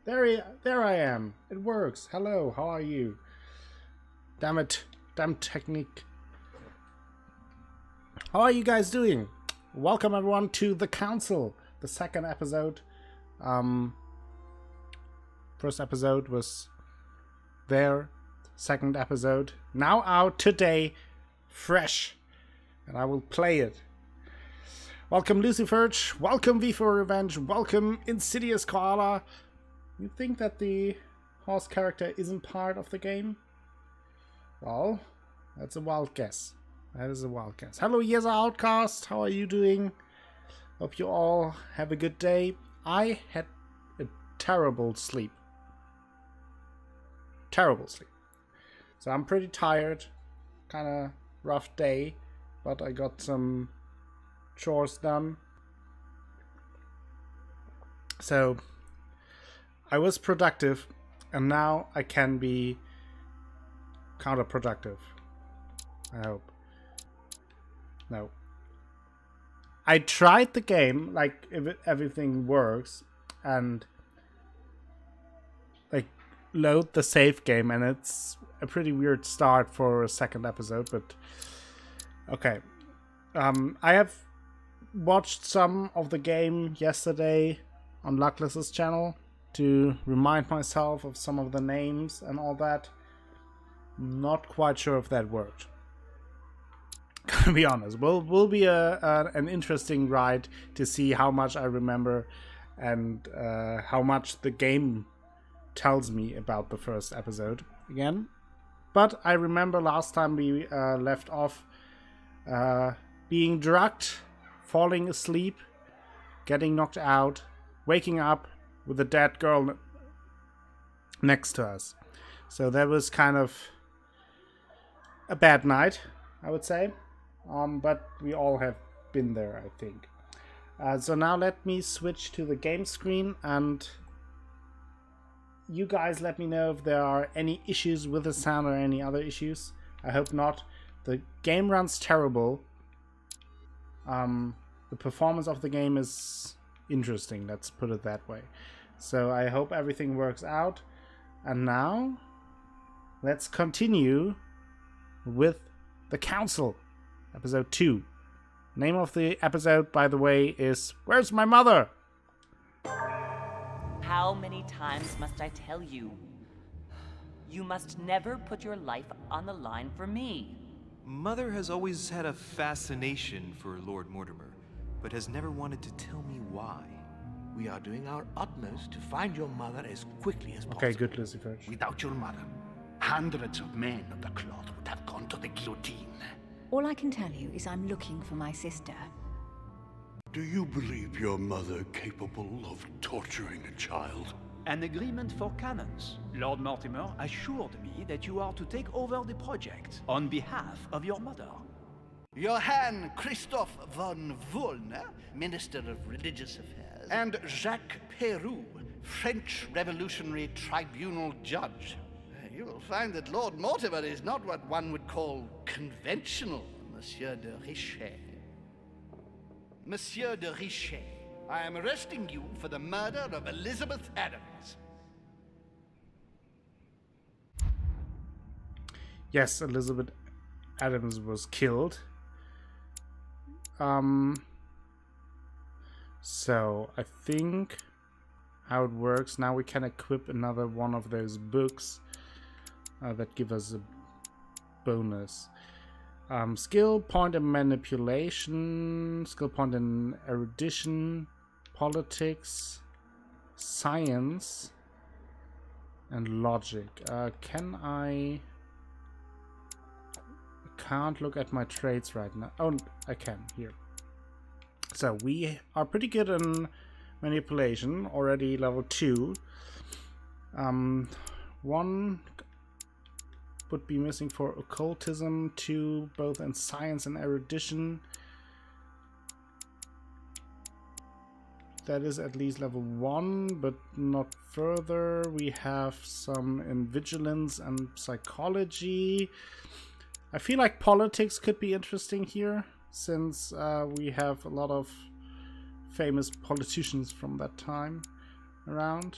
There I am. It works. Hello, how are you? Damn it. Damn technique. How are you guys doing? Welcome everyone to The Council, the second episode. First episode was there. Second episode now out today, fresh, and I will play it. Welcome Luciferge, welcome V for Revenge, welcome Insidious Koala. You think that the horse character isn't part of the game? Well, that's a wild guess. That is a wild guess. Hello Yeza Outcast, how are you doing? Hope you all have a good day. I had a terrible sleep. Terrible sleep. So I'm pretty tired. Kinda rough day, but I got some chores done. So I was productive, and now I can be counterproductive. I hope. No. I tried the game, like if everything works, and like load the save game, and it's a pretty weird start for a second episode, but okay. I have watched some of the game yesterday on Luckless's channel to remind myself of some of the names and all that. Not quite sure if that worked. Gonna be honest. Will be an interesting ride to see how much I remember and how much the game tells me about the first episode again. But I remember last time we left off being drugged, falling asleep, getting knocked out, waking up with a dead girl next to us. So that was kind of a bad night, I would say. But we all have been there, I think. So now let me switch to the game screen, and you guys let me know if there are any issues with the sound or any other issues. I hope not. The game runs terrible. The performance of the game is interesting, let's put it that way. So I hope everything works out. And now let's continue with The Council, episode 2. Name of the episode, by the way, is Where's My Mother? How many times must I tell you? You must never put your life on the line for me. Mother has always had a fascination for Lord Mortimer, but has never wanted to tell me why. We are doing our utmost to find your mother as quickly as possible. Okay, good, Lucifer. Without your mother, hundreds of men of the cloth would have gone to the guillotine. All I can tell you is I'm looking for my sister. Do you believe your mother capable of torturing a child? An agreement for cannons. Lord Mortimer assured me that you are to take over the project on behalf of your mother. Johann Christoph von Wollner, Minister of Religious Affairs, and Jacques Peroux, French Revolutionary Tribunal Judge. You will find that Lord Mortimer is not what one would call conventional, Monsieur de Richet. Monsieur de Richet, I am arresting you for the murder of Elizabeth Adams. Yes, Elizabeth Adams was killed. So I think how it works now, we can equip another one of those books that give us a bonus. Skill point in manipulation, skill point in erudition, politics, science, and logic. I can't look at my traits right now. Oh, I can here. So we are pretty good in manipulation, already level 2. One would be missing for occultism, 2 both in science and erudition. That is at least level 1, but not further. We have some in vigilance and psychology. I feel like politics could be interesting here, since we have a lot of famous politicians from that time around.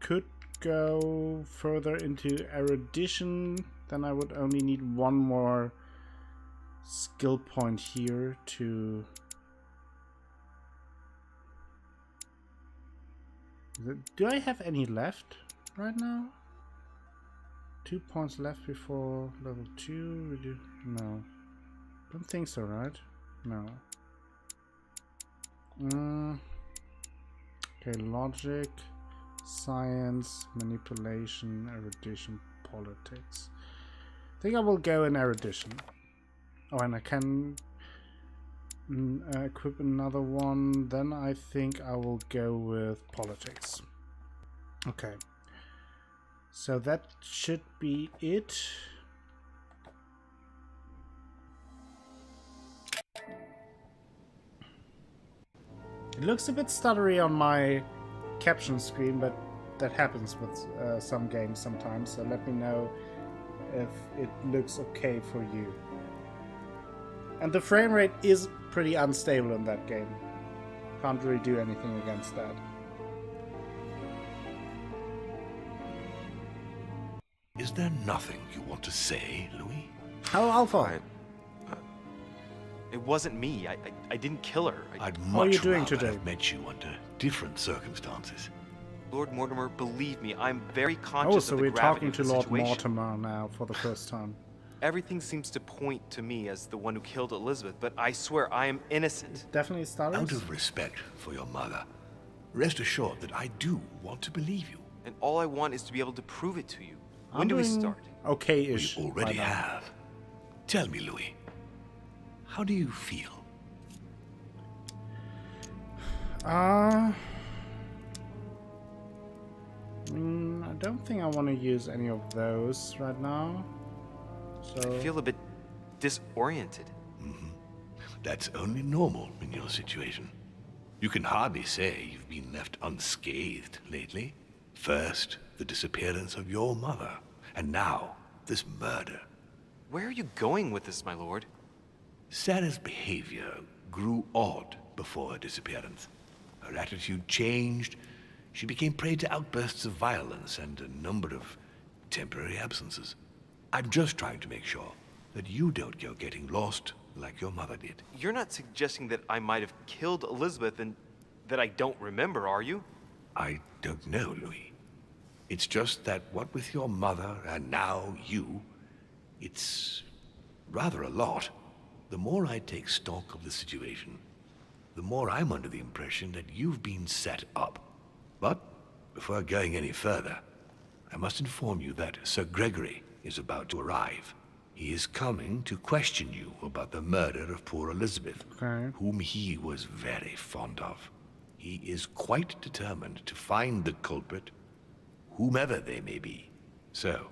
Could go further into erudition, then I would only need one more skill point here to... Do I have any left right now? 2 points left before level 2? No. Don't think so, right? No. Okay, logic, science, manipulation, erudition, politics. I think I will go in erudition. Oh, and I can equip another one. Then I think I will go with politics. Okay. So that should be it. It looks a bit stuttery on my caption screen, but that happens with some games sometimes, so let me know if it looks okay for you. And the frame rate is pretty unstable in that game. Can't really do anything against that. Is there nothing you want to say, Louis? Oh, Alpha! It wasn't me. I didn't kill her. I'd How are you much doing rather today? have met you under different circumstances. Lord Mortimer, believe me, I'm very Oh, conscious so of the we're gravity talking of to the Lord situation. Mortimer now for the first time. Everything seems to point to me as the one who killed Elizabeth, but I swear I am innocent. Definitely stutters? Out of respect for your mother, rest assured that I do want to believe you. And all I want is to be able to prove it to you. When do we start? Okay-ish. We already by now. have. Tell me, Louis, how do you feel? I don't think I want to use any of those right now. So I feel a bit disoriented. That's only normal in your situation. You can hardly say you've been left unscathed lately. First, the disappearance of your mother, and now, this murder. Where are you going with this, my lord? Sarah's behavior grew odd before her disappearance. Her attitude changed. She became prey to outbursts of violence and a number of temporary absences. I'm just trying to make sure that you don't go getting lost like your mother did. You're not suggesting that I might have killed Elizabeth and that I don't remember, are you? I don't know, Louis. It's just that what with your mother and now you, it's rather a lot. The more I take stock of the situation, the more I'm under the impression that you've been set up. But before going any further, I must inform you that Sir Gregory is about to arrive. He is coming to question you about the murder of poor Elizabeth, whom he was very fond of. He is quite determined to find the culprit, whomever they may be. So,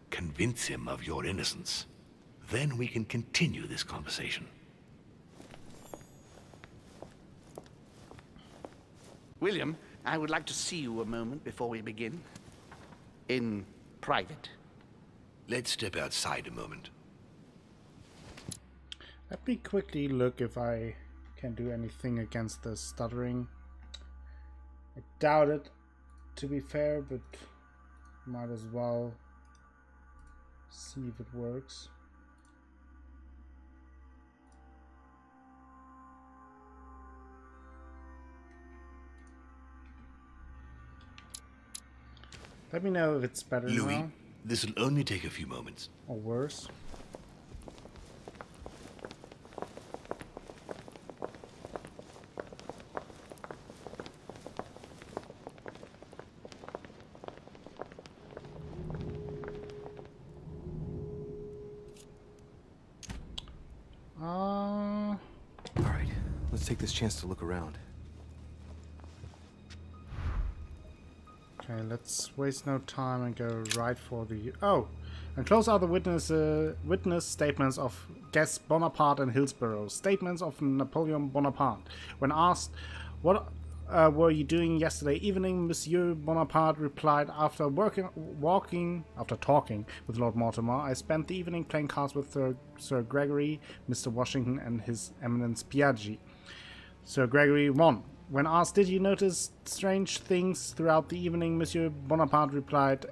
convince him of your innocence. Then we can continue this conversation. William, I would like to see you a moment before we begin. In private. Let's step outside a moment. let me quickly look if I can do anything against the stuttering. I doubt it, to be fair, but might as well see if it works. Let me know if it's better Louis, now this will only take a few moments. or worse. All right, let's take this chance to look around. Okay, let's waste no time and go right for the... Oh! And close are the witness statements of guests Bonaparte and Hillsborough. Statements of Napoleon Bonaparte. When asked, what were you doing yesterday evening, Monsieur Bonaparte replied, after talking with Lord Mortimer, I spent the evening playing cards with Sir Gregory, Mr. Washington, and His Eminence Piaggi. Sir Gregory 1. When asked, did you notice strange things throughout the evening, Monsieur Bonaparte replied,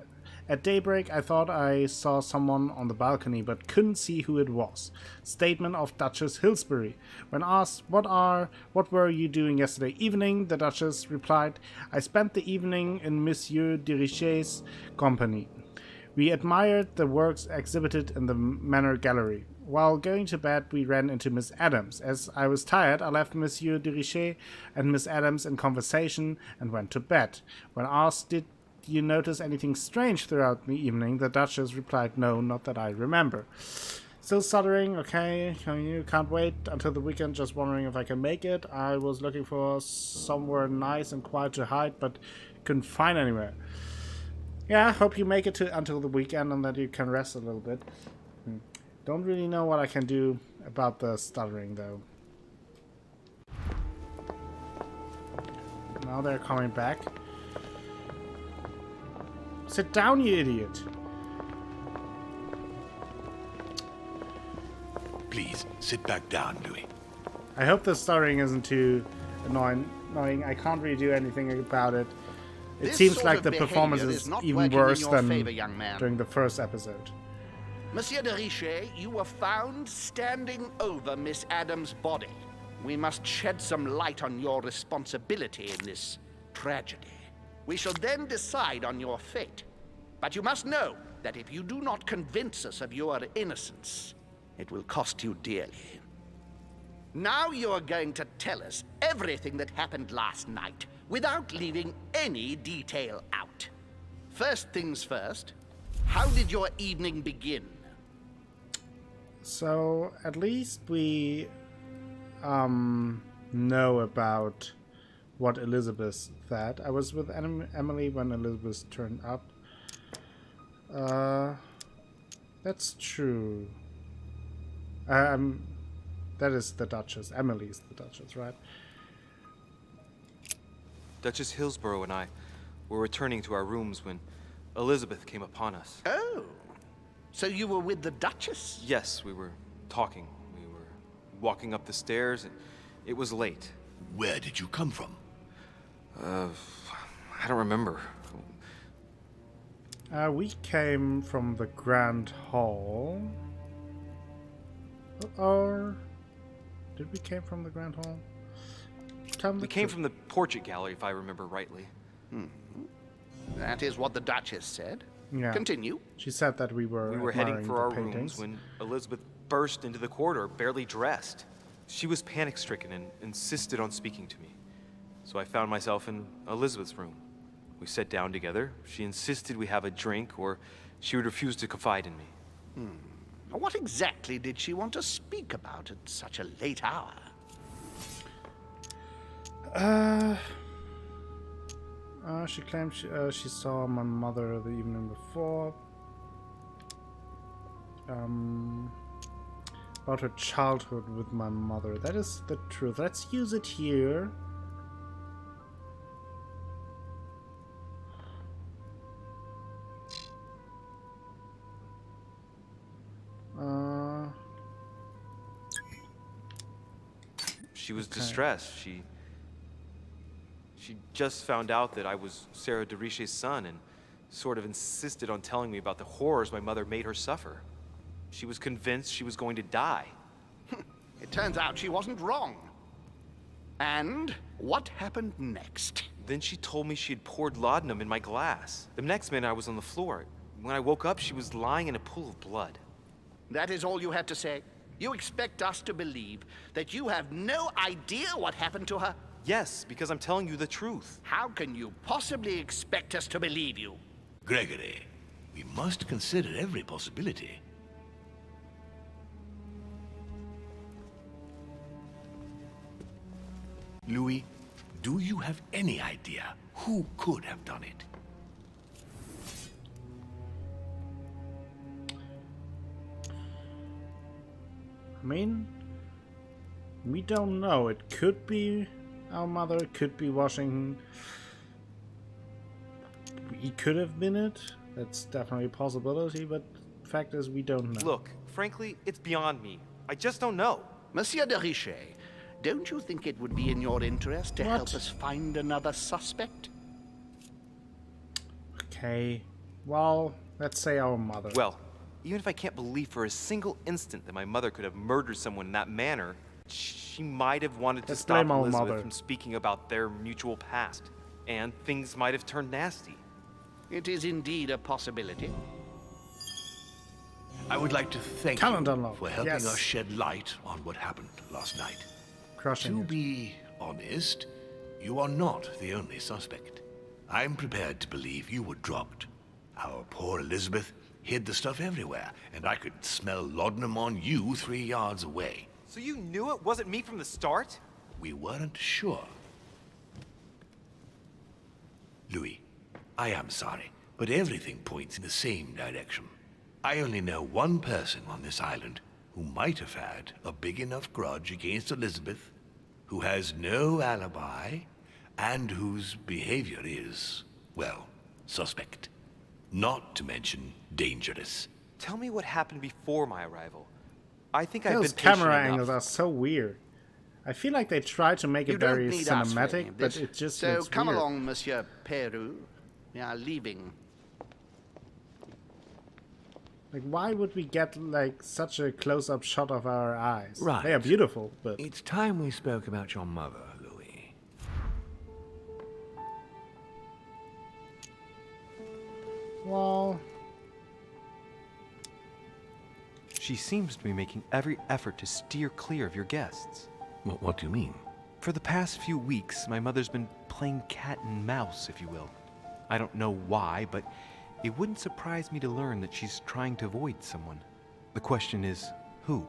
at daybreak I thought I saw someone on the balcony, but couldn't see who it was. Statement of Duchess Hillsbury. When asked, what were you doing yesterday evening, the Duchess replied, I spent the evening in Monsieur de Richet's company. We admired the works exhibited in the Manor Gallery. While going to bed, we ran into Miss Adams. As I was tired, I left Monsieur de Richet and Miss Adams in conversation and went to bed. When asked, did you notice anything strange throughout the evening, the Duchess replied, no, not that I remember. Still stuttering, okay, you can't wait until the weekend, just wondering if I can make it. I was looking for somewhere nice and quiet to hide, but couldn't find anywhere. Yeah, I hope you make it until the weekend and that you can rest a little bit. Don't really know what I can do about the stuttering, though. Now they're coming back. Sit down, you idiot. Please, sit back down, Louis. I hope the stuttering isn't too annoying. I can't really do anything about it. It This seems sort like of the behavior performance is is not even working in worse your than favor, young man. during the first episode. Monsieur de Richet, you were found standing over Miss Adams' body. We must shed some light on your responsibility in this tragedy. We shall then decide on your fate. But you must know that if you do not convince us of your innocence, it will cost you dearly. Now you are going to tell us everything that happened last night, without leaving any detail out. First things first, how did your evening begin? So, at least we know about what Elizabeth said. I was with Emily when Elizabeth turned up. That's true. That is the Duchess. Emily's the Duchess, right? Duchess Hillsborough and I were returning to our rooms when Elizabeth came upon us. Oh, so you were with the Duchess? Yes, we were talking. We were walking up the stairs, and it was late. Where did you come from? I don't remember. We came from the Grand Hall. Or did we came from the Grand Hall? We came from the portrait gallery, if I remember rightly. That is what the Duchess said. Yeah. Continue. She said that we were heading admiring for the our paintings. rooms when Elizabeth burst into the corridor, barely dressed. She was panic-stricken and insisted on speaking to me. So I found myself in Elizabeth's room. We sat down together. She insisted we have a drink, or she would refuse to confide in me. What exactly did she want to speak about at such a late hour? She claimed she saw my mother the evening before. About her childhood with my mother. That is the truth. Let's use it here. She was distressed. She just found out that I was Sarah de Richet's son and sort of insisted on telling me about the horrors my mother made her suffer. She was convinced she was going to die. It turns out she wasn't wrong. And what happened next? Then she told me she had poured laudanum in my glass. The next minute I was on the floor. When I woke up, she was lying in a pool of blood. That is all you had to say? You expect us to believe that you have no idea what happened to her? Yes, because I'm telling you the truth. How can you possibly expect us to believe you? Gregory, we must consider every possibility. Louis, do you have any idea who could have done it? I mean, we don't know. It could be our mother, it could be Washington. We could have been it. That's definitely a possibility, but the fact is we don't know. Look, frankly, it's beyond me. I just don't know. Monsieur de Richet, Don't you think it would be in your interest to What? help us find another suspect? Okay. Well, let's say our mother. Well, even if I can't believe for a single instant that my mother could have murdered someone in that manner, she might have wanted to Let's stop blame our Elizabeth mother. from speaking about their mutual past. And things might have turned nasty. It is indeed a possibility. I would like to thank Calendar you unlock, for helping yes. us shed light on what happened last night. Crushing To it. be honest, you are not the only suspect. I'm prepared to believe you were drugged. Our poor Elizabeth hid the stuff everywhere, and I could smell laudanum on you 3 yards away. So you knew it wasn't me from the start? We weren't sure. Louis, I am sorry, but everything points in the same direction. I only know one person on this island who might have had a big enough grudge against Elizabeth, who has no alibi, and whose behavior is, well, suspect. Not to mention dangerous. Tell me what happened before my arrival. I think I've Those been patient camera enough. angles are so weird. I feel like they try to make You it don't very need us for any cinematic, of but this. it just So looks come weird. along, Monsieur Peru. We are leaving. Like, why would we get like such a close-up shot of our eyes? Right. They are beautiful, but It's time we spoke about your mother, Louis. well, She seems to be making every effort to steer clear of your guests. What do you mean? For the past few weeks, my mother's been playing cat and mouse, if you will. I don't know why, but it wouldn't surprise me to learn that she's trying to avoid someone. The question is, who?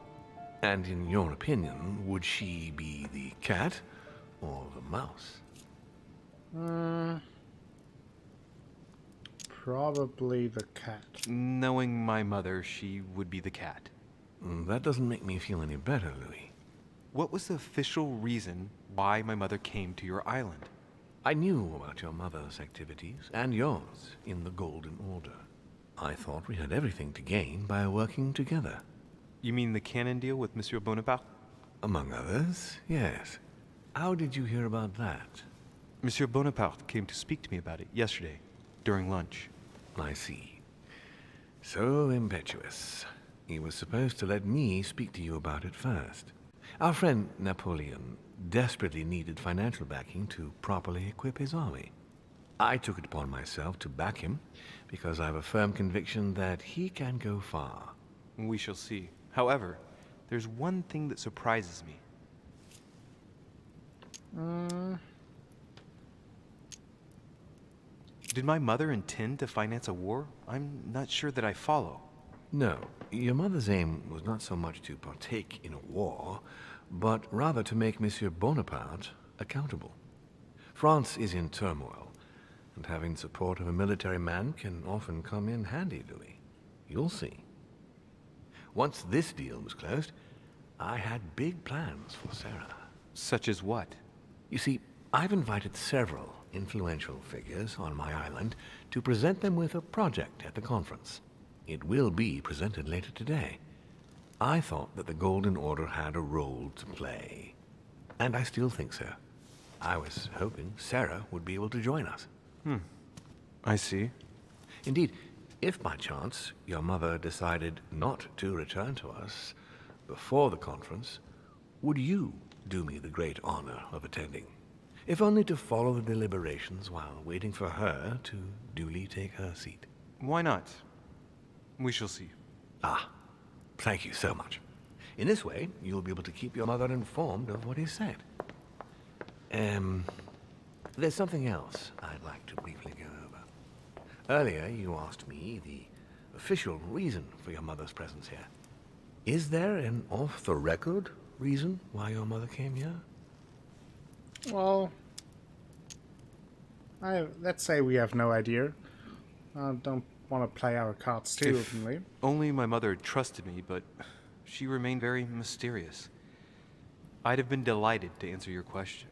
And in your opinion, would she be the cat or the mouse? probably the cat. Knowing my mother, she would be the cat. That doesn't make me feel any better, Louis. What was the official reason why my mother came to your island? I knew about your mother's activities, and yours, in the Golden Order. I thought we had everything to gain by working together. You mean the canon deal with Monsieur Bonaparte? Among others, yes. How did you hear about that? Monsieur Bonaparte came to speak to me about it yesterday, during lunch. I see. So impetuous. He was supposed to let me speak to you about it first. Our friend Napoleon desperately needed financial backing to properly equip his army. I took it upon myself to back him because I have a firm conviction that he can go far. We shall see. However, there's one thing that surprises me. Did my mother intend to finance a war? I'm not sure that I follow. No, your mother's aim was not so much to partake in a war, but rather to make Monsieur Bonaparte accountable. France is in turmoil, and having support of a military man can often come in handy, Louis. You'll see. Once this deal was closed, I had big plans for Sarah. Such as what? You see, I've invited several influential figures on my island to present them with a project at the conference. It will be presented later today. I thought that the Golden Order had a role to play. And I still think so. I was hoping Sarah would be able to join us. I see. Indeed, if by chance your mother decided not to return to us before the conference, would you do me the great honor of attending? If only to follow the deliberations while waiting for her to duly take her seat. Why not? We shall see. Ah, thank you so much. In this way, you'll be able to keep your mother informed of what is said. There's something else I'd like to briefly go over. Earlier, you asked me the official reason for your mother's presence here. Is there an off-the-record reason why your mother came here? Well, let's say we have no idea. Don't want to play our cards too If openly. only my mother had trusted me, but she remained very mysterious. I'd have been delighted to answer your question.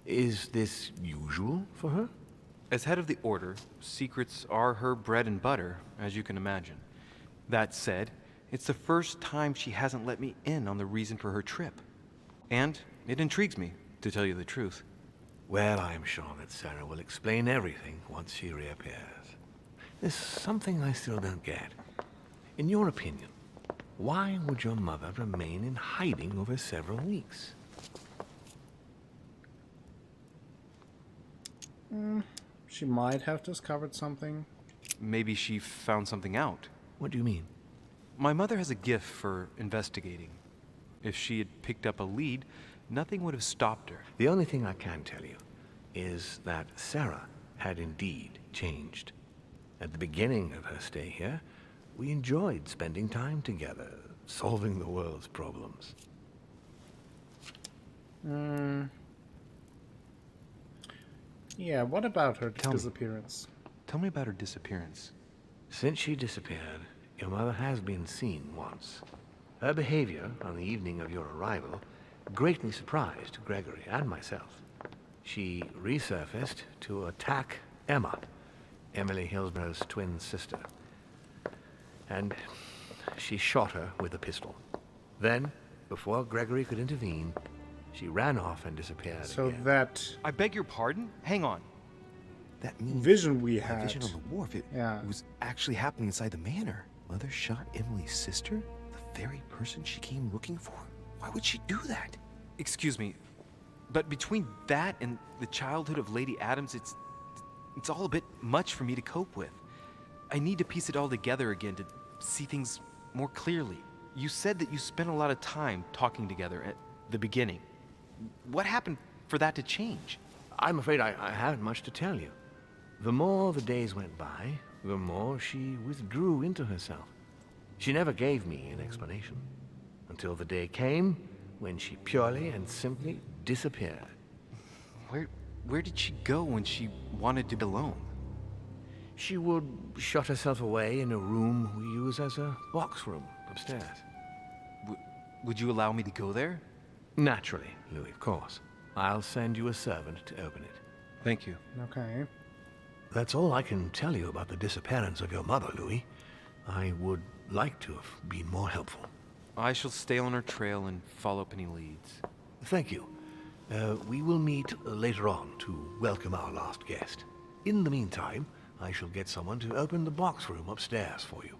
Is this usual for her? As head of the Order, secrets are her bread and butter, as you can imagine. That said, it's the first time she hasn't let me in on the reason for her trip. And It intrigues me, to tell you the truth. Well, I'm sure that Sarah will explain everything once she reappears. There's something I still don't get. In your opinion, why would your mother remain in hiding over several weeks? She might have discovered something. Maybe she found something out. What do you mean? My mother has a gift for investigating. If she had picked up a lead, nothing would have stopped her. The only thing I can tell you is that Sarah had indeed changed. At the beginning of her stay here, we enjoyed spending time together, solving the world's problems. Yeah, what about her Tell me. disappearance? Tell me about her disappearance. Since she disappeared, your mother has been seen once. Her behavior on the evening of your arrival greatly surprised Gregory and myself. She resurfaced to attack Emma, Emily Hillsborough's twin sister. And she shot her with a pistol. Then, before Gregory could intervene, she ran off and disappeared So again. that I beg your pardon? Hang on. That means vision we that had. vision on the wharf, it Yeah. was actually happening inside the manor. Mother shot Emily's sister? The very person she came looking for? Why would she do that? Excuse me, but between that and the childhood of Lady Adams, it's all a bit much for me to cope with. I need to piece it all together again to see things more clearly. You said that you spent a lot of time talking together at the beginning. What happened for that to change? I'm afraid I haven't much to tell you. The more the days went by, the more she withdrew into herself. She never gave me an explanation, until the day came when she purely and simply disappeared. Where did she go when she wanted to be alone? She would shut herself away in a room we use as a box room upstairs. Would you allow me to go there? Naturally, Louis, of course. I'll send you a servant to open it. Thank you. Okay. That's all I can tell you about the disappearance of your mother, Louis. I would like to have been more helpful. I shall stay on her trail and follow up any leads. Thank you. We will meet later on to welcome our last guest. In the meantime, I shall get someone to open the box room upstairs for you.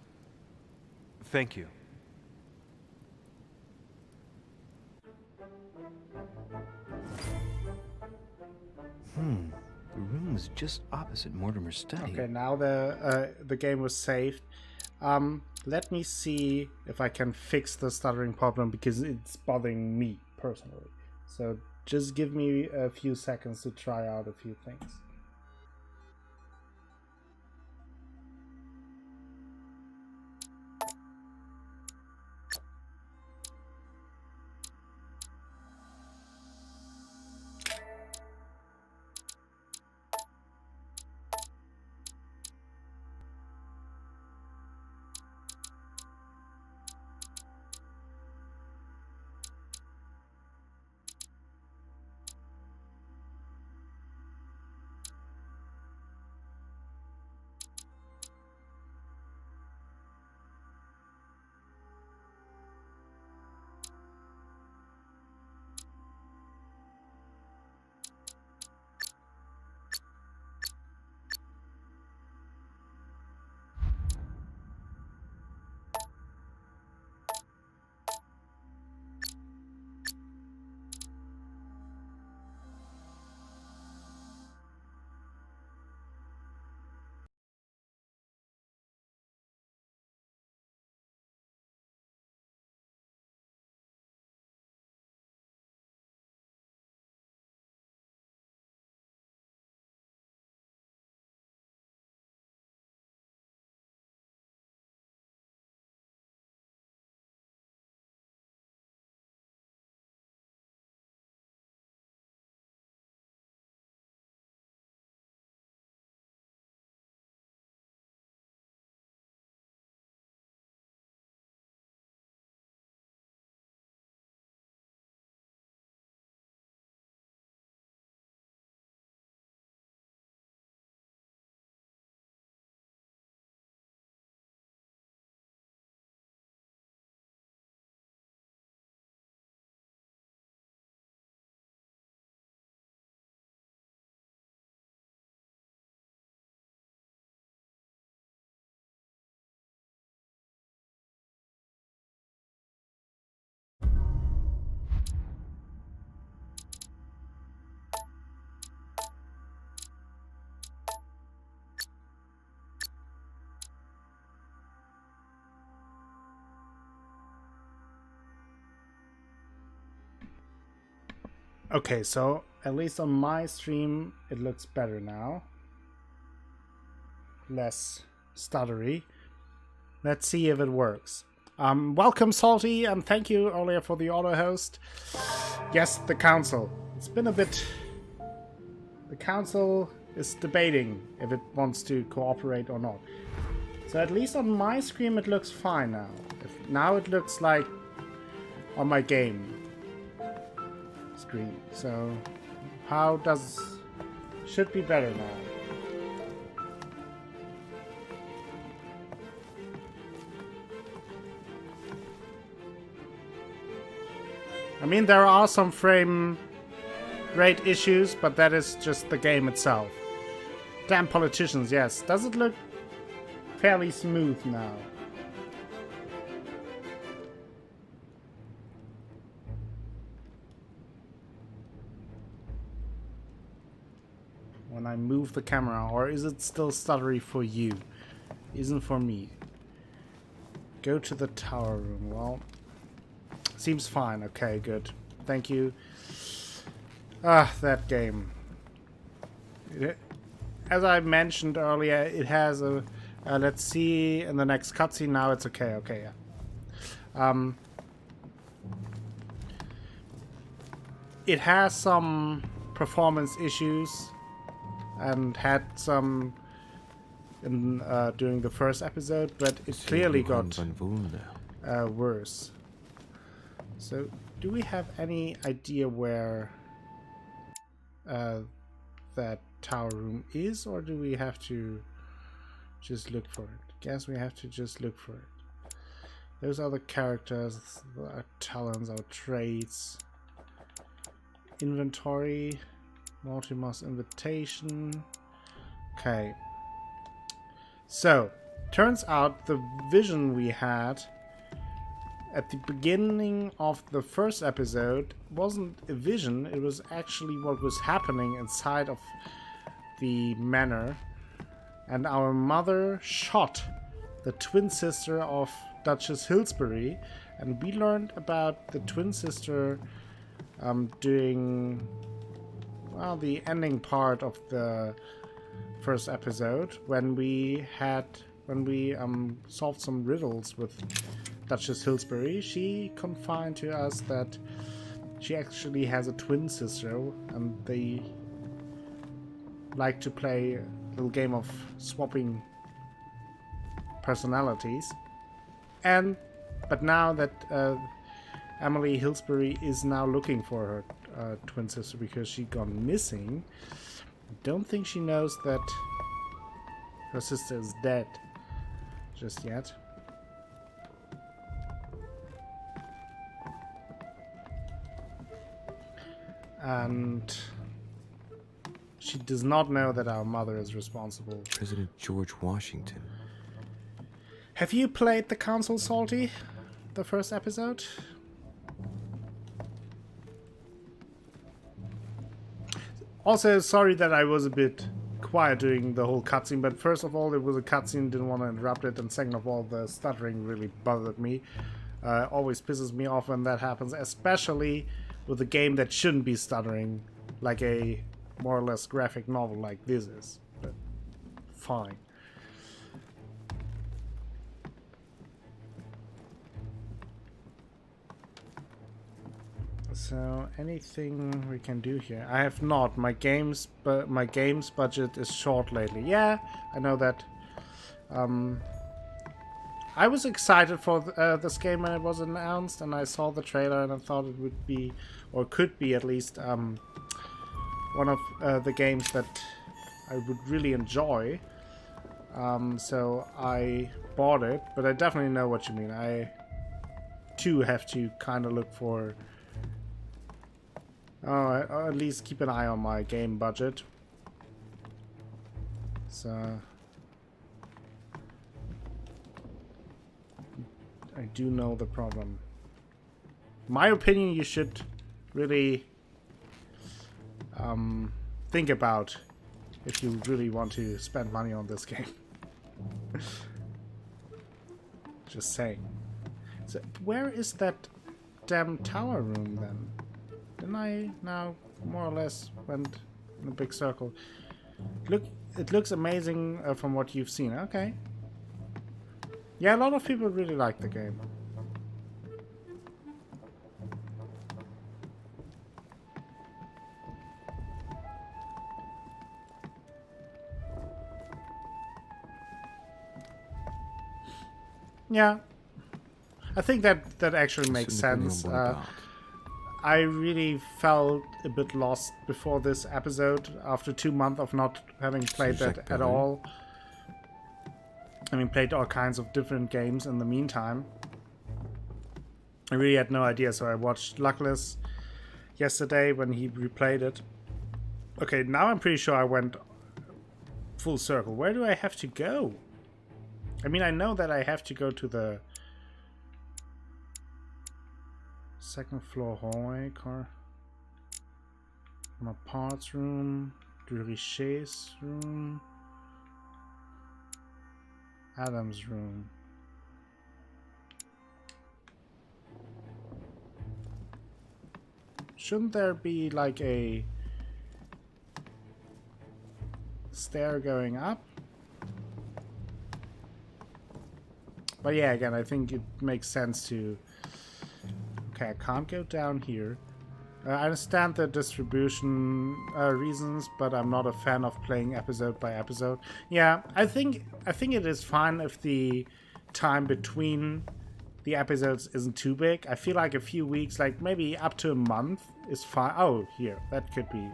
Thank you. The room was just opposite Mortimer's study. Okay, now the game was saved. Let me see if I can fix the stuttering problem because it's bothering me personally. So just give me a few seconds to try out a few things. Okay, so at least on my stream it looks better now. Less stuttery. Let's see if it works. Welcome, Salty, and thank you earlier for the auto host. Yes, the council. It's been a bit... The council is debating if it wants to cooperate or not. So at least on my screen it looks fine now. Now it looks like on my game screen. So how does... Should be better now. I mean, there are some frame rate issues, but that is just the game itself. Damn politicians, yes. Does it look fairly smooth now? When I move the camera, or is it still stuttery for you? Isn't for me. Go to the tower room. Well, seems fine. Okay, good. Thank you. Ah, that game. As I mentioned earlier, it has a... let's see in the next cutscene. Now it's okay. Okay, yeah. It has some performance issues and had some in during the first episode, but it clearly got worse. So, do we have any idea where that tower room is, or do we have to just look for it? Guess we have to just look for it. Those are the characters, our talents, our traits, inventory, Mortimer's invitation. Okay. So, turns out the vision we had at the beginning of the first episode wasn't a vision, it was actually what was happening inside of the manor. And our mother shot the twin sister of Duchess Hillsbury, and we learned about the twin sister during, well, the ending part of the first episode, when we solved some riddles with Duchess Hillsbury. She confided to us that she actually has a twin sister, and they like to play a little game of swapping personalities. But now that Emily Hillsbury is now looking for her twin sister because she gone missing, I don't think she knows that her sister is dead just yet. And she does not know that our mother is responsible. President George Washington. Have you played the Council, Salty? The first episode? Also, sorry that I was a bit quiet during the whole cutscene, but first of all, it was a cutscene, didn't want to interrupt it, and second of all, the stuttering really bothered me. Always pisses me off when that happens, especially with a game that shouldn't be stuttering, like a more or less graphic novel like this is. But fine. So anything we can do here? I have not. My games budget is short lately. Yeah, I know that. I was excited for this game when it was announced, and I saw the trailer and I thought it would be, or could be at least, one of the games that I would really enjoy. So I bought it, but I definitely know what you mean. I too have to kind of look for, or at least keep an eye on my game budget. So I do know the problem. My opinion, you should really think about if you really want to spend money on this game. Just saying. So where is that damn tower room then? Didn't I now more or less went in a big circle? It looks amazing from what you've seen. Okay. Yeah, a lot of people really like the game. Yeah, I think that actually makes sense. I really felt a bit lost before this episode after 2 months of not having played that at all. I mean, played all kinds of different games in the meantime. I really had no idea, so I watched Luckless yesterday when he replayed it. Okay, now I'm pretty sure I went full circle. Where do I have to go? I mean, I know that I have to go to the second floor hallway, my parts room, Richet's room, Adam's room. Shouldn't there be like a stair going up? But yeah, again, I think it makes sense to... Okay, I can't go down here. I understand the distribution reasons, but I'm not a fan of playing episode by episode. Yeah, I think it is fine if the time between the episodes isn't too big. I feel like a few weeks, like maybe up to a month is fine. Oh, here, that could be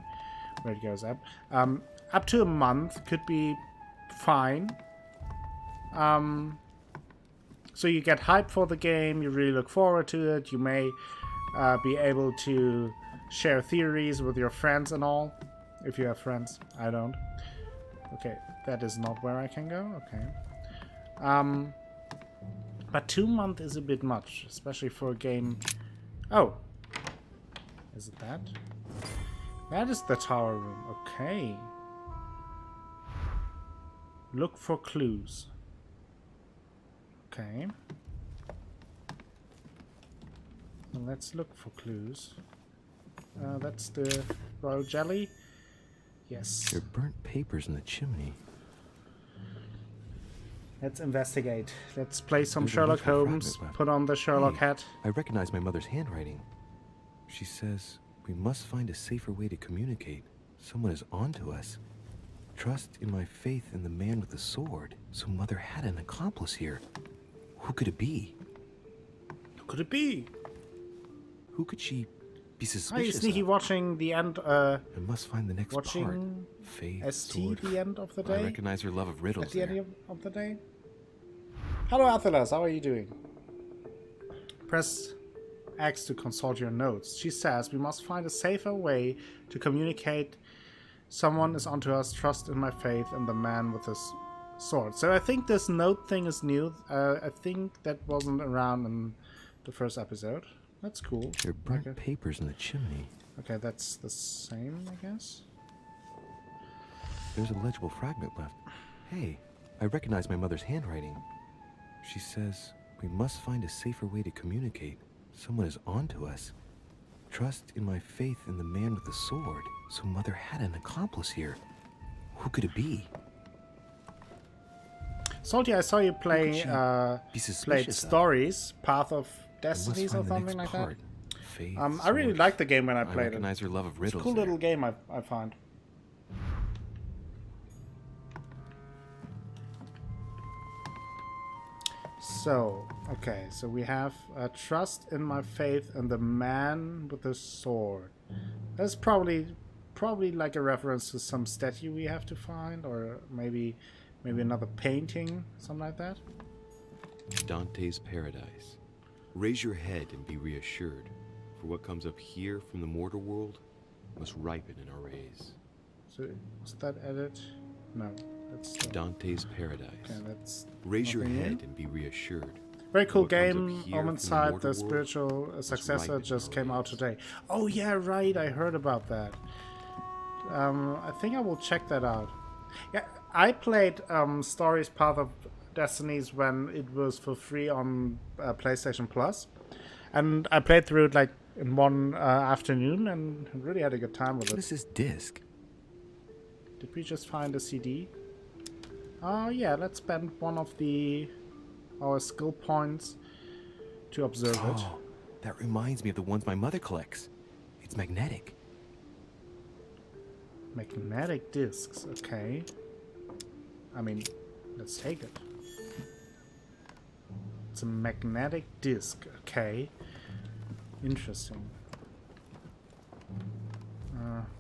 where it goes up. Up to a month could be fine. So you get hyped for the game, you really look forward to it, you may be able to share theories with your friends and all, if you have friends. I don't. Okay, that is not where I can go, okay. But 2 months is a bit much, especially for a game... Oh! Is it that? That is the tower room, okay. Look for clues. Okay. Let's look for clues. That's the royal jelly. Yes. There are burnt papers in the chimney. Let's investigate. Let's play some There's a Sherlock little Holmes. fragment left. Put on the Sherlock Hey, hat. I recognize my mother's handwriting. She says, we must find a safer way to communicate. Someone is onto us. Trust in my faith in the man with the sword. So Mother had an accomplice here. Who could it be? Who could it be? Who could she be Are you suspicious sneaky of? watching the end? I must find the next part. Watching Faith, ST sword. the end of the I day? recognize her love of riddles At the there. end of the day? Hello, Athelas. How are you doing? Press X to consult your notes. She says we must find a safer way to communicate. Someone is onto us. Trust in my faith and the man with his sword. So I think this note thing is new. I think that wasn't around in the first episode. That's cool. There are burnt Okay. papers in the chimney. Okay, that's the same, I guess. There's a legible fragment left. Hey, I recognize my mother's handwriting. She says, we must find a safer way to communicate. Someone is onto us. Trust in my faith in the man with the sword. So Mother had an accomplice here. Who could it be? Salty, I saw you play she be played suspicious of? Stories, Path of I must Destinies or find the something next like part. Faith, that. I really sword. liked the game when I I played it. recognize her love of It's a riddles cool there. little game, I find. So, okay, so we have trust in my faith and the man with the sword. That's probably like a reference to some statue we have to find, or maybe another painting, something like that. Dante's Paradise. Raise your head and be reassured, for what comes up here from the mortal world must ripen in our rays. So, was that edit? No, that's Dante's Paradise. okay. That's Raise your nothing new. head and be reassured. Very cool What comes up game. here Omen from the Side, mortal the world spiritual successor, ripen just in came our out rays. today. Oh yeah, right. I heard about that. I think I will check that out. Yeah, I played Stories Path of Destinies when it was for free on PlayStation Plus, and I played through it like in one afternoon and really had a good time with What it. is this disc? Did we just find a CD? Oh yeah, let's spend one of our skill points to observe it. Oh, that reminds me of the ones my mother collects. It's magnetic. Magnetic discs, okay. I mean, let's take it. It's a magnetic disc, okay. Interesting.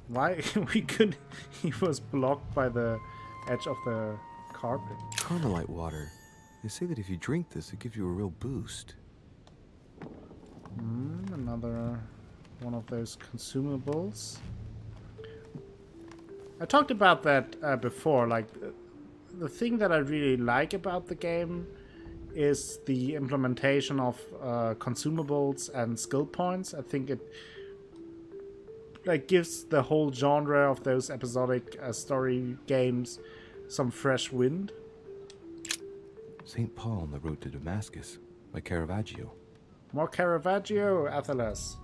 Why we could? He was blocked by the edge of the carpet. Carmelite water. They say that if you drink this, it gives you a real boost. Another one of those consumables. I talked about that before. Like, the thing that I really like about the game is the implementation of consumables and skill points. I think it gives the whole genre of those episodic story games some fresh wind. St. Paul on the Road to Damascus by Caravaggio. More Caravaggio, Athelas.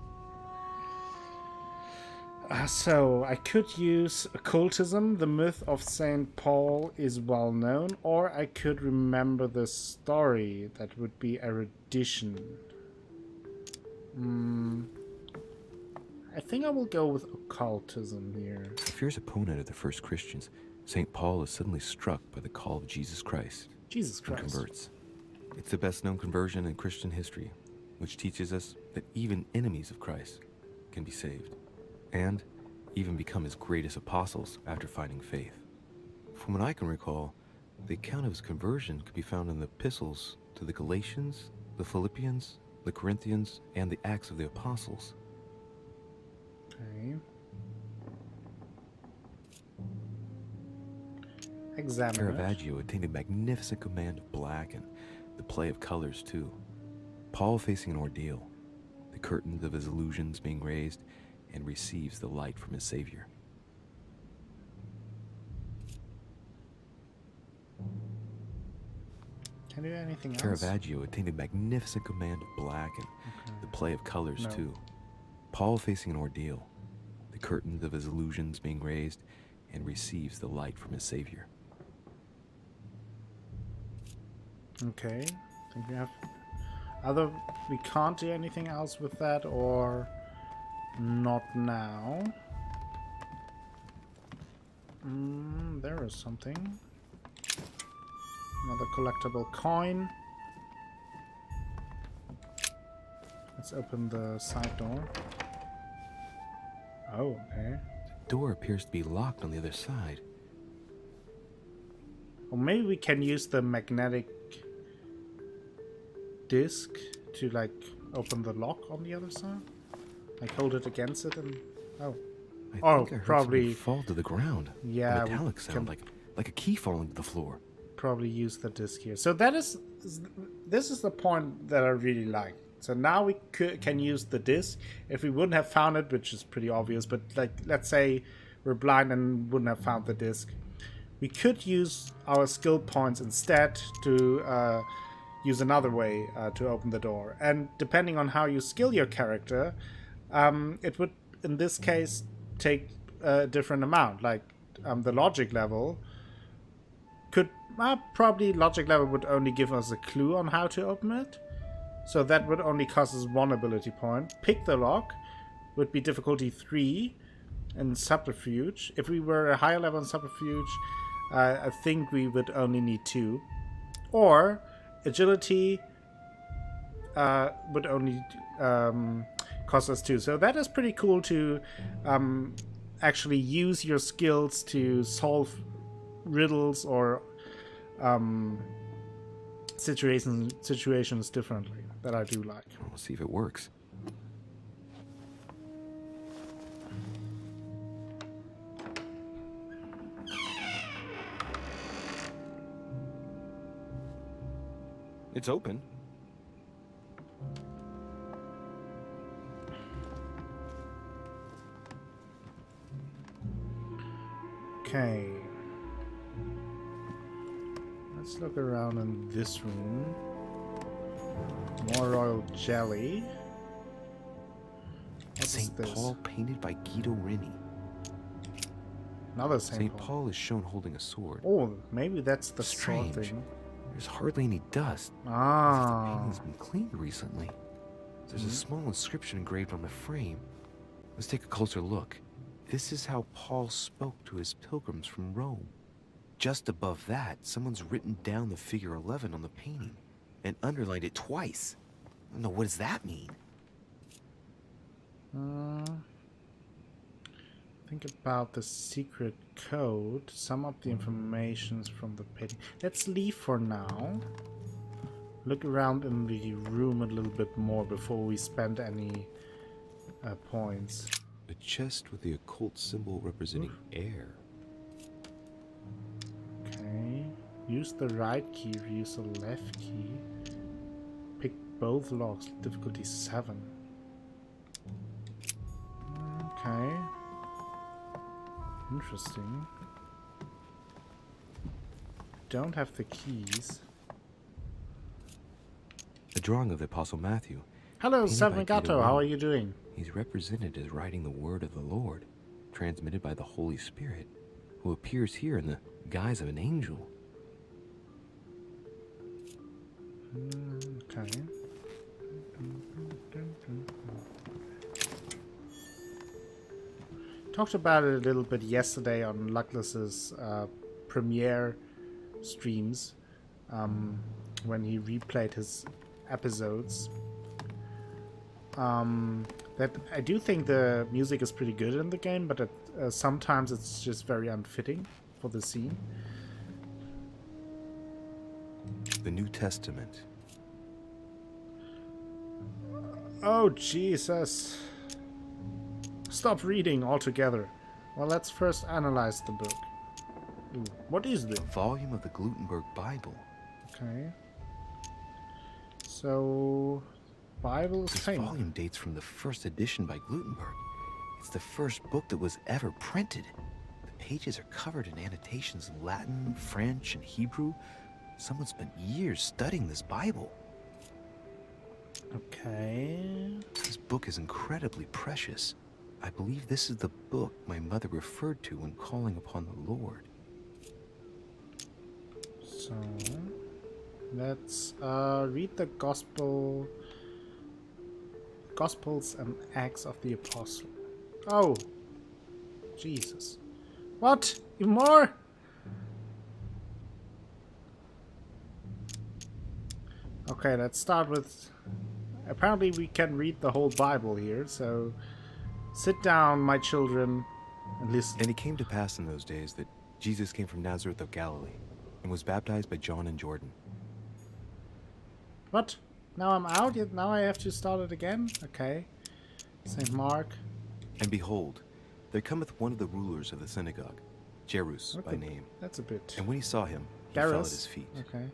So, I could use occultism. The myth of St. Paul is well known, or I could remember the story. That would be erudition. I think I will go with occultism here. A fierce opponent of the first Christians, St. Paul is suddenly struck by the call of Jesus Christ. Jesus And Christ. converts. It's the best known conversion in Christian history, which teaches us that even enemies of Christ can be saved, and even become his greatest apostles after finding faith. From what I can recall, the account of his conversion could be found in the epistles to the Galatians, the Philippians, the Corinthians, and the Acts of the Apostles. Okay. Examine it. Caravaggio attained a magnificent command of black and the play of colors too. Paul facing an ordeal, the curtains of his illusions being raised, and receives the light from his Savior. Can I do anything else? Caravaggio attained a magnificent command of black and the play of colors No. too. Paul facing an ordeal, the curtains of his illusions being raised, and receives the light from his Savior. Okay. I think we have we can't do anything else with that, or not now. There is something. Another collectible coin. Let's open the side door. Oh, okay. The door appears to be locked on the other side. Or maybe we can use the magnetic disc to like open the lock on the other side. Like hold it against it and I think Oh, I heard probably- something fall to the ground. Yeah, A we metallic sound, can- like a key falling to the floor. probably use the disc here. So this is the point that I really like. So now we can use the disc. If we wouldn't have found it, which is pretty obvious, but like let's say we're blind and wouldn't have found the disc, we could use our skill points instead to use another way to open the door. And depending on how you skill your character, it would in this case take a different amount. Like the logic level could probably logic level would only give us a clue on how to open it. So that would only cost us 1 ability point. Pick the lock would be difficulty 3 in subterfuge. If we were a higher level in subterfuge, I think we would only need 2. Or agility would only cost us 2. So that is pretty cool to actually use your skills to solve riddles or situations differently. That I do like. We'll see if it works. It's open. Okay. Let's look around in this room. More royal jelly. What is St. this? Paul painted by Guido Rini. Another St. St. Paul. Paul is shown holding a sword. Oh, maybe that's the Strange. sword thing. There's hardly any dust. As if the Ah. painting's been cleaned recently. There's a small inscription engraved on the frame. Let's take a closer look. This is how Paul spoke to his pilgrims from Rome. Just above that, someone's written down the figure 11 on the painting and underlined it twice. No, what does that mean? Think about the secret code. Sum up the information from the painting. Let's leave for now. Look around in the room a little bit more before we spend any points. A chest with the occult symbol representing air. Okay. Use the right key, use the left key. Pick both locks. Difficulty 7. Okay. Interesting. Don't have the keys. A drawing of the Apostle Matthew. Hello, painted by Guido Savagato. How Reni. are you doing? He's represented as writing the word of the Lord, transmitted by the Holy Spirit, who appears here in the guise of an angel. Okay. Talked about it a little bit yesterday on Luckless's premiere streams when he replayed his episodes. That I do think the music is pretty good in the game, but sometimes it's just very unfitting for the scene. The New Testament. Oh, Jesus. Stop reading altogether. Well, let's first analyze the book. Ooh, what is this? A volume of the Gutenberg Bible. Okay. So, Bible is This famous. volume dates from the first edition by Gutenberg. It's the first book that was ever printed. The pages are covered in annotations in Latin, French, and Hebrew. Someone spent years studying this Bible. Okay. This book is incredibly precious. I believe this is the book my mother referred to when calling upon the Lord. So, let's read the Gospels and Acts of the Apostle. Oh, Jesus. What? Even more? Okay, let's start with... Apparently we can read the whole Bible here, so... Sit down, my children, and listen. And it came to pass in those days that Jesus came from Nazareth of Galilee and was baptized by John in Jordan. What? Now I'm out? Yet now I have to start it again? Okay. St. Mark. And behold, there cometh one of the rulers of the synagogue, Jairus What by the- name. That's a bit... And when he saw him, he fell at Jairus? his feet. Okay.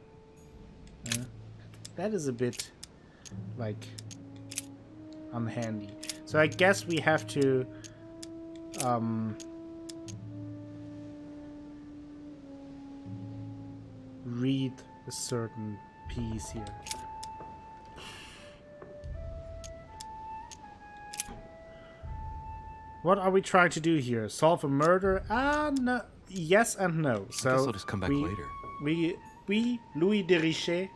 That is a bit, like, unhandy. So I guess we have to, read a certain piece here. What are we trying to do here? Solve a murder? No. Yes and no. So I guess I'll just come back later. We, Louis de Richet.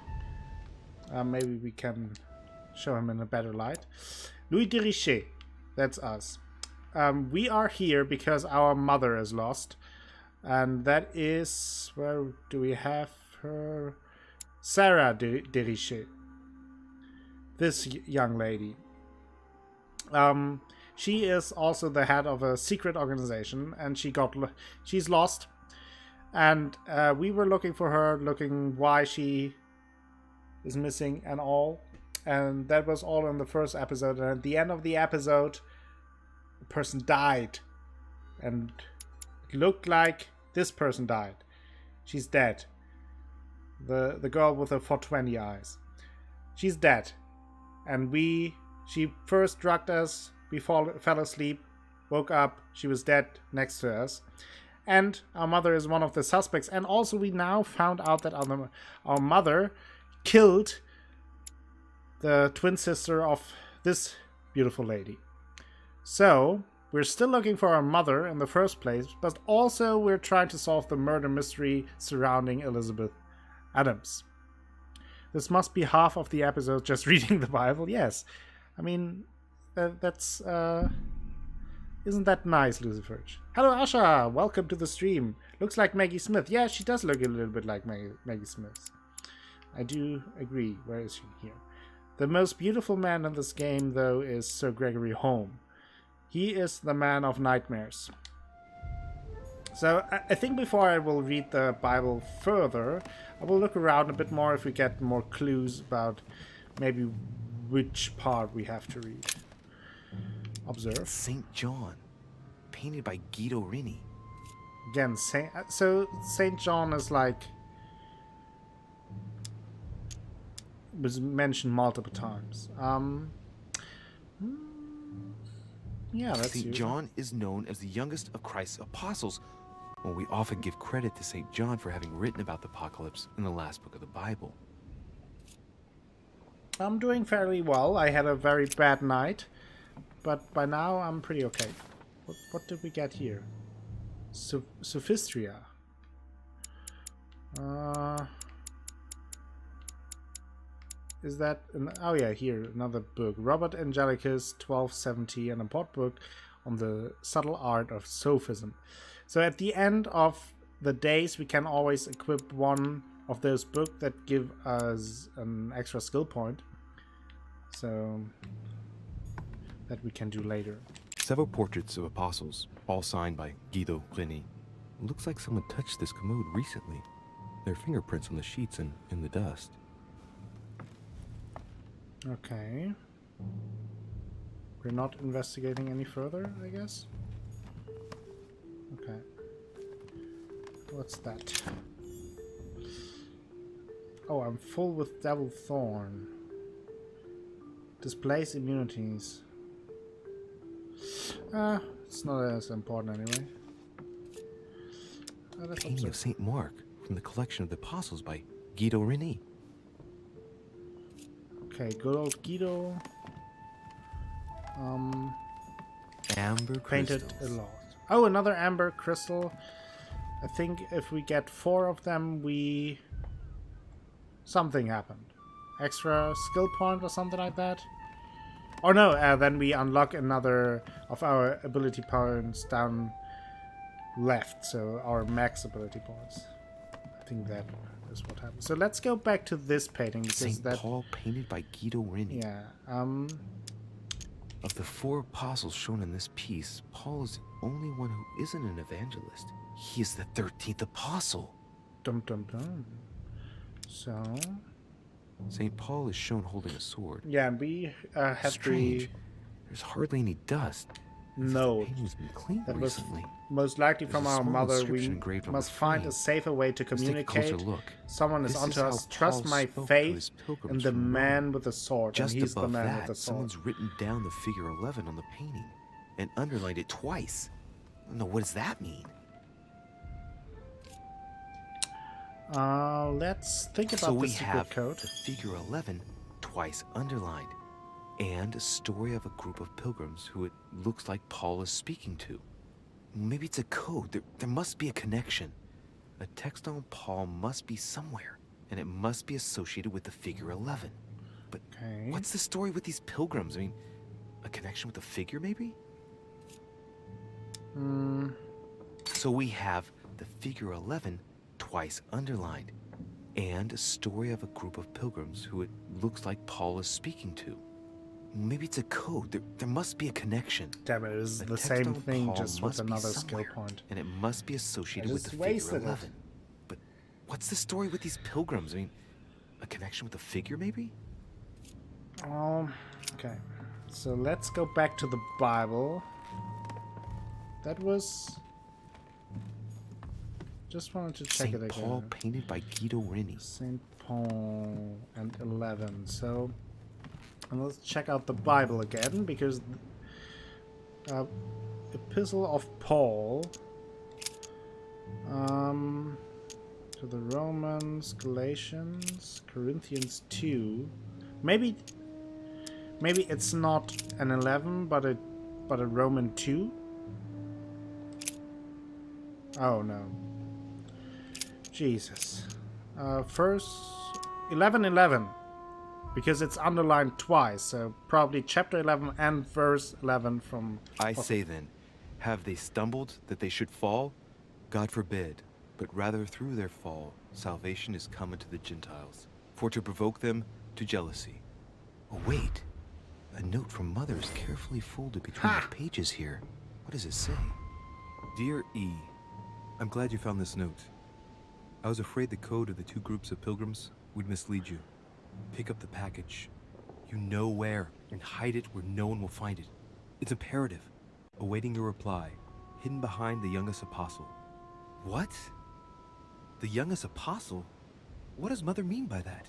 Maybe we can show him in a better light. Louis de Richet. That's us. We are here because our mother is lost. And that is... Where do we have her? Sarah de Richet. This young lady. She is also the head of a secret organization, and she's lost. And we were looking for her, looking why she is missing and all. And that was all in the first episode. And at the end of the episode, a person died. And it looked like this person died. She's dead. The girl with the 420 eyes. She's dead. And she first drugged us. We fell asleep, woke up, she was dead next to us. And our mother is one of the suspects. And also we now found out that our mother killed the twin sister of this beautiful lady. So, we're still looking for our mother in the first place, but also we're trying to solve the murder mystery surrounding Elizabeth Adams. This must be half of the episode just reading the Bible. Yes. I mean, that's... Isn't that nice, Lucifer? Hello, Asha! Welcome to the stream. Looks like Maggie Smith. Yeah, she does look a little bit like Maggie Smith. I do agree. Where is she? Here. The most beautiful man in this game, though, is Sir Gregory Home. He is the man of nightmares. So I think before I will read the Bible further, I will look around a bit more if we get more clues about maybe which part we have to read. Observe. St. John, painted by Guido Rini. Again, St. John is like... was mentioned multiple times. Yeah, that's St. John is known as the youngest of Christ's apostles. Well, we often give credit to St. John for having written about the apocalypse in the last book of the Bible. I'm doing fairly well. I had a very bad night, but by now I'm pretty okay. What did we get here? Sophistria. Is that... oh yeah, here, another book. Robert Angelicus, 1270, an important book on the subtle art of sophism. So at the end of the days, we can always equip one of those books that give us an extra skill point. So that we can do later. Several portraits of apostles, all signed by Guido Rini. Looks like someone touched this commode recently. Their fingerprints on the sheets and in the dust. Okay. We're not investigating any further, I guess. Okay. What's that? Oh, I'm full with Devil Thorn. Displays immunities. It's not as important anyway. Painting of St. Mark from the collection of the apostles by Guido Rini. Okay, good old Guido. Amber Painted crystals. a lot. Oh, another amber crystal. I think if we get 4 of them, something happened. Extra skill point or something like that. Or no, then we unlock another of our ability points down left. So our max ability points. I think that is what happened. So let's go back to this painting. St. Paul painted by Guido Rini. Yeah. Of the 4 apostles shown in this piece, Paul is the only one who isn't an evangelist. He is the 13th apostle. Dum dum dum. So... St. Paul is shown holding a sword. Yeah, and we have Strange. There's hardly any dust. No, Painting's been cleaned that recently. was most likely from There's a our small mother. inscription We engraved on must the find frame. a safer way to Let's take a communicate. closer look. Someone is This onto is us. how Trust Paul my spoke to faith his pilgrims in the from Rome. man with the sword. Just and he's the above man with that, the sword. someone's written down the figure 11 on the painting and underlined it twice. No, what does that mean? Let's think about So the we secret have code. the figure 11 twice underlined, and a story of a group of pilgrims who it looks like Paul is speaking to. Maybe it's a code. There must be a connection. A text on Paul must be somewhere, and it must be associated with the figure 11. But Okay. what's the story with these pilgrims? I mean, a connection with the figure, maybe? So we have the figure 11 twice underlined, and a story of a group of pilgrims who it looks like Paul is speaking to. Maybe it's a code. There must be a connection. Damn it, it's A the text same on thing, Paul just with must be another skill somewhere, point. and it must be associated I with just the figure wasted it. 11. But what's the story with these pilgrims? I mean, a connection with the figure, maybe? Okay. So let's go back to the Bible. That was... Just wanted to check St. it again. Paul painted by Guido Rini. St. Paul and 11. So, and let's check out the Bible again, because Epistle of Paul to the Romans, Galatians, Corinthians 2. Maybe it's not an 11, but it but a Roman 2? Oh no. Jesus. First 11:11. Because it's underlined twice, so probably chapter 11 and verse 11 from... I say then, have they stumbled that they should fall? God forbid, but rather through their fall, salvation is come unto the Gentiles, for to provoke them to jealousy. Oh wait, a note from Mother is carefully folded between the pages here. What does it say? Dear E, I'm glad you found this note. I was afraid the code of the two groups of pilgrims would mislead you. Pick up the package. You know where, and hide it where no one will find it. It's imperative. Awaiting your reply, hidden behind the youngest apostle. What? The youngest apostle? What does Mother mean by that?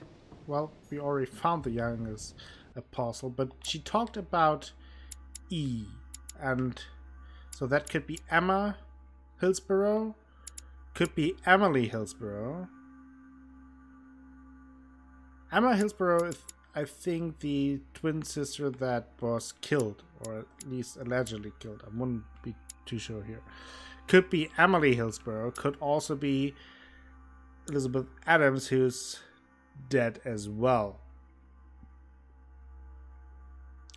Well, we already found the youngest apostle, but she talked about E, and so that could be Emma Hillsborough, could be Emily Hillsborough. Emma Hillsborough is, I think, the twin sister that was killed, or at least allegedly killed. I wouldn't be too sure here. Could be Emily Hillsborough, could also be Elizabeth Adams, who's dead as well.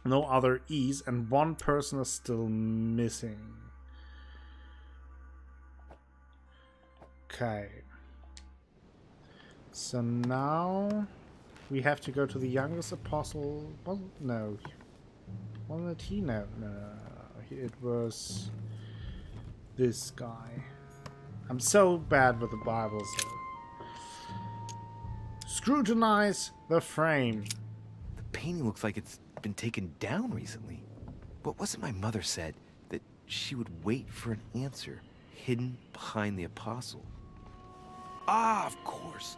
No other E's, and one person is still missing. Okay. So now we have to go to the youngest apostle. Well, no. Wasn't it he? No. It was this guy. I'm so bad with the Bible, so. Scrutinize the frame. The painting looks like it's been taken down recently. But wasn't my mother said that she would wait for an answer hidden behind the apostle? Ah, of course.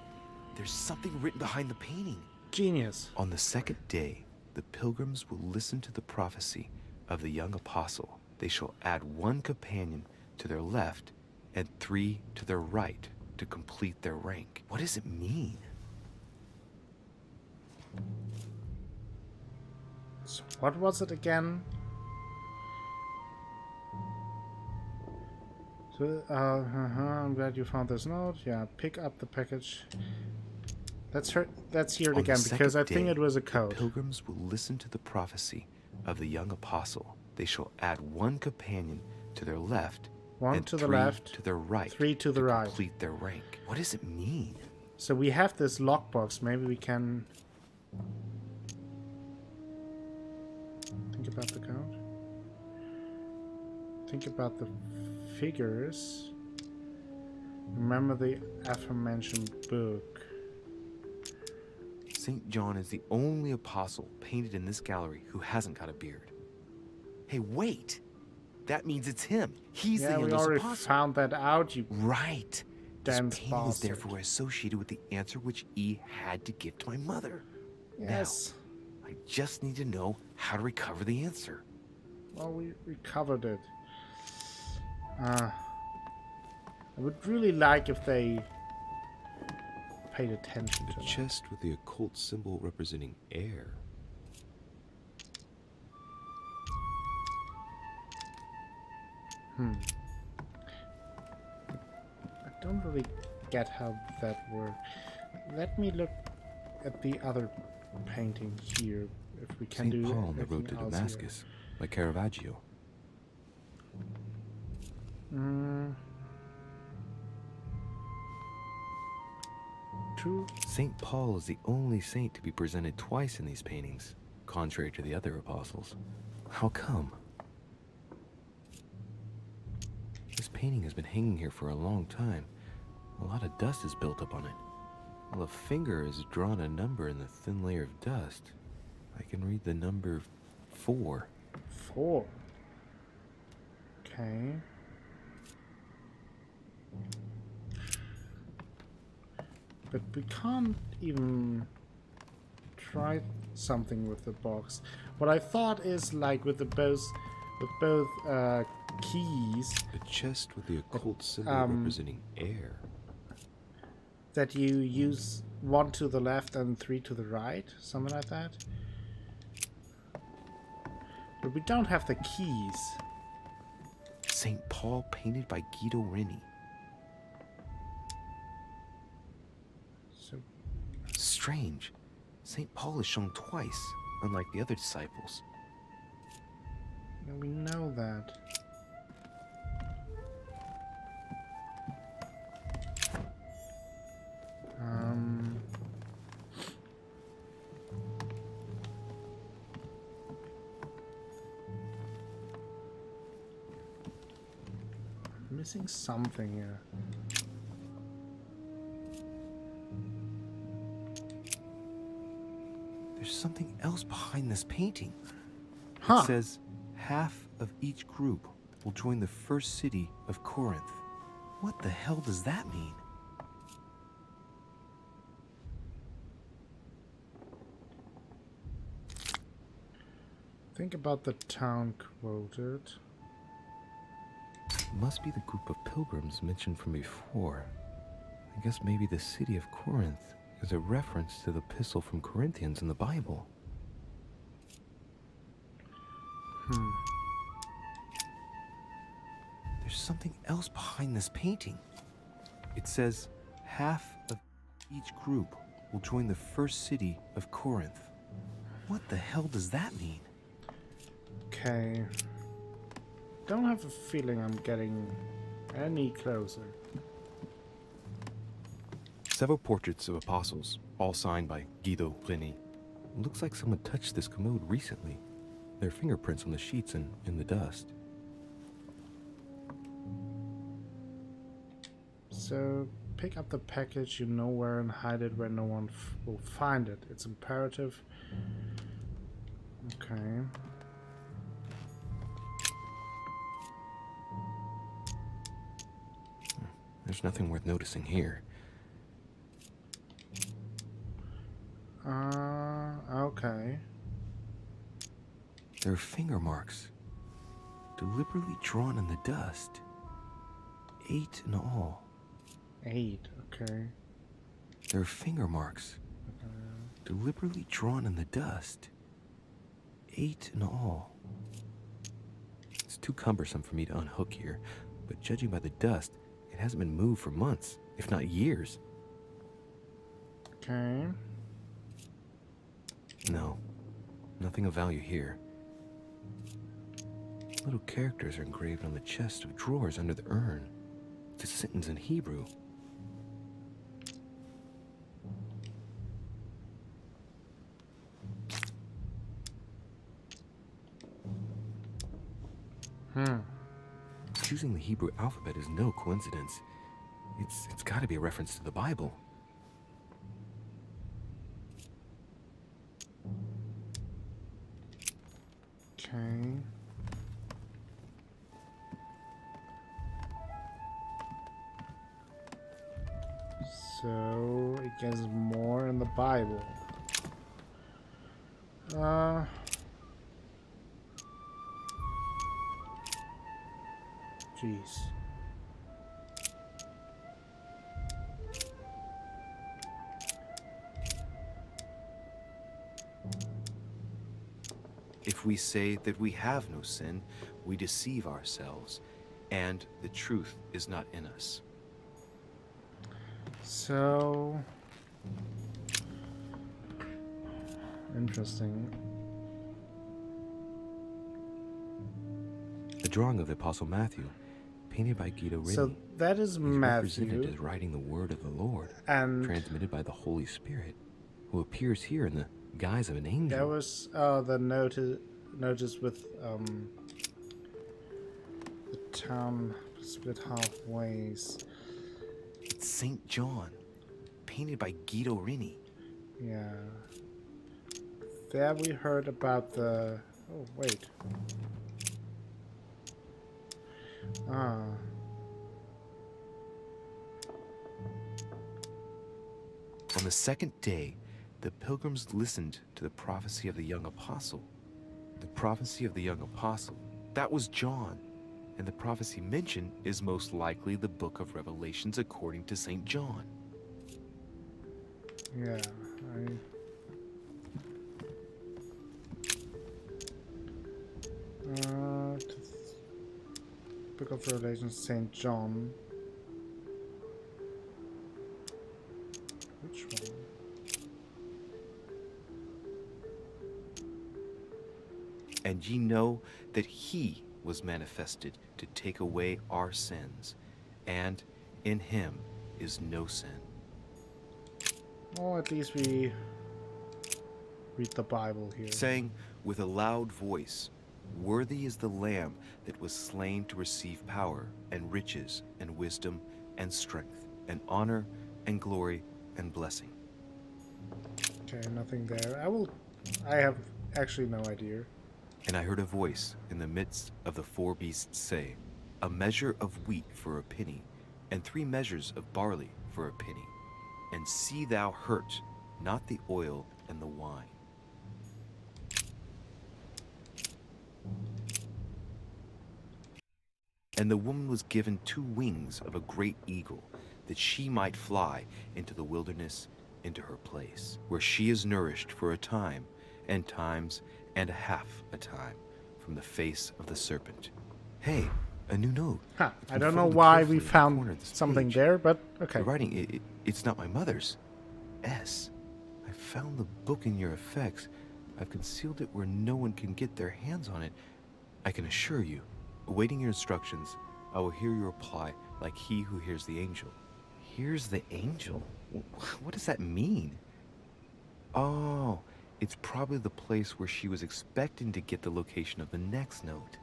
There's something written behind the painting. Genius. On the second day, the pilgrims will listen to the prophecy of the young apostle. They shall add one companion to their left and 3 to their right to complete their rank. What does it mean? So what was it again? So, I'm glad you found this note. Yeah, pick up the package. Let's hear it again, because I think it was a code. The pilgrims will listen to the prophecy of the young apostle. They shall add one companion to their left, 1 and to the 3 left, to their right, 3 to the right. Complete their rank. What does it mean? So we have this lockbox. Maybe we can think about the code. Think about the figures. Remember the aforementioned book. St. John is the only apostle painted in this gallery who hasn't got a beard. Hey, wait! That means it's him. He's the youngest apostle. Yeah, we already found that out, you right. This painting bastard. is therefore associated with the answer which E had to give to my mother. Yes. Now, I just need to know how to recover the answer. Well, we recovered it. I would really like if they paid attention to the that. chest with the occult symbol representing air. I don't really get how that works. Let me look at the other painting here, if we can St. do Paul on the anything road to else Damascus, by Caravaggio. True. St. Paul is the only saint to be presented twice in these paintings, contrary to the other apostles. How come? This painting has been hanging here for a long time. A lot of dust is built up on it. Well, a finger has drawn a number in the thin layer of dust. I can read the number 4. 4. Okay. But we can't even try something with the box. What I thought is like with both keys. A chest with the occult symbol representing air. That you use 1 to the left and 3 to the right, something like that. But we don't have the keys. St. Paul painted by Guido Reni. So, Strange. St. Paul is shown twice, unlike the other disciples. we know that. Missing something here. There's something else behind this painting. Huh. It says, half of each group will join the first city of Corinth. What the hell does that mean? Think about the town quoted. It must be the group of pilgrims mentioned from before. I guess maybe the city of Corinth is a reference to the epistle from Corinthians in the Bible. There's something else behind this painting. It says, half of each group will join the first city of Corinth. What the hell does that mean? Okay. Don't have a feeling I'm getting any closer. Several portraits of apostles, all signed by Guido Reni. Looks like someone touched this commode recently. There are fingerprints on the sheets and in the dust. So, pick up the package you know where and hide it where no one will find it. It's imperative. Okay. There's nothing worth noticing here. Okay. There are finger marks, deliberately drawn in the dust. 8 in all. 8, okay. There are finger marks, deliberately drawn in the dust. 8 in all. It's too cumbersome for me to unhook here, but judging by the dust, it hasn't been moved for months, if not years. Okay. No, nothing of value here. Little characters are engraved on the chest of drawers under the urn. It's a sentence in Hebrew. Choosing the Hebrew alphabet is no coincidence. It's got to be a reference to the Bible. Okay. So it gets more in the Bible. Jeez. If we say that we have no sin, we deceive ourselves, and the truth is not in us. So interesting. The drawing of the Apostle Matthew, painted by Guido Reni. So that is represented Matthew, as writing the word of the Lord, and transmitted by the Holy Spirit, who appears here in the guise of an angel. there was the notice with the town split halfways. It's St. John, painted by Guido Reni. Yeah. There we heard about the... Oh, wait. Ah. On the second day, the pilgrims listened to the prophecy of the young apostle. The prophecy of the young apostle, that was John. And the prophecy mentioned is most likely the book of Revelations according to St. John. Yeah, Book of Revelation, St. John. Which one? And ye know that he was manifested to take away our sins, and in him is no sin. Well, at least we read the Bible here. Saying with a loud voice, worthy is the Lamb that was slain to receive power, and riches, and wisdom, and strength, and honor, and glory, and blessing. Okay, nothing there. I have actually no idea. And I heard a voice in the midst of the four beasts say, a measure of wheat for a penny, and 3 measures of barley for a penny. And see thou hurt not the oil and the wine. And the woman was given 2 wings of a great eagle, that she might fly into the wilderness, into her place, where she is nourished for a time, and times, and a half a time, from the face of the serpent. Hey, a new note. Huh, It's I been don't know folded why carefully we in the corner found of this something page. there, but okay. The writing, it's not my mother's. S. I found the book in your effects. I've concealed it where no one can get their hands on it. I can assure you, awaiting your instructions, I will hear your reply like he who hears the angel. Hears the angel? What does that mean? Oh, it's probably the place where she was expecting to get the location of the next note.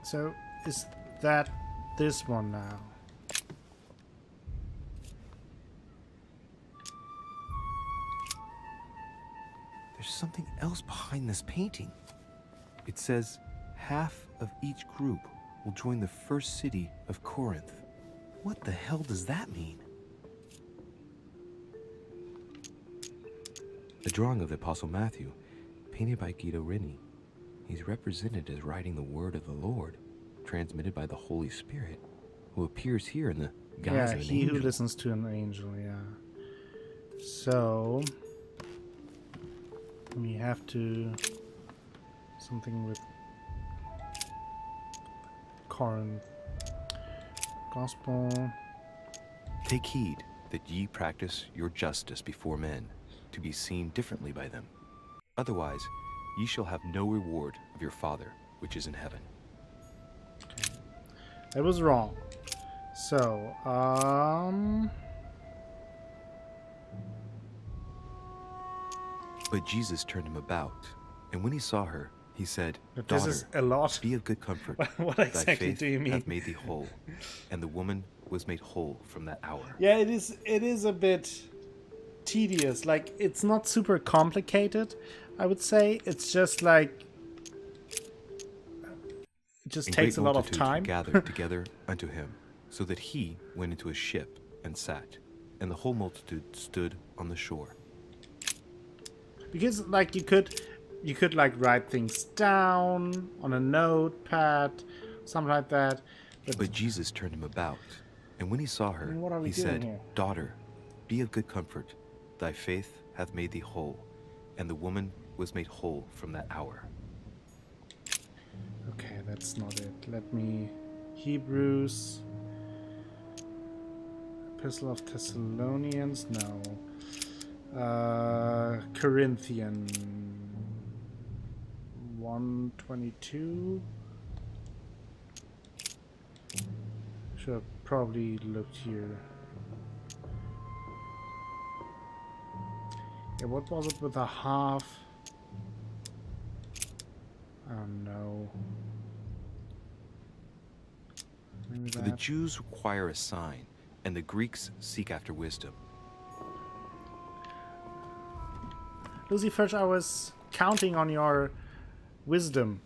So, is that this one now? There's something else behind this painting. It says, half of each group will join the first city of Corinth. What the hell does that mean? A drawing of the Apostle Matthew, painted by Guido Reni. He's represented as writing the word of the Lord, transmitted by the Holy Spirit, who appears here in the guise of an he angel. who listens to an angel, yeah. So, we have to... something with Corinth. Gospel. Take heed that ye practice your justice before men, to be seen differently by them. Otherwise, ye shall have no reward of your Father which is in heaven. That was wrong. So, But Jesus turned him about, and when he saw her, he said, But this Daughter, is a lot. be of good comfort. What Thy exactly faith do you mean? hath made thee whole. And the woman was made whole from that hour. Yeah, it is a bit tedious. Like, it's not super complicated, I would say. It's just like... it just And takes great a lot of multitudes were time. gathered together unto him, so that he went into a ship and sat, and the whole multitude stood on the shore. Because, like, you could like write things down on a notepad, something like that. But Jesus turned him about, and when he saw her, What are we he doing said, here? Daughter, be of good comfort. Thy faith hath made thee whole. And the woman was made whole from that hour. Okay, that's not it. Let me... Hebrews... Epistle of Thessalonians? No. Corinthian... 1:22. Should have probably looked here. Yeah, what was it with a half? I don't know. Maybe For the that. Jews require a sign, and the Greeks seek after wisdom. Lucy Fudge, I was counting on your wisdom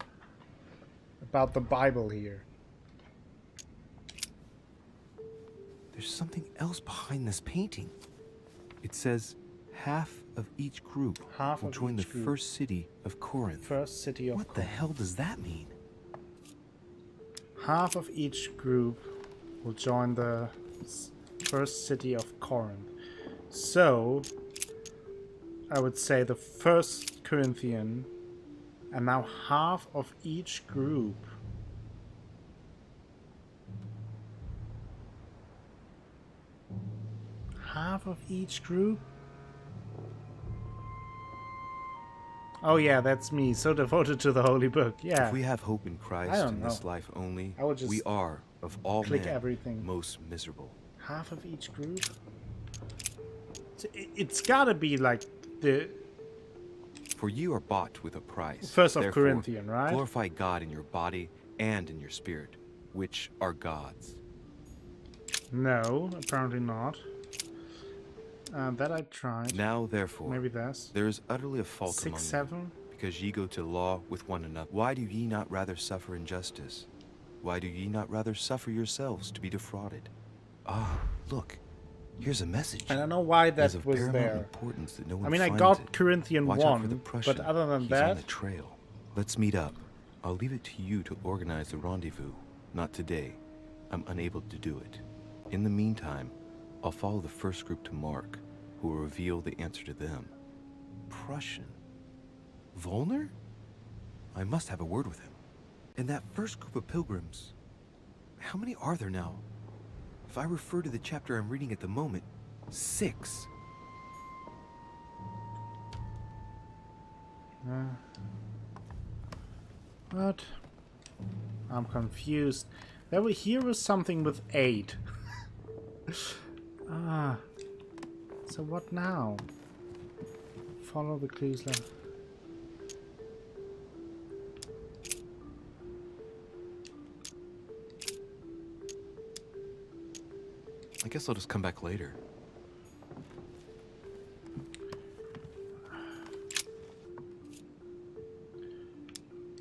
about the Bible here. There's something else behind this painting. It says, half of each group Half will of join the each group. first city of Corinth. First city of What the hell does that mean? Half of each group will join the first city of Corinth. So, I would say the first Corinthian And now half of each group. Half of each group? Oh yeah, that's me, so devoted to the Holy Book. Yeah. If we have hope in Christ in this life only, I would just we are, of all click men, everything. most miserable. Half of each group? It's gotta be like the... For you are bought with a price. First of Therefore, Corinthians, right? Glorify God in your body and in your spirit, which are God's. No, apparently not. That I tried. Now, therefore, maybe that's there is utterly a fault 6, among 7. you, because ye go to law with one another. Why do ye not rather suffer injustice? Why do ye not rather suffer yourselves to be defrauded? Ah, look, here's a message. I don't know why that It is of was paramount there. importance that no one I mean, I finds got it. Corinthians Watch out for 1, the Prussian. but other than He's that... on the trail. Let's meet up. I'll leave it to you to organize the rendezvous. Not today. I'm unable to do it. In the meantime, I'll follow the first group to Mark, who will reveal the answer to them. Prussian? Volner? I must have a word with him. And that first group of pilgrims, how many are there now? If I refer to the chapter I'm reading at the moment, 6. What? I'm confused. Here was something with 8. So what now? Follow the clues left. I guess I'll just come back later.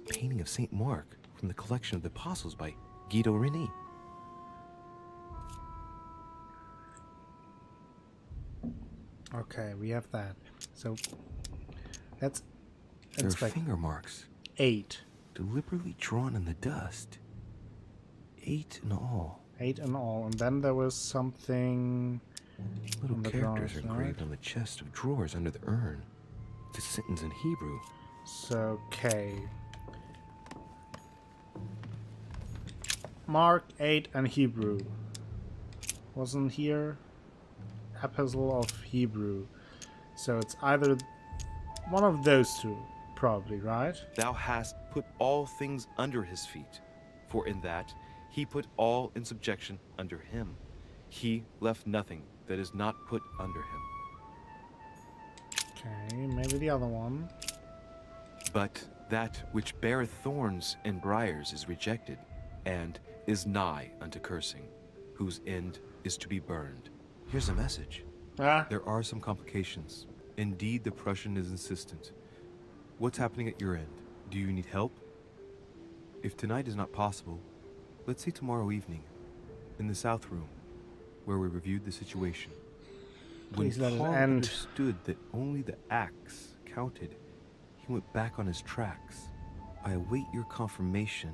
Painting of Saint Mark from the collection of the Apostles by Guido Reni. Okay, we have that. So let's There are inspect. finger marks. 8. Deliberately drawn in the dust. 8 in all. 8 in all. And then there was something... Little on the characters drawers, are engraved on the chest of drawers under the urn. It's a sentence in Hebrew. So, okay. Mark 8 and Hebrew. Wasn't here? Epistle of Hebrew. So it's either one of those two, probably, right? Thou hast put all things under his feet, for in that he put all in subjection under him. He left nothing that is not put under him. Okay, maybe the other one. But that which beareth thorns and briars is rejected, and is nigh unto cursing, whose end is to be burned. Here's a message. There are some complications. Indeed, the Prussian is insistent. What's happening at your end? Do you need help? If tonight is not possible, let's see tomorrow evening, in the South Room, where we reviewed the situation. Please let When it Paul end. understood that only the axe counted, he went back on his tracks. I await your confirmation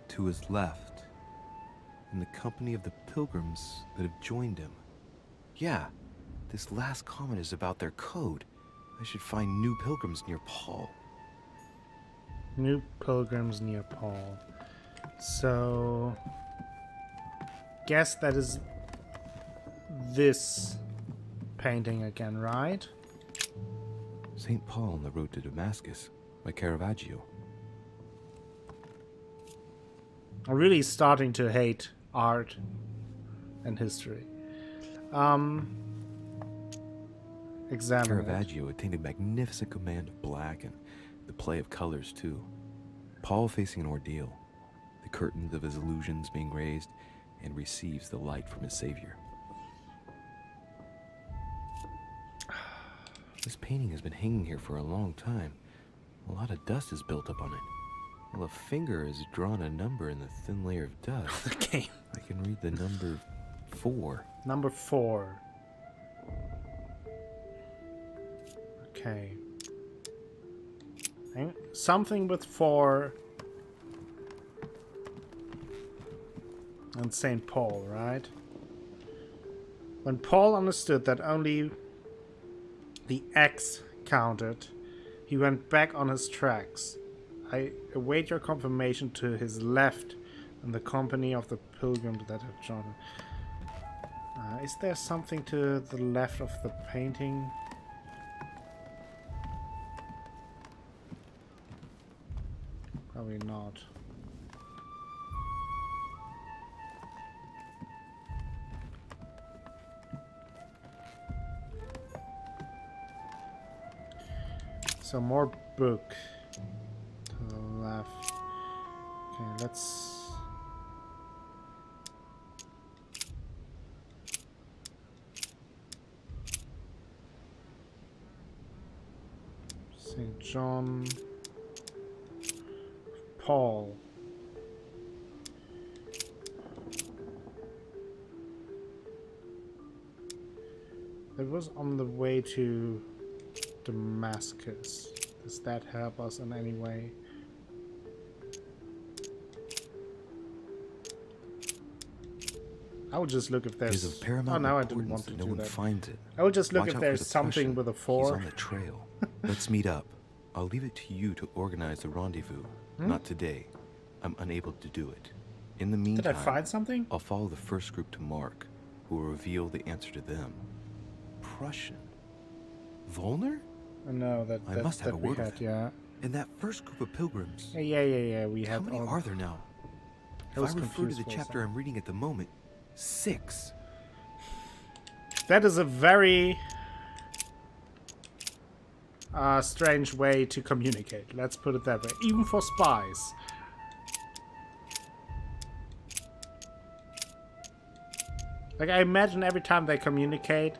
to his left, in the company of the pilgrims that have joined him. Yeah, this last comment is about their code. I should find new pilgrims near Paul. New pilgrims near Paul. So... guess that is this painting again, right? St. Paul on the road to Damascus by Caravaggio. I'm really starting to hate art and history. Examine it. Caravaggio attained a magnificent command of black and the play of colors too. Paul facing an ordeal, the curtains of his illusions being raised, and receives the light from his Savior. This painting has been hanging here for a long time. A lot of dust is built up on it. Well, a finger has drawn a number in the thin layer of dust. Okay. I can read the number 4. Number 4. Okay. Something with 4 and St. Paul, right? When Paul understood that only the X counted, he went back on his tracks. I await your confirmation to his left in the company of the pilgrims that have joined. Is there something to the left of the painting? Probably not. So more book to the left. Okay, let's... St. John, Paul. It was on the way to Damascus. Does that help us in any way? I would just look if there's... It is of paramount no, I didn't want importance to that do no one that. finds it. I would just look Watch if out for there's the something Prussian. with a He's 4. on the trail. Let's meet up. I'll leave it to you to organize the rendezvous. Not today. I'm unable to do it. In the meantime, Did I find something? I'll follow the first group to Mark, who will reveal the answer to them. Prussian? Volner? No, that I must have that a we word had, with him. yeah. And that first group of pilgrims. Yeah. We How had many all... are there now? If was I refer to confused the for a chapter second. I'm reading at the moment, 6. That is a very strange way to communicate. Let's put it that way. Even for spies. Like, I imagine every time they communicate,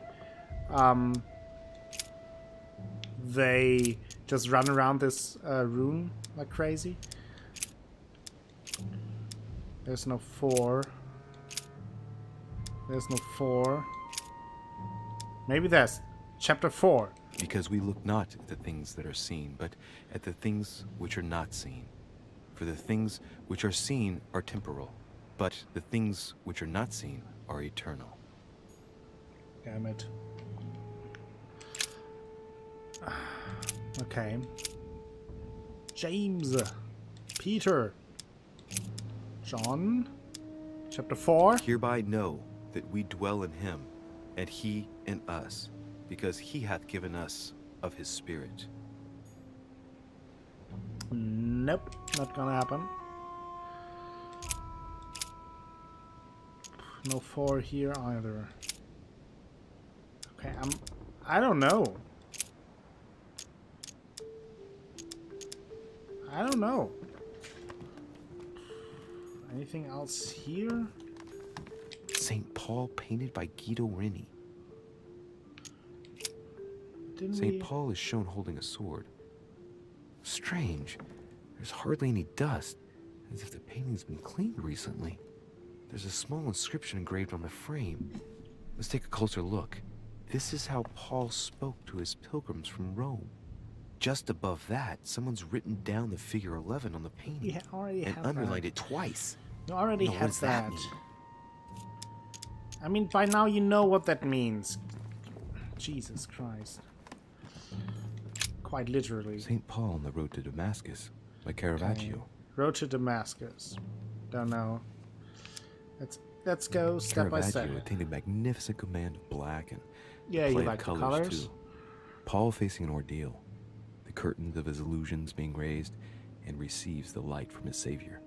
they just run around this room like crazy. There's no 4. There's no 4. Maybe that's chapter 4. Because we look not at the things that are seen, but at the things which are not seen. For the things which are seen are temporal, but the things which are not seen are eternal. Damn it. Okay. James. Peter. John. Chapter 4. Hereby know that we dwell in him, and he in us, because he hath given us of his Spirit. Nope. Not gonna happen. No 4 here either. Okay, I don't know. I don't know. Anything else here? St. Paul painted by Guido Reni. Didn't St. we... Paul is shown holding a sword. Strange. There's hardly any dust, as if the painting's been cleaned recently. There's a small inscription engraved on the frame. Let's take a closer look. This is how Paul spoke to his pilgrims from Rome. Just above that, someone's written down the figure 11 on the painting already and have underlined that. it twice. You already Now, what have does that that. mean? I mean, by now you know what that means. Jesus Christ. Quite literally. St. Paul on the road to Damascus by Caravaggio. Okay. Road to Damascus. Don't know. Let's go step by step. Caravaggio attained a magnificent command of black and Yeah, you play of like the colors? too. Paul facing an ordeal, the curtains of his illusions being raised, and receives the light from his Savior.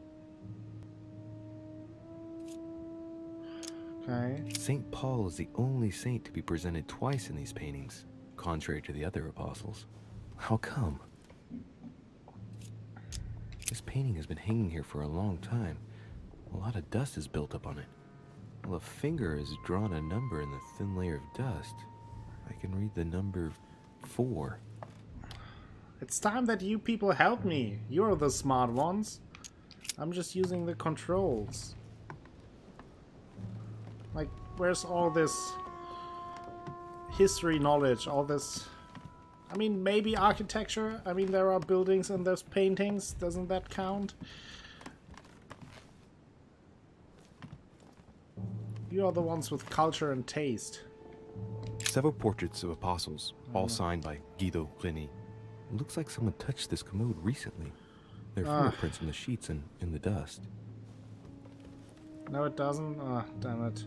Okay. St. Paul is the only saint to be presented twice in these paintings, contrary to the other apostles. How come? This painting has been hanging here for a long time. A lot of dust is built up on it. Well, a finger has drawn a number in the thin layer of dust. I can read the number 4. It's time that you people help me. You're the smart ones. I'm just using the controls. Like, where's all this history knowledge? All this... I mean, maybe architecture? I mean, there are buildings in those paintings. Doesn't that count? You are the ones with culture and taste. Several portraits of apostles, all signed by Guido Reni. It looks like someone touched this commode recently. There are fingerprints on the sheets and in the dust. No, it doesn't. Ah, damn it.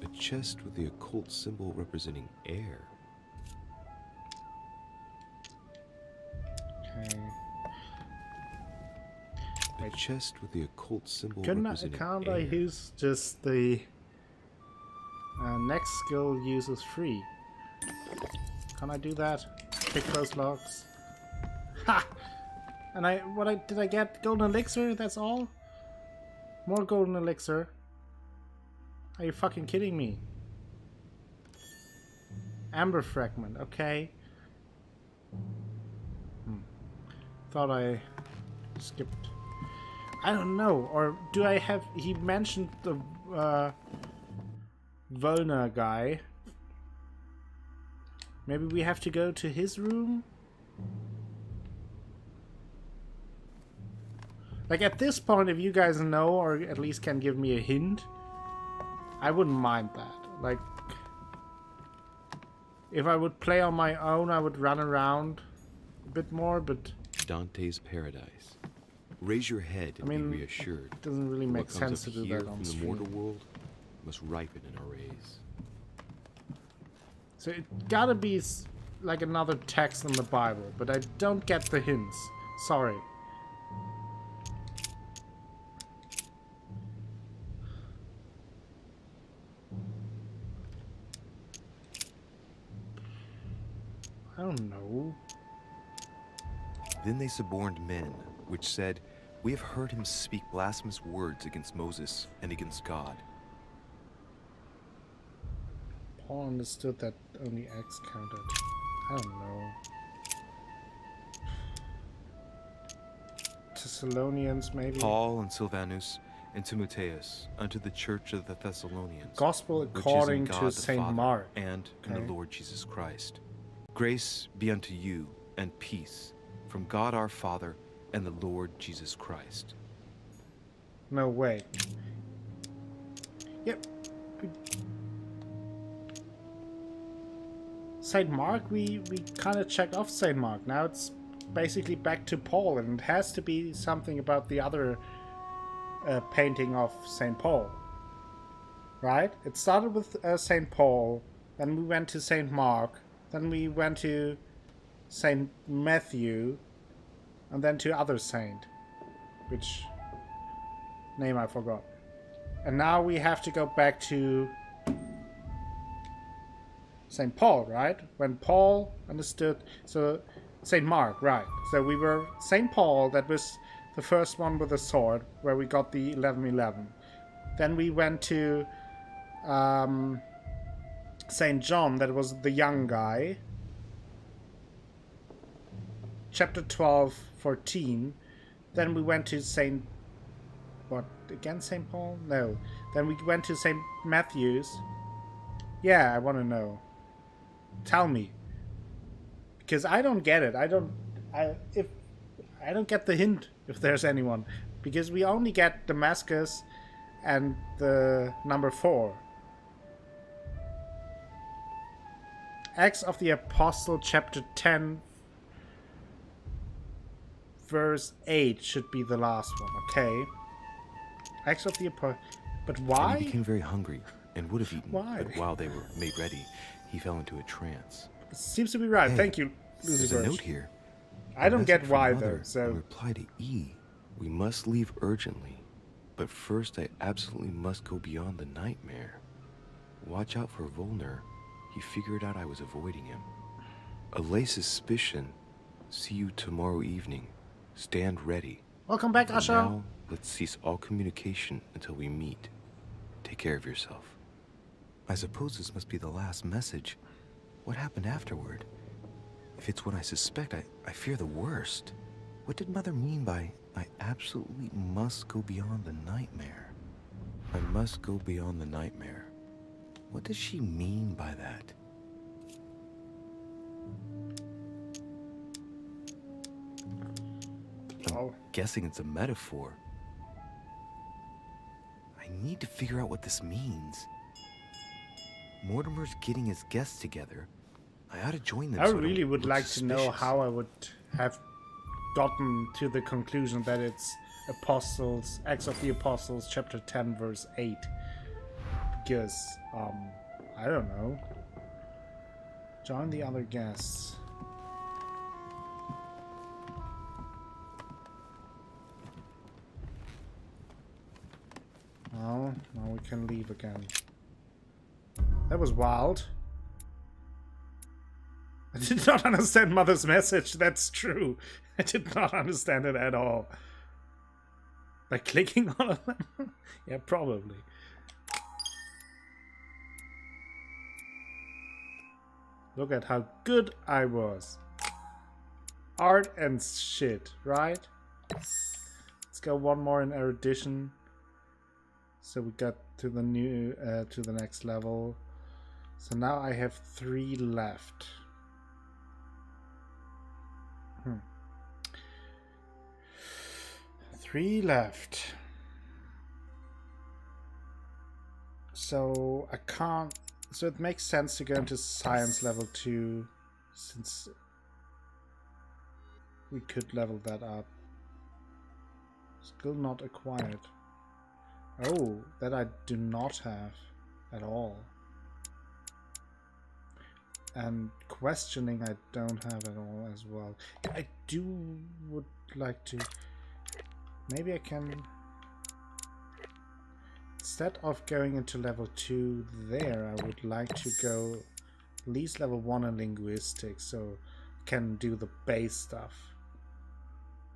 A chest with the occult symbol representing air. Okay. A chest with the occult symbol Can't representing I air. use just the next skill uses free? Can I do that? Pick those locks. Ha! And did I get? Golden elixir? That's all? More golden elixir? Are you fucking kidding me? Amber fragment, okay. Thought I skipped. I don't know, or do I have... He mentioned the Volna guy. Maybe we have to go to his room? Like, at this point, if you guys know, or at least can give me a hint, I wouldn't mind that. Like, if I would play on my own, I would run around a bit more, but... Dante's Paradise. Raise your head and be reassured. It doesn't really make sense to do that on from stream. the mortal world must ripen in arrays. So it gotta be like another text in the Bible, but I don't get the hints. Sorry. I don't know. Then they suborned men, which said, "We have heard him speak blasphemous words against Moses and against God." Paul understood that only X counted. I don't know. Thessalonians, maybe? Paul and Silvanus and Timotheus unto the church of the Thessalonians, Gospel which is according in to God the Saint Father Mark. and in Okay. the Lord Jesus Christ. Grace be unto you and peace from God our Father and the Lord Jesus Christ. No way. Yep. Saint Mark, we kind of checked off Saint Mark. Now it's basically back to Paul, and it has to be something about the other painting of Saint Paul. Right? It started with Saint Paul, then we went to Saint Mark, then we went to Saint Matthew, and then to other saint, which name I forgot. And now we have to go back to Saint Paul, right? When Paul understood, so Saint Mark, right? So we were Saint Paul, that was the first one with the sword, where we got the 1111. Then we went to Saint John, that was the young guy. Chapter 12, 14. Then we went to Saint... What? Again Saint Paul? No. Then we went to Saint Matthew's. Yeah, I want to know. Tell me. Because I don't get it. I don't get the hint, if there's anyone. Because we only get Damascus and the number 4. Acts of the Apostle, chapter 10, verse 8 should be the last one, okay? Acts of the Apostle. But why? And he became very hungry and would have eaten. Why? But while they were made ready, he fell into a trance. Seems to be right. Hey, Thank you, there's Lucy a Birch. note here. I don't get Message from why, Mother though, so... in reply to E. We must leave urgently. But first I absolutely must go beyond the nightmare. Watch out for Volner. He figured out I was avoiding him. Allay suspicion. See you tomorrow evening. Stand ready. Welcome back, For Asha. now, let's cease all communication until we meet. Take care of yourself. I suppose this must be the last message. What happened afterward? If it's what I suspect, I fear the worst. What did Mother mean by, I absolutely must go beyond the nightmare? I must go beyond the nightmare. What does she mean by that? I'm guessing it's a metaphor. I need to figure out what this means. Mortimer's getting his guests together. I ought to join them. I so really don't would look like to know suspicious. how I would have gotten to the conclusion that it's Apostles, Acts of the Apostles, chapter 10, verse 8. Because, I don't know. Join the other guests. Oh, now we can leave again. That was wild. I did not understand Mother's message, that's true. I did not understand it at all. By clicking on them? Yeah, probably. Look at how good I was. Art and shit, right? Let's go one more in erudition. So we got to the new, to the next level. So now I have 3 left. 3 left. So I can't. So it makes sense to go into science level 2, since we could level that up. Skill not acquired. Oh, that I do not have at all. And questioning I don't have at all as well. I would like to. Maybe I can. Instead of going into level 2 there, I would like to go at least level 1 in linguistics, so I can do the base stuff.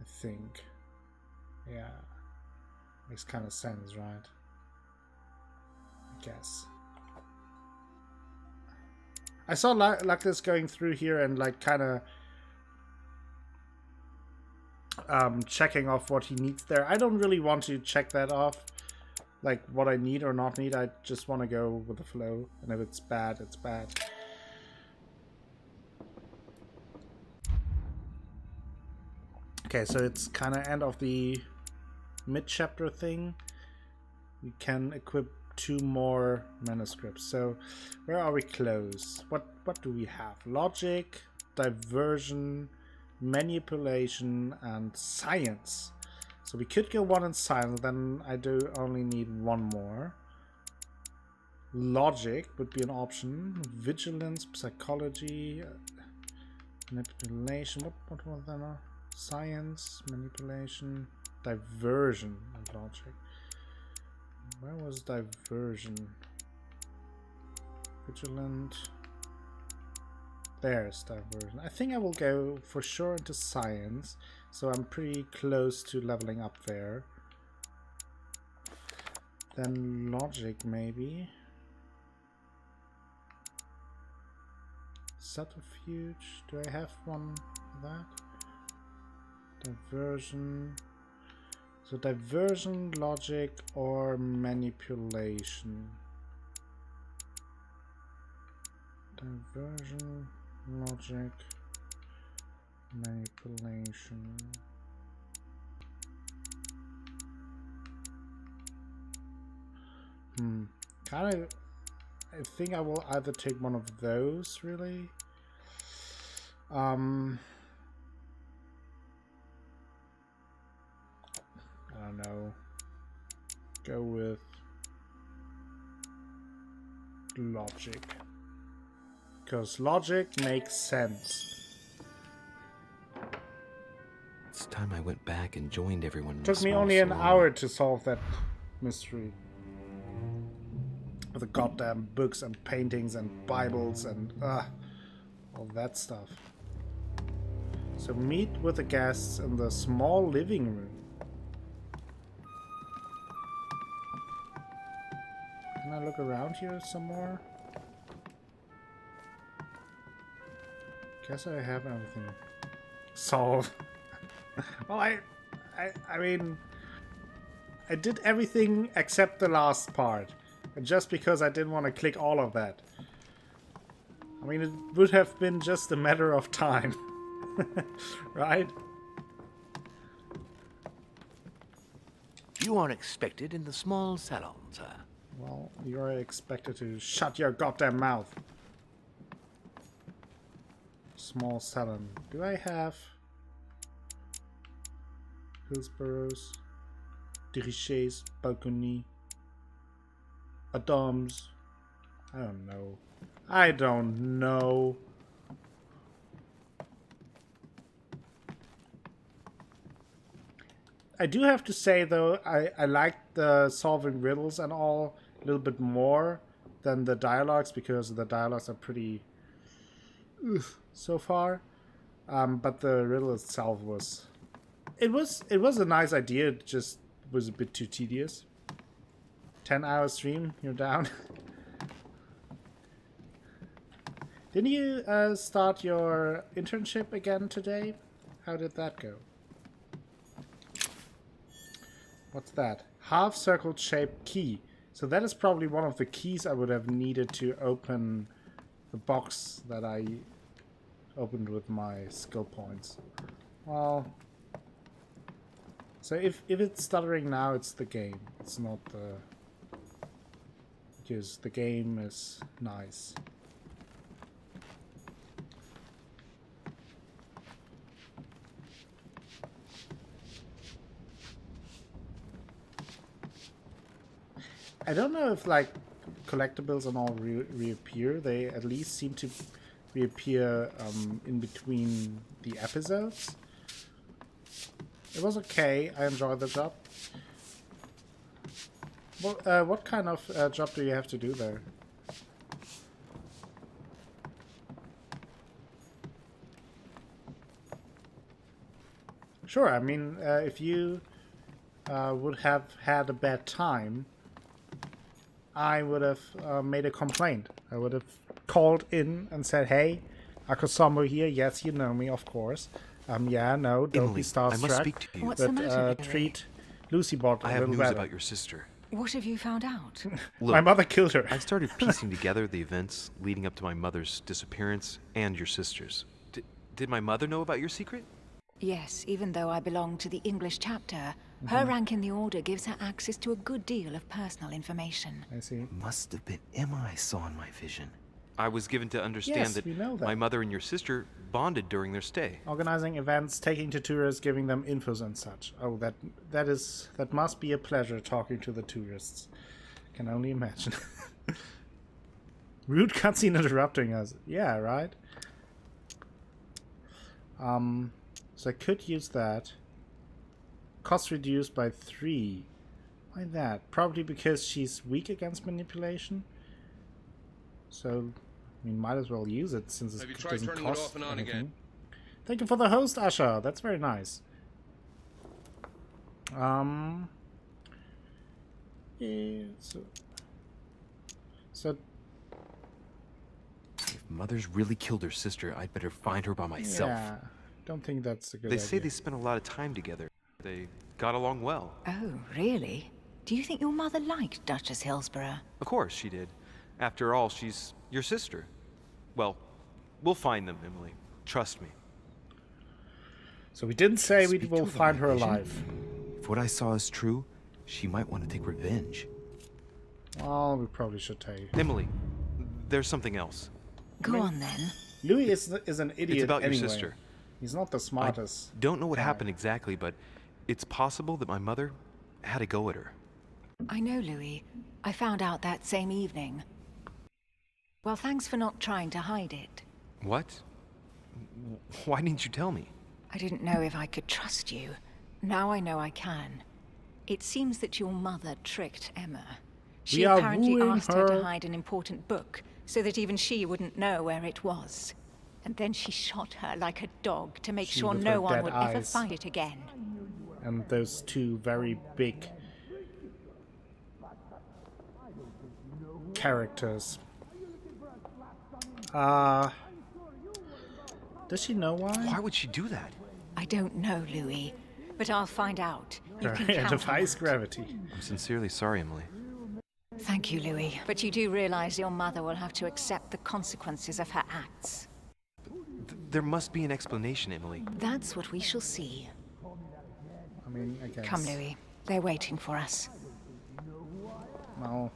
I think. Yeah. Makes kind of sense, right? I guess. I saw Luckless going through here and like kind of checking off what he needs there. I don't really want to check that off, like what I need or not need. I just want to go with the flow, and if it's bad, it's bad. Okay, so it's kind of end of the mid-chapter thing. We can equip 2 more manuscripts. So where are we close? What do we have? Logic, diversion, manipulation, and science. So we could go 1 in science, then I do only need 1 more. Logic would be an option. Vigilance, psychology, manipulation. What was that? Science, manipulation, diversion, and logic. Where was diversion? Vigilant. There's diversion. I think I will go for sure into science, so I'm pretty close to leveling up there. Then logic, maybe. Subterfuge. Do I have one for that? Diversion. So diversion, logic, or manipulation. Diversion, logic, manipulation. Kind of. I think I will either take one of those, really. I don't know. Go with logic. Because logic makes sense. It's time I went back and joined everyone. Took me only an hour to solve that mystery. With the goddamn books and paintings and Bibles and all that stuff. So meet with the guests in the small living room. Can I look around here some more? Guess I have everything solved. Well, I mean, I did everything except the last part. And just because I didn't want to click all of that. I mean, it would have been just a matter of time. Right? You are expected in the small salon, sir. Well, you're expected to shut your goddamn mouth. Small salon. Do I have Hillsboroughs, Dirichets, Balcony, Adams? I don't know. I don't know. I do have to say though, I like the solving riddles and all a little bit more than the dialogues, because the dialogues are pretty so far. But the riddle itself was a nice idea, it just was a bit too tedious. 10-hour stream, you're down. Didn't you start your internship again today? How did that go? What's that? Half circle shaped key. So that is probably one of the keys I would have needed to open the box that I opened with my skill points. Well, so if it's stuttering now, it's the game. It's not the... Because the game is nice. I don't know if like collectibles and all reappear. They at least seem to reappear in between the episodes. It was okay. I enjoyed the job. Well, what kind of job do you have to do there? Sure. I mean, if you would have had a bad time, I would have made a complaint. I would have called in and said, "Hey, Akosombo here. Yes, you know me, of course. Yeah, no, don't Emily, be starstruck. I must speak to you. What's the matter, treat Lucy Bot a I have little news better." about your sister. What have you found out? Look, My mother killed her. I've started piecing together the events leading up to my mother's disappearance and your sister's. Did my mother know about your secret? Yes, even though I belong to the English chapter, her rank in the Order gives her access to a good deal of personal information. I see. Must have been Emma I saw in my vision. I was given to understand Yes, that we know that. my mother and your sister bonded during their stay. Organizing events, taking to tourists, giving them infos and such. Oh, that must be a pleasure talking to the tourists. Can only imagine. Rude cutscene interrupting us. Yeah, right. So I could use that. Cost reduced by 3. Why that? Probably because she's weak against manipulation. So, I mean, might as well use it since it doesn't cost anything. Thank you for the host, Asha. That's very nice. Yeah, so If Mother's really killed her sister, I'd better find her by myself. yeah, don't think that's a good They idea. say they spent a lot of time together. They got along well. Oh, really? Do you think your mother liked Duchess Hillsborough? Of course she did. After all, she's your sister. Well, we'll find them, Emily. Trust me. So we didn't say we Speak will to the find her vision. alive. If what I saw is true, she might want to take revenge. Well, we probably should tell you. Emily, there's something else. Go on then. Louis is an idiot It's about anyway. your sister. He's not the smartest. Don't know what guy. happened exactly, but it's possible that my mother had a go at her. I know, Louis. I found out that same evening. Well, thanks for not trying to hide it. What? Why didn't you tell me? I didn't know if I could trust you. Now I know I can. It seems that your mother tricked Emma. She We are apparently wooing asked her her. to hide an important book so that even she wouldn't know where it was. And then she shot her like a dog to make She sure with no her one dead would ever eyes. find it again. And those two very big characters. Does she know why? Why would she do that? I don't know, Louis, but I'll find out. You can It count on defies that. gravity. I'm sincerely sorry, Emily. Thank you, Louis. But you do realize your mother will have to accept the consequences of her acts. There must be an explanation, Emily. That's what we shall see. I mean, I guess. Come, Louis. They're waiting for us. Well,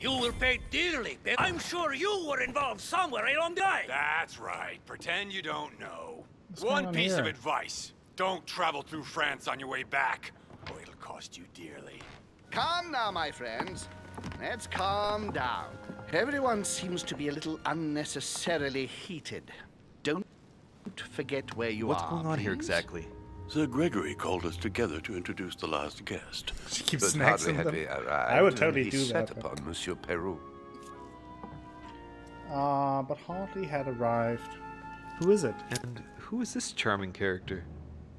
You will pay dearly, but I'm sure you were involved somewhere along the line. That's right. Pretend you don't know. What's going One on piece of here? advice. Don't travel through France on your way back, or it'll cost you dearly. Calm now, my friends. Let's calm down. Everyone seems to be a little unnecessarily heated. Don't forget where you What's are. going on here please. exactly? Sir Gregory called us together to introduce the last guest. She keeps But snacks hardly in had them. we arrived, I would totally he do set that. upon Monsieur Peru. But hardly had arrived. Who is it? And who is this charming character?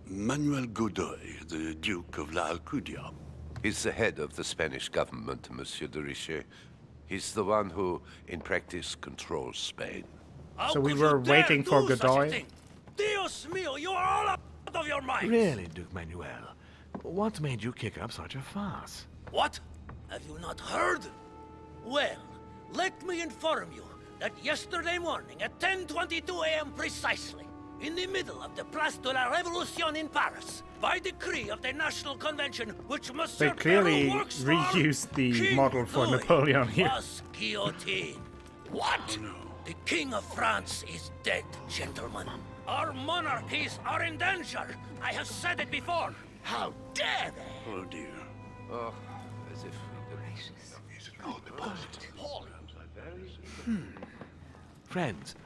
Manuel Godoy, the Duke of La Alcudia. He's the head of the Spanish government, Monsieur de Richet. He's the one who, in practice, controls Spain. So we were waiting for Godoy. Dios mío, you are all out of your mind. Really, Duke Manuel? What made you kick up such a fuss? What? Have you not heard? Well, let me inform you that yesterday morning at 10:22 a.m. precisely, in the middle of the Place de la Révolution in Paris, by decree of the National Convention, which Monsieur They clearly Peru works for, reused the King model for Louis Napoleon here. was guillotined. What? The King of France is dead, gentlemen. Our monarchies are in danger. I have said it before. How dare they? Oh dear. Oh, as if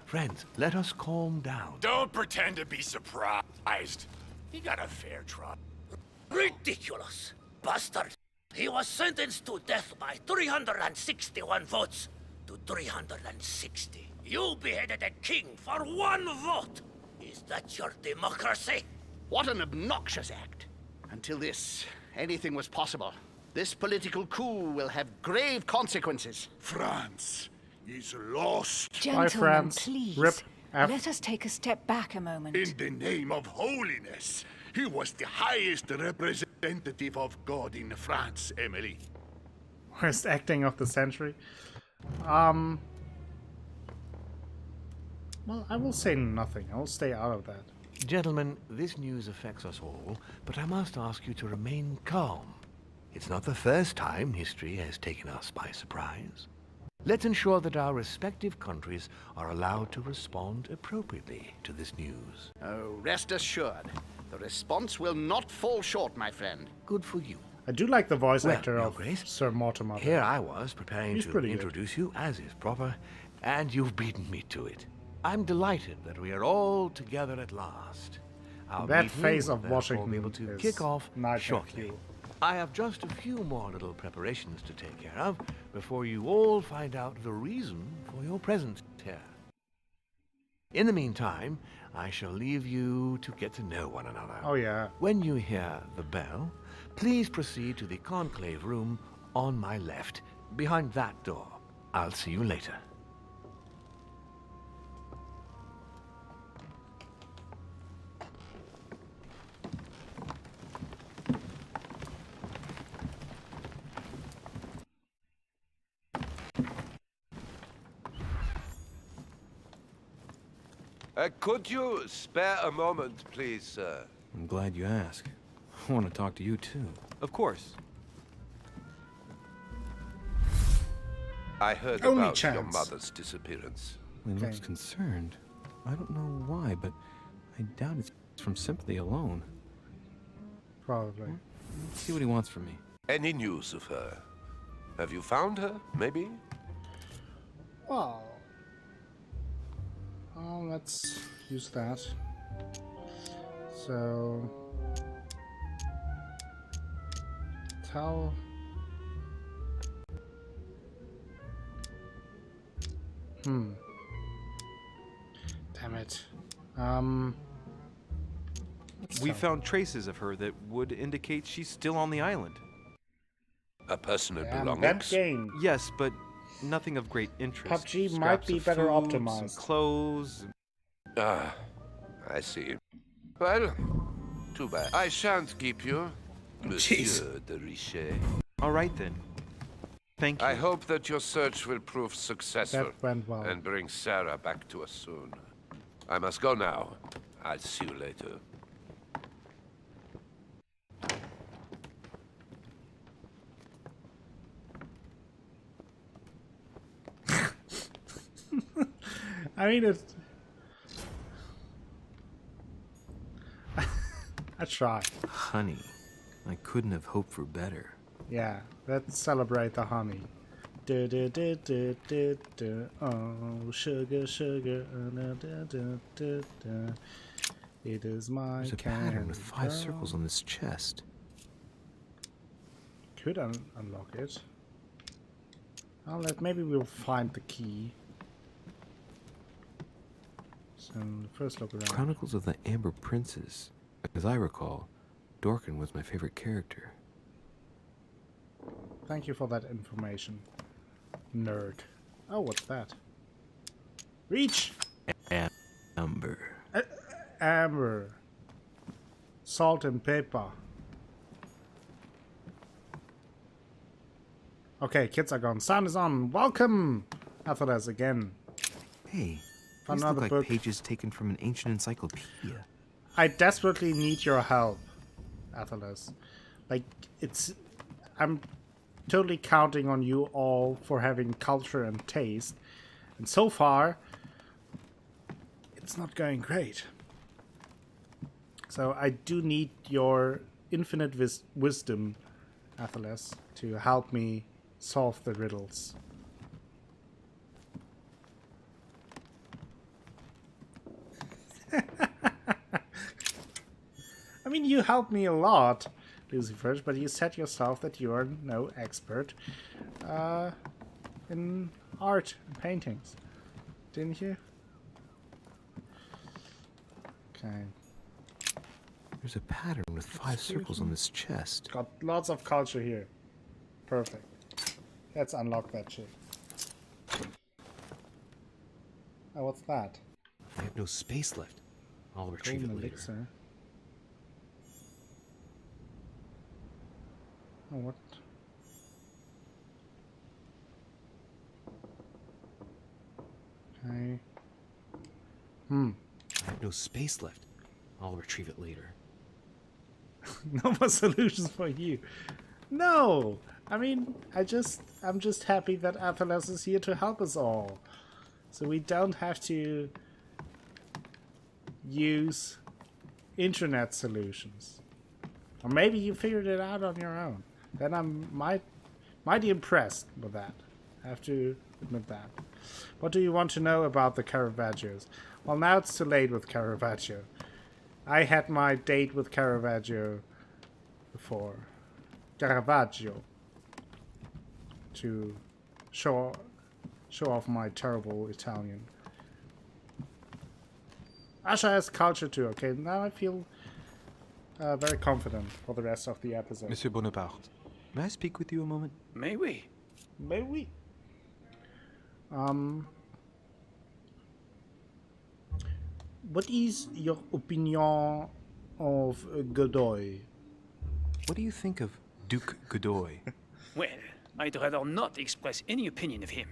Friends, let us calm down. Don't pretend to be surprised. He got a fair trial. Ridiculous! Bastard! He was sentenced to death by 361 votes to 360. You beheaded a king for one vote! Is that your democracy? What an obnoxious act. Until anything was possible. This political coup will have grave consequences. France is lost. Gentlemen, France. please. Rip F. Let us take a step back a moment. In the name of holiness, he was the highest representative of God in France, Emily. Worst acting of the century. Well, I will say nothing. I will stay out of that. Gentlemen, this news affects us all, but I must ask you to remain calm. It's not the first time history has taken us by surprise. Let's ensure that our respective countries are allowed to respond appropriately to this news. Oh, rest assured. The response will not fall short, my friend. Good for you. I do like the voice Well, actor Your of Grace, Sir Mortimer. Here I was preparing He's to pretty good. introduce you as is proper, and you've beaten me to it. I'm delighted that we are all together at last. Our That meeting face will of therefore Washington be able to is kick off nightmare shortly. fuel. I have just a few more little preparations to take care of before you all find out the reason for your presence here. In the meantime, I shall leave you to get to know one another. Oh yeah. When you hear the bell, please proceed to the conclave room on my left, behind that door. I'll see you later. Could you spare a moment, please, sir? I'm glad you asked. I want to talk to you too. Of course. I heard Only about your chance. mother's disappearance. He looks Okay. concerned. I don't know why, but I doubt it's from sympathy alone. Probably. Let's see what he wants from me. Any news of her? Have you found her, maybe? Well, let's use that. So, tell. Damn it. We found traces of her that would indicate she's still on the island. A personal Damn, belongings? that game. Yes, but nothing of great interest. PUBG might Scraps be of better food, optimized. some clothes. Ah, I see. Well, too bad. I shan't keep you, Monsieur de Richet. All right then. Thank you. I hope that your search will prove successful That went well. and bring Sarah back to us soon. I must go now. I'll see you later. I mean, it. I try. Honey, I couldn't have hoped for better. Yeah, let's celebrate the honey. Du, du, du, du, du, du. Oh, sugar, sugar. It is my There's a pattern with 5 circles on this chest. Could unlock it. Maybe we'll find the key. So first look around. Chronicles of the Amber Princes. As I recall, Dorkin was my favorite character. Thank you for that information, nerd. Oh, what's that? Reach! Amber. Amber. Salt and pepper. Okay, kids are gone. Sound is on. Welcome! Athelas again. Hey, Found these another look like book. pages taken from an ancient encyclopedia. I desperately need your help, Athelas. Like, I'm totally counting on you all for having culture and taste. And so far, it's not going great. So I do need your infinite wisdom, Athelas, to help me solve the riddles. I mean, you helped me a lot, Lucifer, but you said yourself that you are no expert in art and paintings, didn't you? Okay. There's a pattern with 5 circles on this chest. Got lots of culture here. Perfect. Let's unlock that shit. Oh, what's that? I have no space left. I'll retrieve Golden it later. elixir. Oh, what? Okay. I have no space left. I'll retrieve it later. No more solutions for you. No! I mean, I'm just happy that Athelas is here to help us all. So we don't have to use internet solutions. Or maybe you figured it out on your own. Then I'm mighty impressed with that. I have to admit that. What do you want to know about the Caravaggios? Well, now it's too late with Caravaggio. I had my date with Caravaggio before. Caravaggio. To show off my terrible Italian. Asha has culture too. Okay, now I feel very confident for the rest of the episode. Monsieur Bonaparte, may I speak with you a moment? Mais oui. Mais oui. What is your opinion of Godoy? What do you think of Duke Godoy? Well, I'd rather not express any opinion of him.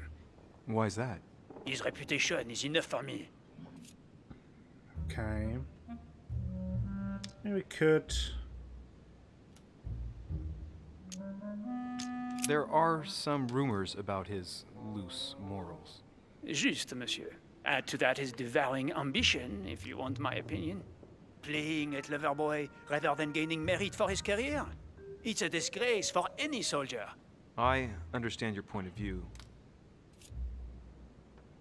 Why is that? His reputation is enough for me. Okay. Maybe we could. There are some rumors about his loose morals. Juste, monsieur. Add to that his devouring ambition, if you want my opinion. Playing at Loverboy rather than gaining merit for his career. It's a disgrace for any soldier. I understand your point of view.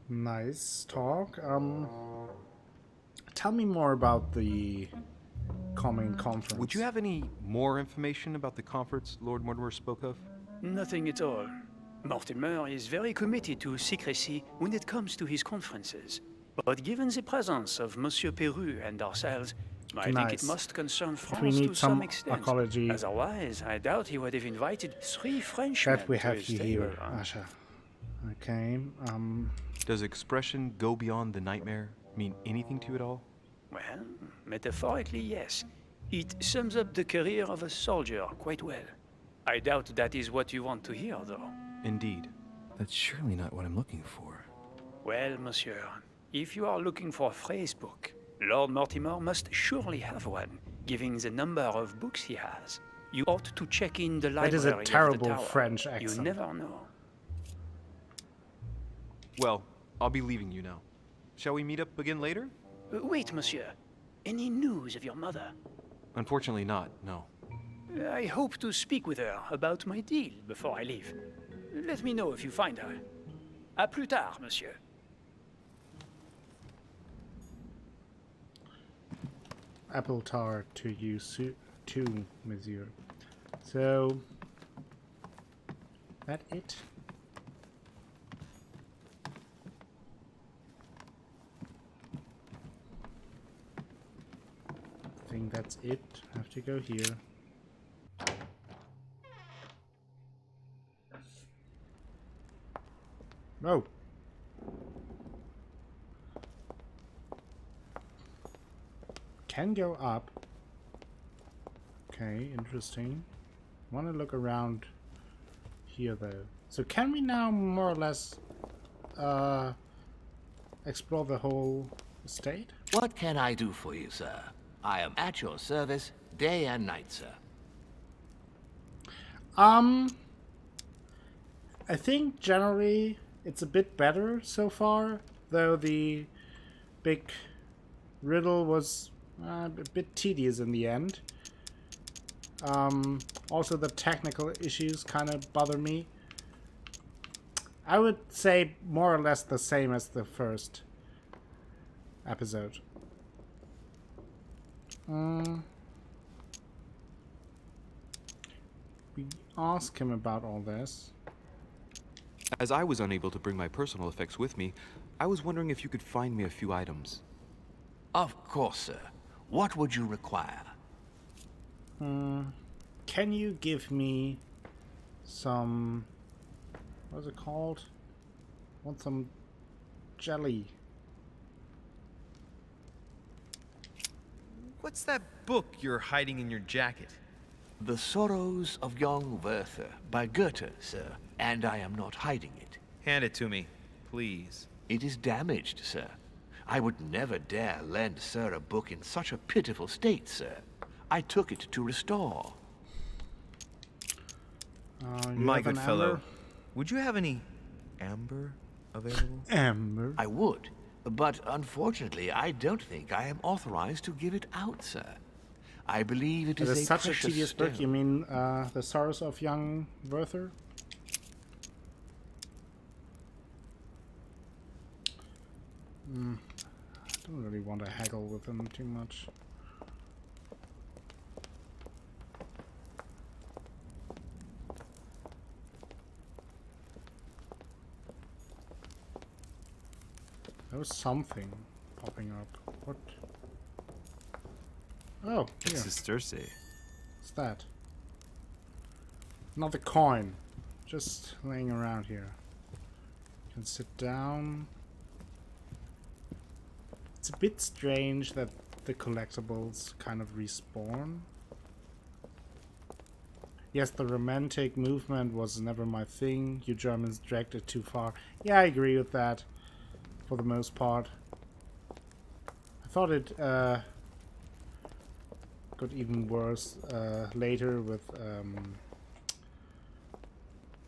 Nice talk. Tell me more about the coming conference. Would you have any more information about the conference Lord Mortimer spoke of? Nothing at all. Mortimer is very committed to secrecy when it comes to his conferences. But given the presence of Monsieur Peru and ourselves, I think it must concern France to some extent. Archaeology. Otherwise, I doubt he would have invited 3 Frenchmen That we to have his you table, here, huh? Asha. Okay. Does expression go beyond the nightmare mean anything to you at all? Well, metaphorically, yes. It sums up the career of a soldier quite well. I doubt that is what you want to hear, though. Indeed. That's surely not what I'm looking for. Well, monsieur, if you are looking for a phrase book, Lord Mortimer must surely have one, given the number of books he has. You ought to check in the library That is a of the terrible tower. French accent. You never know. Well, I'll be leaving you now. Shall we meet up again later? Wait, monsieur. Any news of your mother? Unfortunately not, no. I hope to speak with her about my deal before I leave. Let me know if you find her. À plus tard, monsieur. Apple Tower to you too, monsieur. So, that it? I think that's it. I have to go here. Oh. Can go up. Okay, interesting. Want to look around here though. So can we now more or less explore the whole estate? What can I do for you, sir? I am at your service day and night, sir. I think generally it's a bit better so far, though the big riddle was a bit tedious in the end. Also the technical issues kind of bother me. I would say more or less the same as the first episode. We ask him about all this. As I was unable to bring my personal effects with me, I was wondering if you could find me a few items. Of course, sir. What would you require? Can you give me some... what's it called? I want some jelly. What's that book you're hiding in your jacket? The Sorrows of Young Werther by Goethe, sir. And I am not hiding it. Hand it to me, please. It is damaged, sir. I would never dare lend sir a book in such a pitiful state, sir. I took it to restore. My good fellow, would you have any amber available? Amber? I would, but unfortunately I don't think I am authorized to give it out, sir. I believe it is such a precious tedious stone. book. You mean The Sorrows of Young Werther? I don't really want to haggle with him too much. There was something popping up. What? Oh, here. Sisterse. What's that? Another coin. Just laying around here. You can sit down. It's a bit strange that the collectibles kind of respawn. Yes, the romantic movement was never my thing. You Germans dragged it too far. Yeah, I agree with that. For the most part. I thought it got even worse later with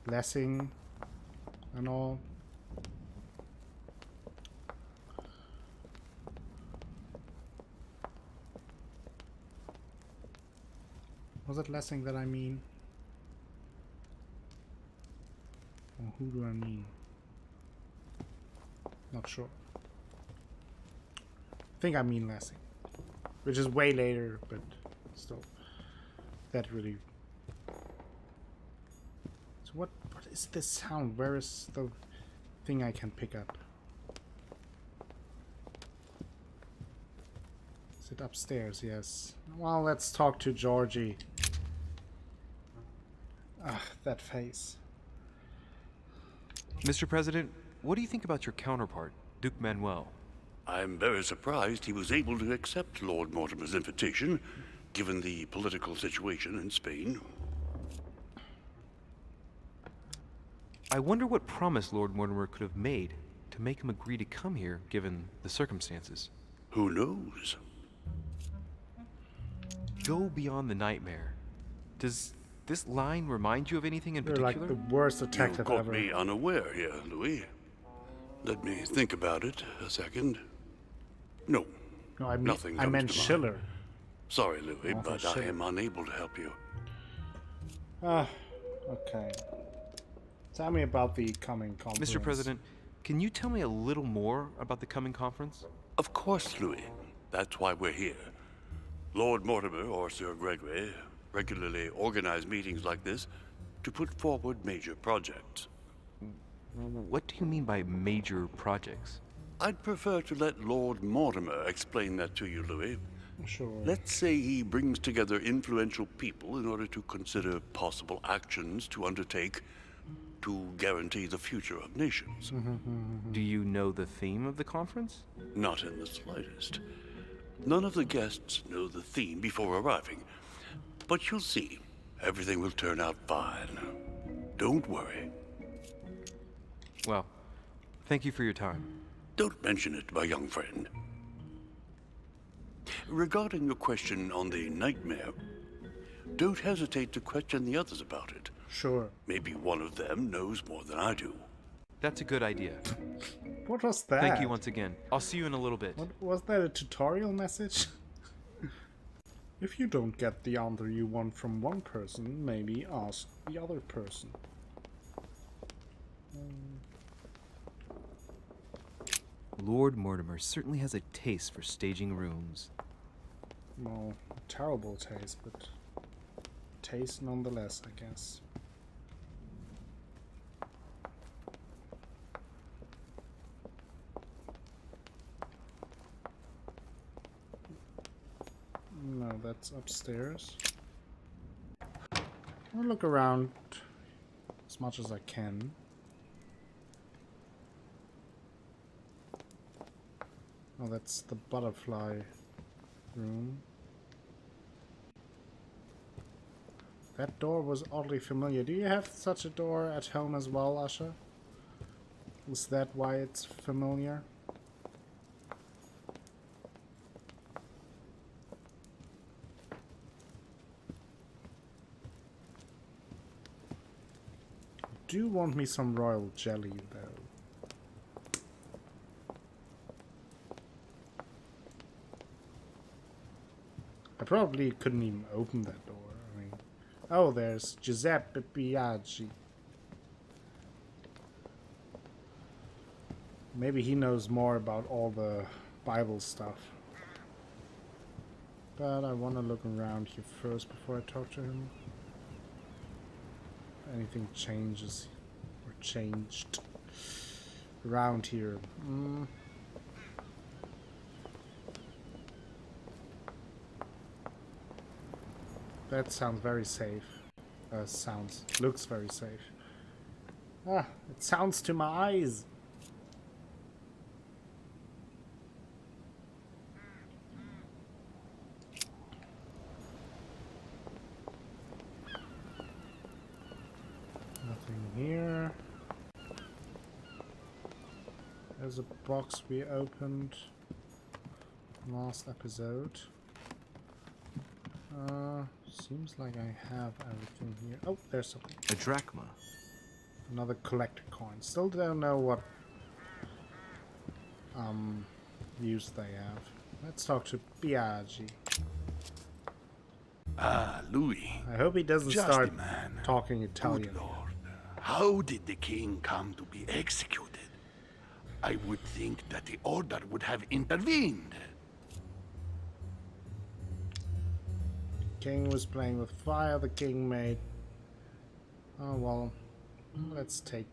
Lessing and all. Was it Lessing that I mean? Or who do I mean? Not sure. I think I mean Lessing. Which is way later, but still. That really... So what is this sound? Where is the thing I can pick up? Is it upstairs? Yes. Well, let's talk to Georgie. Ah, that face. Mr. President, what do you think about your counterpart, Duke Manuel? I'm very surprised he was able to accept Lord Mortimer's invitation, given the political situation in Spain. I wonder what promise Lord Mortimer could have made to make him agree to come here, given the circumstances. Who knows? Go beyond the nightmare. Does this line remind you of anything in You're particular? like the worst detective You caught ever. me unaware here, Louis. Let me think about it a second. No, No, I nothing I meant comes to mind. Schiller. Sorry, Louis, Arthur but I Schiller. am unable to help you. Ah, okay. Tell me about the coming conference. Mr. President, can you tell me a little more about the coming conference? Of course, Louis. That's why we're here. Lord Mortimer or Sir Gregory regularly organize meetings like this to put forward major projects. What do you mean by major projects? I'd prefer to let Lord Mortimer explain that to you, Louis. Sure. Let's say he brings together influential people in order to consider possible actions to undertake to guarantee the future of nations. Do you know the theme of the conference? Not in the slightest. None of the guests know the theme before arriving. But you'll see. Everything will turn out fine. Don't worry. Well, thank you for your time. Don't mention it, my young friend. Regarding your question on the nightmare, don't hesitate to question the others about it. Sure. Maybe one of them knows more than I do. That's a good idea. What was that? Thank you once again. I'll see you in a little bit. What, was that a tutorial message? If you don't get the answer you want from one person, maybe ask the other person. Lord Mortimer certainly has a taste for staging rooms. Well, terrible taste, but taste nonetheless, I guess. No, that's upstairs. I'll look around as much as I can. Oh, that's the butterfly room. That door was oddly familiar. Do you have such a door at home as well, Asha? Is that why it's familiar? I do want me some royal jelly, though. I probably couldn't even open that door. I mean, oh, there's Giuseppe Biaggi. Maybe he knows more about all the Bible stuff. But I want to look around here first before I talk to him. If anything changes or changed around here. That sounds very safe. Looks very safe. Ah, it sounds to my eyes. Nothing here. There's a box we opened last episode. Seems like I have everything here. Oh, there's something. A drachma. Another collector coin. Still don't know what use they have. Let's talk to Biaggi. Ah, Louis. I hope he doesn't Just start a man. talking Italian. Good Lord. How did the king come to be executed? I would think that the order would have intervened. King was playing with fire, the king made... Oh well, let's take...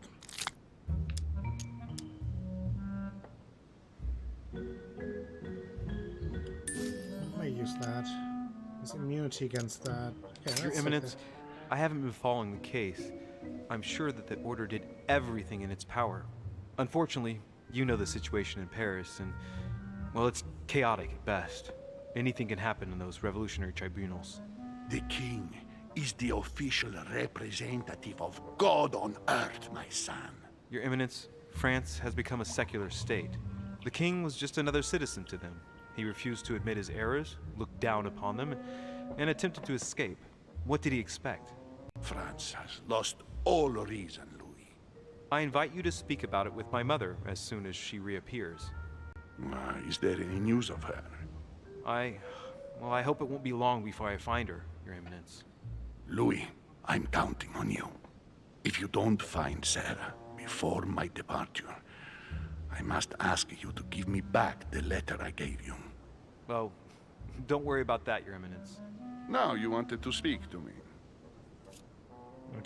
I use that. There's immunity against that. Okay, Your that's Eminence, okay. I haven't been following the case. I'm sure that the Order did everything in its power. Unfortunately, you know the situation in Paris, and, well, it's chaotic at best. Anything can happen in those revolutionary tribunals. The king is the official representative of God on earth, my son. Your Eminence, France has become a secular state. The king was just another citizen to them. He refused to admit his errors, looked down upon them, and attempted to escape. What did he expect? France has lost all reason, Louis. I invite you to speak about it with my mother as soon as she reappears. Is there any news of her? Well, I hope it won't be long before I find her, Your Eminence. Louis, I'm counting on you. If you don't find Sarah before my departure, I must ask you to give me back the letter I gave you. Well, don't worry about that, Your Eminence. Now you wanted to speak to me.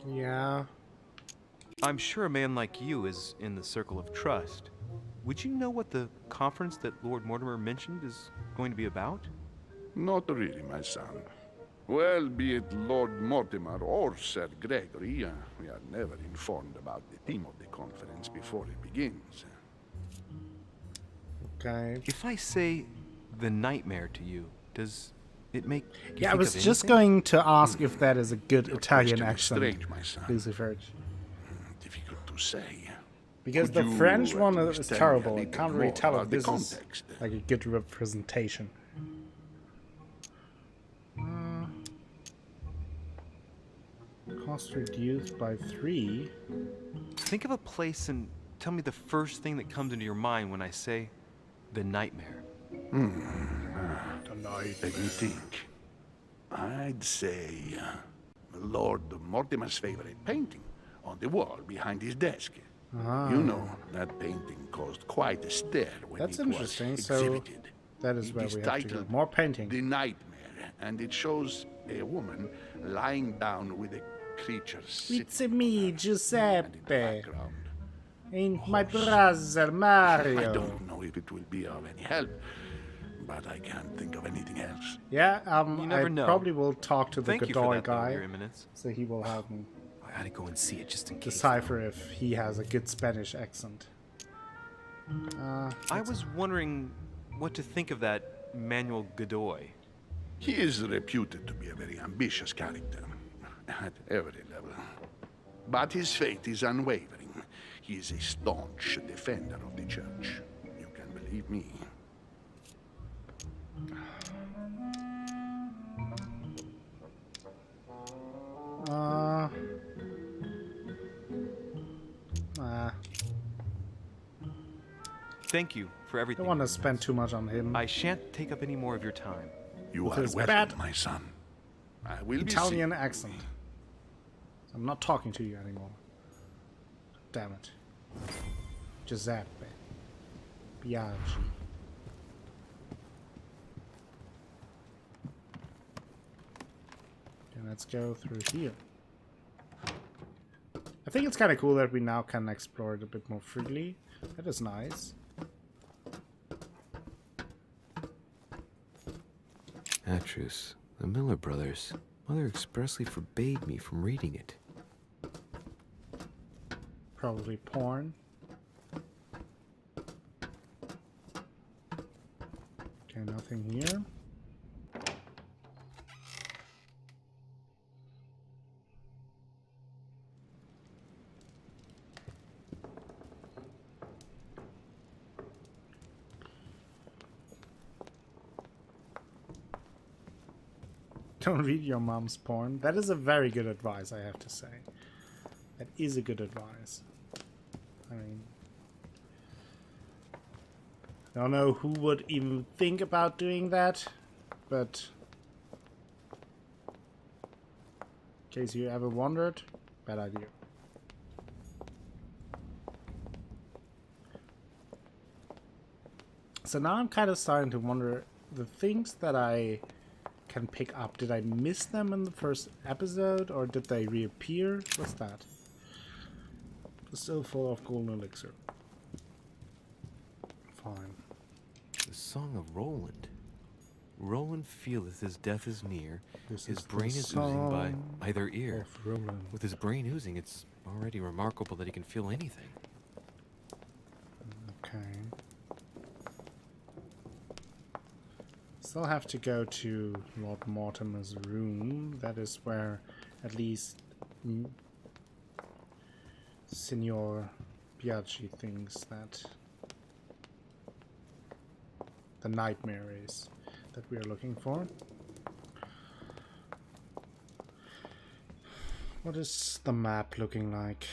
Yeah. I'm sure a man like you is in the circle of trust. Would you know what the conference that Lord Mortimer mentioned is going to be about? Not really, my son. Well, be it Lord Mortimer or Sir Gregory, we are never informed about the theme of the conference before it begins. Okay. If I say the nightmare to you, does it make you Yeah, I think was of just anything? going to ask if that is a good Your Italian question is accent, strange, my son. Lucifer. Difficult to say. Because Could the you French at one least is tell me a terrible. I little can't really more tell if about the this is context? like a good representation. Cost reduced by 3. Think of a place and tell me the first thing that comes into your mind when I say the nightmare. Let me think. I'd say Lord Mortimer's favorite painting on the wall behind his desk. Ah. You know, that painting caused quite a stir when That's it was interesting. So exhibited. that is It where is we have to go. titled More painting. The Nightmare, and it shows a woman lying down with a creature It's me, in the Giuseppe. background. And my brother, Mario. I don't know if it will be of any help, but I can't think of anything else. Yeah, You never I know. probably will talk to the Thank you for Godoy that, though, guy, Your Eminence. so he will help me I gotta go and see it just in case. decipher if he has a good Spanish accent. I was wondering what to think of that Manuel Godoy. He is reputed to be a very ambitious character, at every level. But his faith is unwavering. He is a staunch defender of the church. You can believe me. Thank you for I everything. don't want to Your spend too much on him. I shan't take up any more of your time. You With are his welcome, bad my son. I will Italian be accent. I'm not talking to you anymore. Damn it. Giuseppe. Biaggi. Okay, let's go through here. I think it's kind of cool that we now can explore it a bit more freely. That is nice. Atrus, the Miller brothers. Mother expressly forbade me from reading it. Probably porn. Okay, nothing here. Don't read your mom's porn. That is a very good advice, I have to say. That is a good advice. I mean, I don't know who would even think about doing that, but in case you ever wondered, bad idea. So now I'm kind of starting to wonder, the things that I can pick up, did I miss them in the first episode, or did they reappear? What's that? Still full of golden elixir. Fine. The Song of Roland. Roland feeleth his death is near. This His is the brain is oozing by song either ear. of Roland. With his brain oozing, it's already remarkable that he can feel anything. Okay. Still have to go to Lord Mortimer's room. That is where at least Signor Biaggi thinks that the nightmare is that we are looking for. What is the map looking like?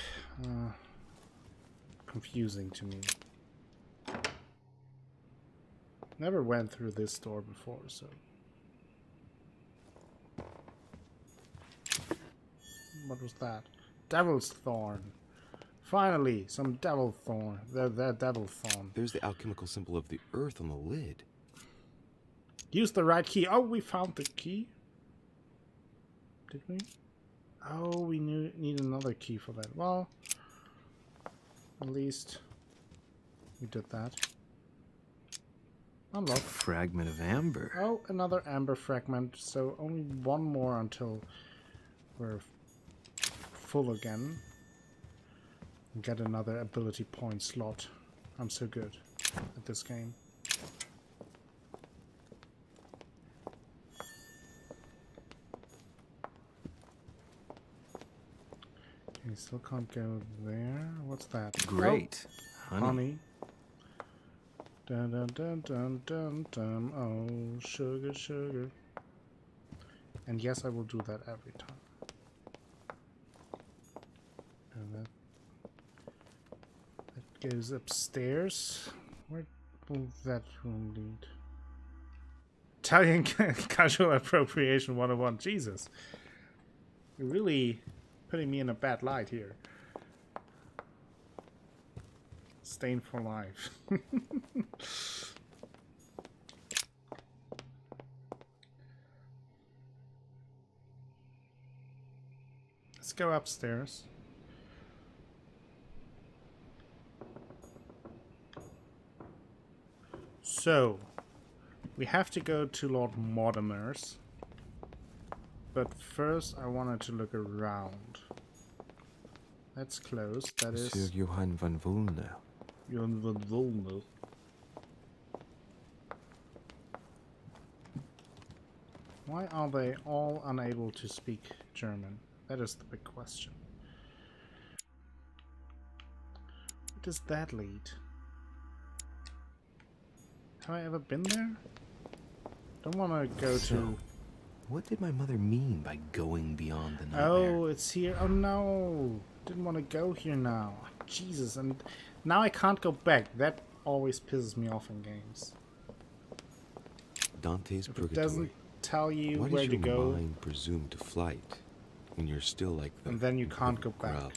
confusing to me. Never went through this door before, so... What was that? Devil's Thorn. Finally, some Devil Thorn. The Devil Thorn. There's the alchemical symbol of the earth on the lid. Use the right key. Oh, we found the key. Did we? Oh, we need another key for that. Well, at least we did that. Unlock. Fragment of amber. Oh, another amber fragment. So only one more until we're full again. Get another ability point slot. I'm so good at this game. Okay, still can't go there. What's that? Great. Oh, honey. Dun dun dun dun dun dun. Oh, sugar, sugar. And yes, I will do that every time. And that goes upstairs. Where will that room lead? Italian casual appropriation 101. Jesus. You're really putting me in a bad light here. Stain for life. Let's go upstairs. So, we have to go to Lord Mortimer's. But first, I wanted to look around. That's closed. That is... Monsieur Johann van Volner. Johann van Volner. Why are they all unable to speak German? That is the big question. Where does that lead? Have I ever been there? Don't want to go to... What did my mother mean by going beyond the nightmare? Oh, it's here. Oh no! Didn't want to go here now. Jesus, and now I can't go back. That always pisses me off in games. Dante's If Purgatory. it doesn't tell you Why where does to your go, mind presume to flight when you're still like the... and then you can't go back. grub,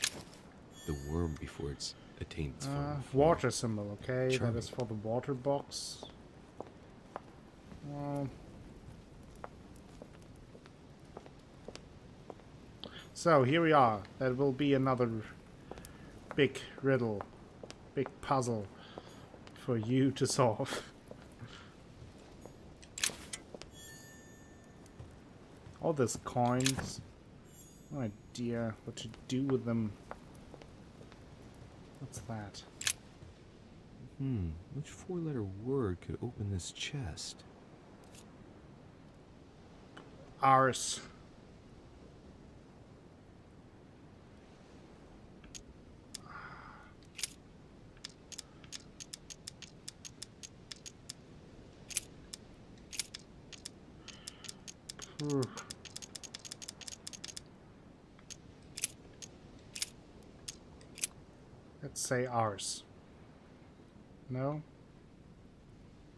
the worm before it's attained its final form. Water symbol, okay? Charming. That is for the water box. Well... So, here we are. That will be another big riddle, big puzzle for you to solve. All these coins. No idea what to do with them. What's that? Which four-letter word could open this chest? Ars. Let's say ours. No?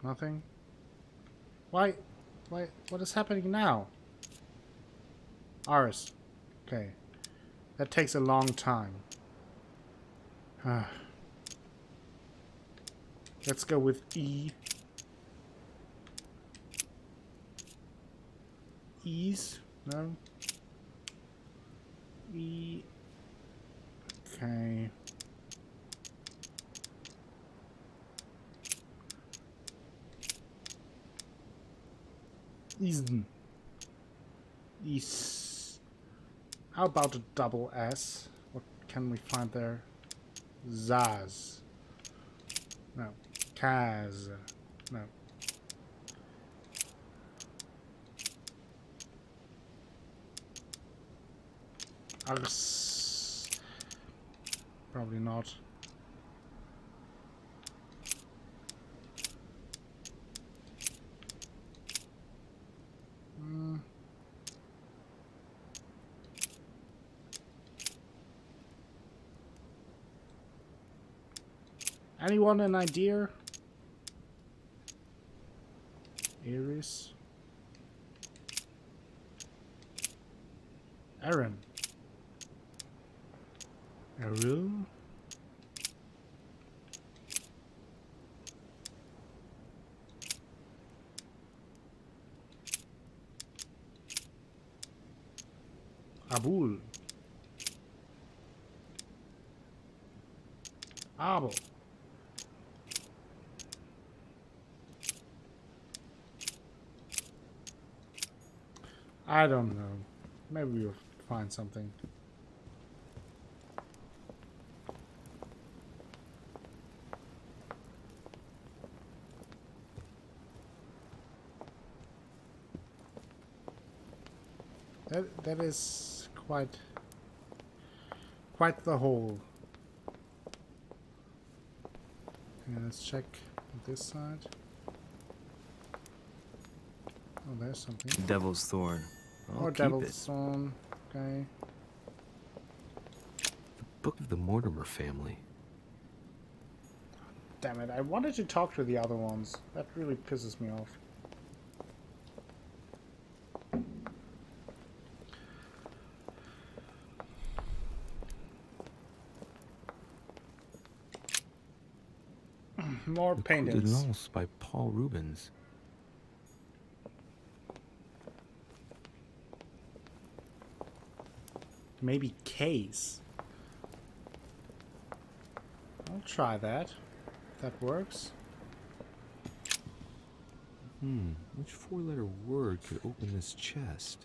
Nothing? Why? What is happening now? Ours. Okay. That takes a long time. Let's go with E. E's? No? E. Okay. Easton. East. How about a double S? What can we find there? Zaz. No. Kaz. No. Ars. Probably not. Anyone an idea? Iris. Aaron. Errol? Abul. Abel. I don't know. Maybe we'll find something. That is quite the hole. Okay, let's check this side. Oh, there's something. Devil's Thorn. I'll keep Devil's it. Thorn. Okay. The Book of the Mortimer family. Damn it! I wanted to talk to the other ones. That really pisses me off. More paintings. Coup de by Paul Rubens. Maybe case. I'll try that. That works. Which four-letter word could open this chest?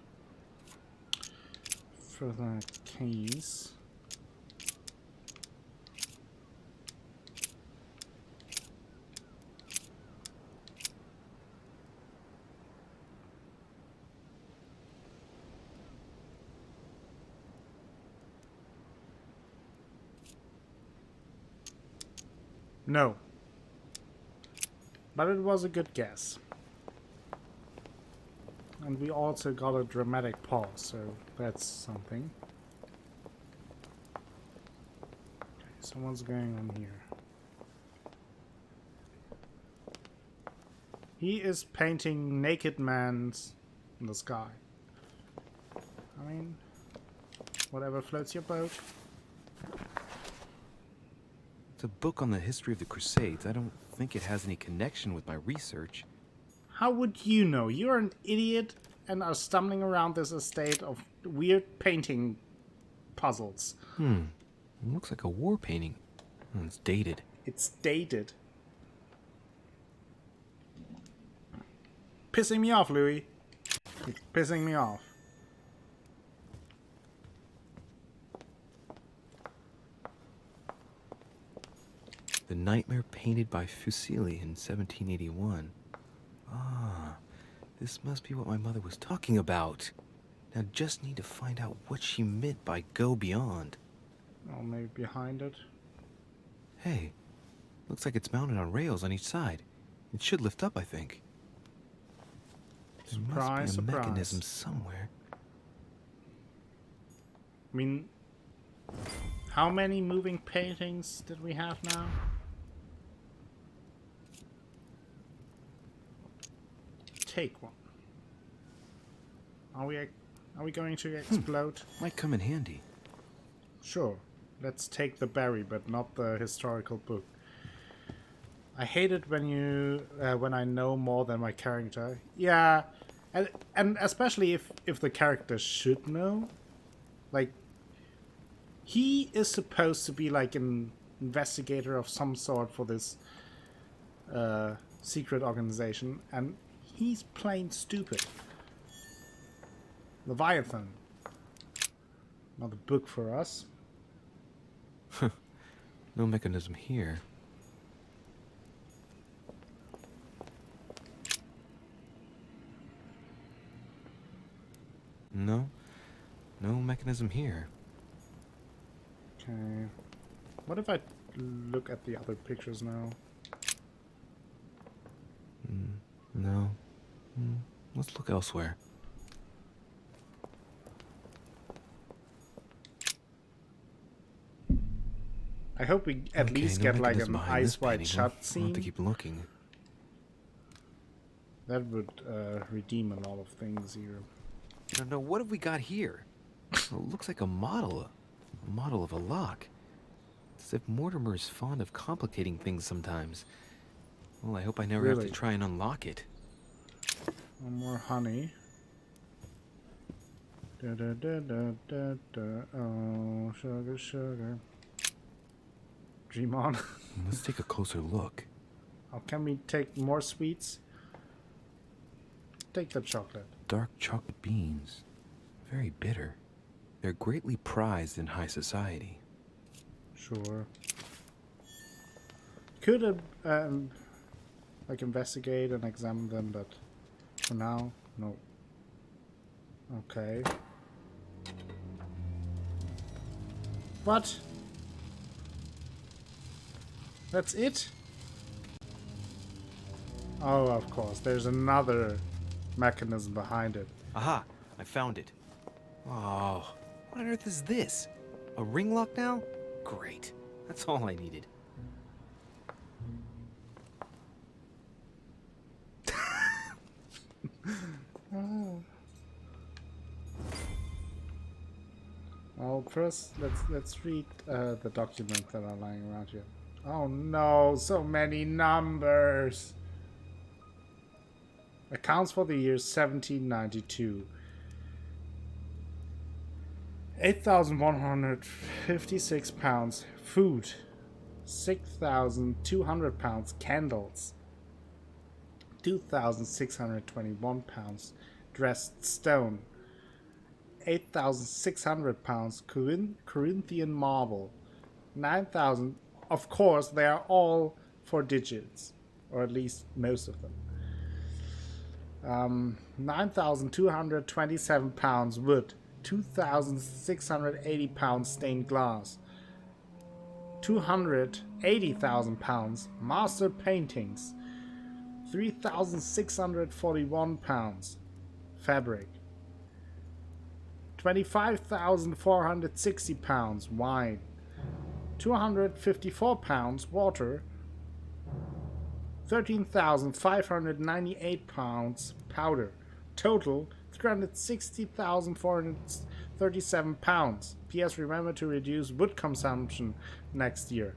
For the case. No. But it was a good guess. And we also got a dramatic pause, so that's something. Okay, so what's going on here? He is painting naked men in the sky. I mean, whatever floats your boat. It's a book on the history of the Crusades. I don't think it has any connection with my research. How would you know? You're an idiot and are stumbling around this estate of weird painting puzzles. It looks like a war painting. It's dated. It's dated. Pissing me off, Louis. You're pissing me off. The Nightmare painted by Fuseli in 1781. Ah, this must be what my mother was talking about. Now just need to find out what she meant by go beyond. Oh, maybe behind it. Hey, looks like it's mounted on rails on each side. It should lift up, I think. There must be a mechanism somewhere. I mean, how many moving paintings did we have now? Take one. Are we going to explode? Might come in handy. Sure. Let's take the berry, but not the historical book. I hate it when I know more than my character. Yeah, and especially if the character should know. Like, he is supposed to be like an investigator of some sort for this secret organization, and he's plain stupid. Leviathan. Not a book for us. No mechanism here. No mechanism here. Okay. What if I look at the other pictures now? No. Let's look elsewhere. I hope we at least get like an Ice White Shut I'll scene. have to keep looking. That would redeem a lot of things here. No, what have we got here? It looks like a model of a lock. It's as if Mortimer is fond of complicating things sometimes. Well, I hope I never have to try and unlock it. One more honey. Da, da, da, da, da, da. Oh, sugar, sugar. Dream on. Let's take a closer look. Oh, can we take more sweets? Take the chocolate. Dark chocolate beans. Very bitter. They're greatly prized in high society. Sure. Could like investigate and examine them, but for now, no. Okay. What? That's it? Oh, of course. There's another mechanism behind it. Aha! I found it. Oh, what on earth is this? A ring lock now? Great. That's all I needed. Oh. Well, first let's read the documents that are lying around here. Oh no, so many numbers. Accounts for the year 1792. 8,156 pounds food. 6,200 pounds candles. 2,621 pounds dressed stone. 8,600 pounds Corinthian marble. 9,000. Of course, they are all 4 digits, or at least most of them. 9,227 pounds wood. 2,680 pounds stained glass. 280,000 pounds master paintings. 3,641 pounds fabric. 25,460 pounds wine. 254 pounds water. 13,598 pounds powder. Total 360,437 pounds. P.S. Remember to reduce wood consumption next year.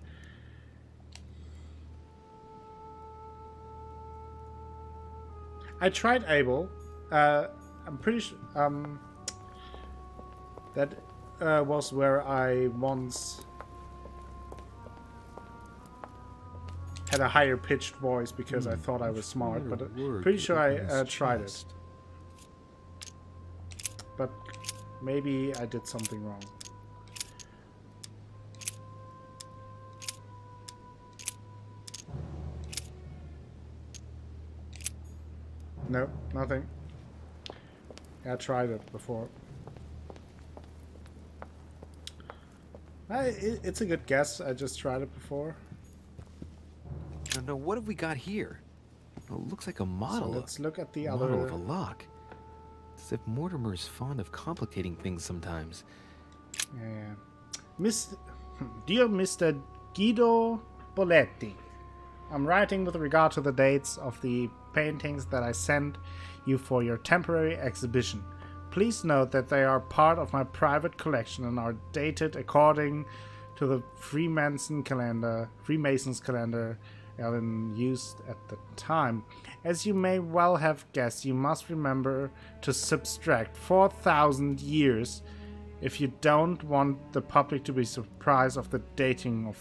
I tried Able. I'm pretty sure that was where I once had a higher pitched voice because I thought I was smart, but pretty sure I tried it. But maybe I did something wrong. No, nothing. I tried it before. It's a good guess. I just tried it before. No, what have we got here? It looks like a model. So let's look at the model other. Of a lock. It's as if Mortimer is fond of complicating things sometimes. Yeah. Dear Mr. Guido Boletti, I'm writing with regard to the dates of the paintings that I sent you for your temporary exhibition. Please note that they are part of my private collection and are dated according to the Freemason's calendar Ellen used at the time. As you may well have guessed, you must remember to subtract 4,000 years if you don't want the public to be surprised of the dating of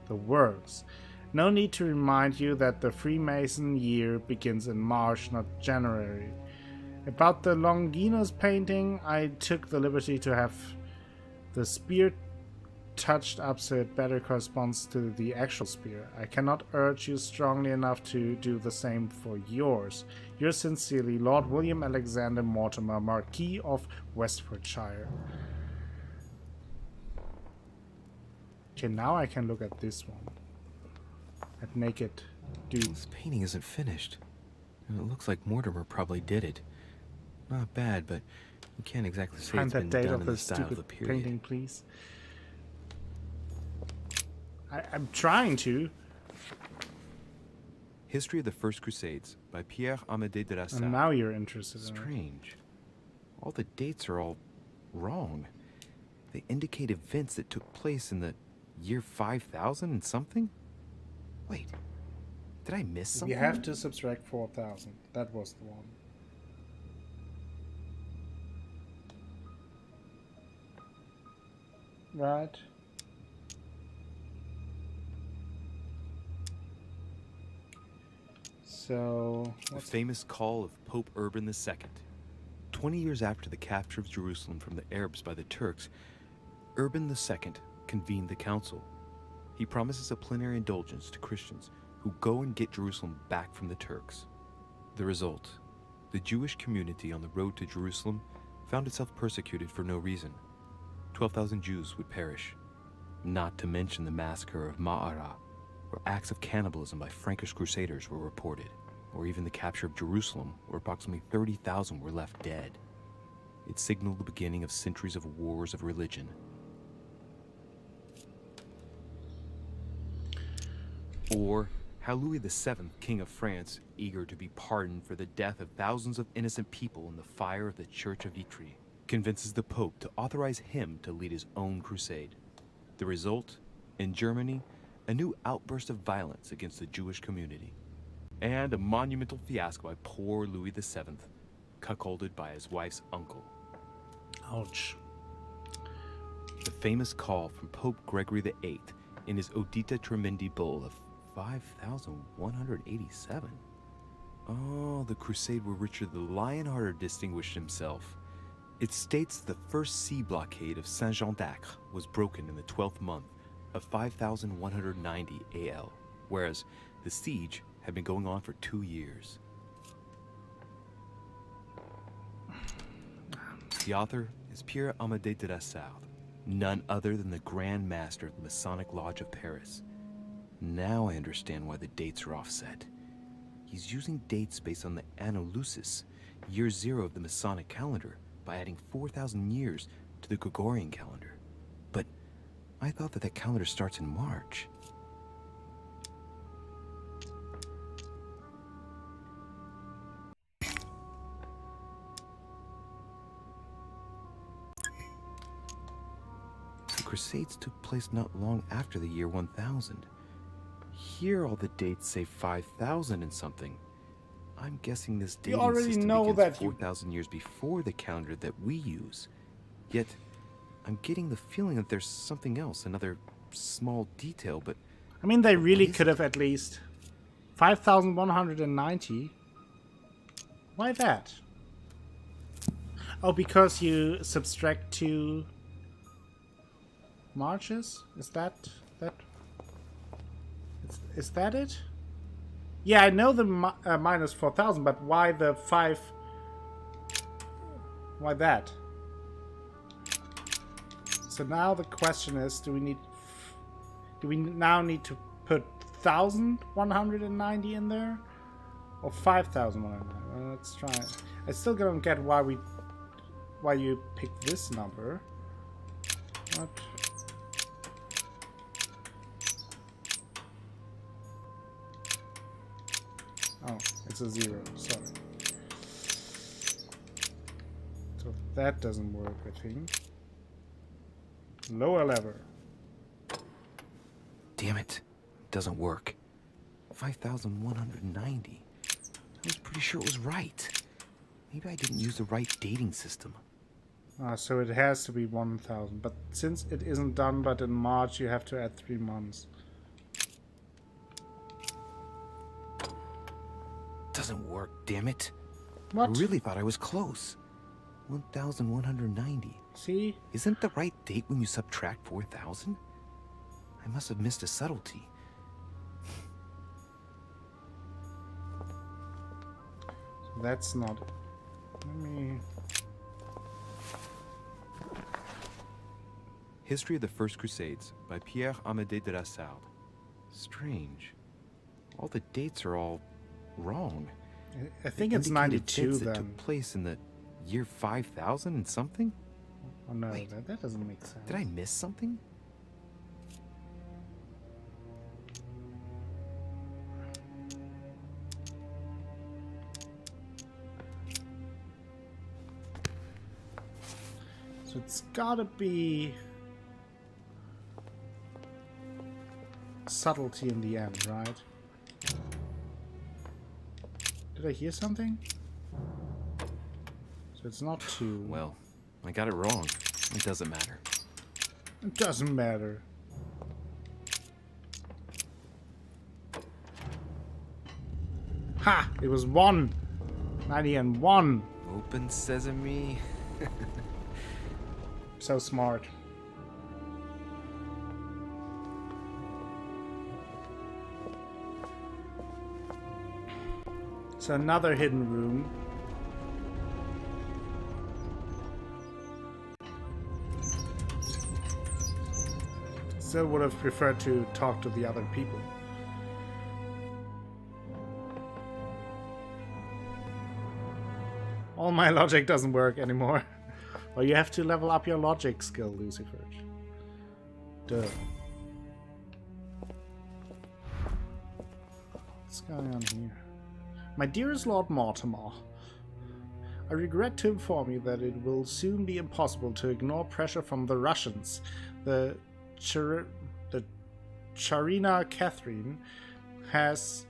the works. No need to remind you that the Freemason year begins in March, not January. About the Longinus painting, I took the liberty to have the spear touched up so it better corresponds to the actual spear. I cannot urge you strongly enough to do the same for yours. Yours sincerely, Lord William Alexander Mortimer, Marquis of Westfordshire. Okay, now I can look at this one. At naked dude. This painting isn't finished. And it looks like Mortimer probably did it. Not bad, but you can't exactly say Find it's that been date done of in the the style of the stupid period. painting, please. I'm trying to. History of the First Crusades by Pierre Amédée de la Salle. And now you're interested in it. Strange. All the dates are all wrong. They indicate events that took place in the year 5000 and something? Wait, did I miss something? You have to subtract 4,000. That was the one. Right. So, the famous call of Pope Urban II. 20 years after the capture of Jerusalem from the Arabs by the Turks, Urban II convened the council. He promises a plenary indulgence to Christians who go and get Jerusalem back from the Turks. The result, the Jewish community on the road to Jerusalem found itself persecuted for no reason. 12,000 Jews would perish, not to mention the massacre of Ma'ara, where acts of cannibalism by Frankish crusaders were reported, or even the capture of Jerusalem, where approximately 30,000 were left dead. It signaled the beginning of centuries of wars of religion. Or how Louis VII, King of France, eager to be pardoned for the death of thousands of innocent people in the fire of the Church of Vitry, convinces the Pope to authorize him to lead his own crusade. The result? In Germany, a new outburst of violence against the Jewish community, and a monumental fiasco by poor Louis VII, cuckolded by his wife's uncle. Ouch. The famous call from Pope Gregory VIII in his Audita Tremendi bull of 5,187. Oh, the crusade where Richard the Lionhearted distinguished himself. It states the first sea blockade of Saint-Jean d'Acre was broken in the 12th month of 5,190 AL, whereas the siege had been going on for 2 years. The author is Pierre Amédée de la Salle, none other than the Grand Master of the Masonic Lodge of Paris. Now I understand why the dates are offset. He's using dates based on the Anno Lucis, year 0 of the Masonic calendar, by adding 4,000 years to the Gregorian calendar. But I thought that calendar starts in March. The Crusades took place not long after the year 1000. Here all the dates say 5,000 and something. I'm guessing this dating system begins 4,000 years before the calendar that we use. Yet, I'm getting the feeling that there's something else, another small detail, but... I mean, they really could have at least... 5,190? Why that? Oh, because you subtract 2 marches? Is that it? Yeah, I know the minus 4,000, but why the 5? Why that? So now the question is, do we now need to put 1,190 in there, or 5,190? Well, let's try it. I still don't get why you picked this number. What? Oh, it's a 0, sorry. So that doesn't work, I think. Lower lever. Damn it. Doesn't work. 5,190. I was pretty sure it was right. Maybe I didn't use the right dating system. So it has to be 1,000. But since it isn't done but in March, you have to add 3 months. Doesn't work, damn it. What? I really thought I was close. 1,190. See? Isn't the right date when you subtract 4,000? I must have missed a subtlety. So that's not... Let me... History of the First Crusades by Pierre Amédée de la Salle. Strange. All the dates are all wrong. I think it's 92 then. That took place in the year 5,000 and something? Oh no, wait, that doesn't make sense. Did I miss something? There's gotta be subtlety in the end, right? Did I hear something? So it's not 2. Well, I got it wrong. It doesn't matter. It doesn't matter. Ha! It was 1! 90 and 1! Open sesame. So smart. So another hidden room. Still would have preferred to talk to the other people. All my logic doesn't work anymore. Well, you have to level up your logic skill, Lucifer. Duh. What's going on here? My dearest Lord Mortimer, I regret to inform you that it will soon be impossible to ignore pressure from the Russians. The Tsarina Catherine has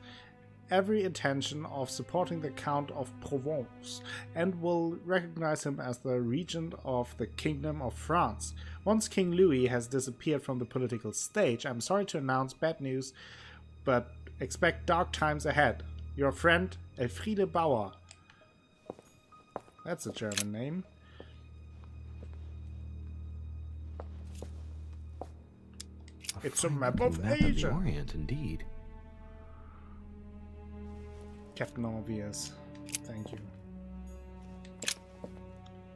every intention of supporting the Count of Provence and will recognize him as the regent of the Kingdom of France. Once King Louis has disappeared from the political stage, I'm sorry to announce bad news, but expect dark times ahead. Your friend, Elfriede Bauer. That's a German name. It's a map of Asia. The Orient, indeed. Captain Obvious. Thank you.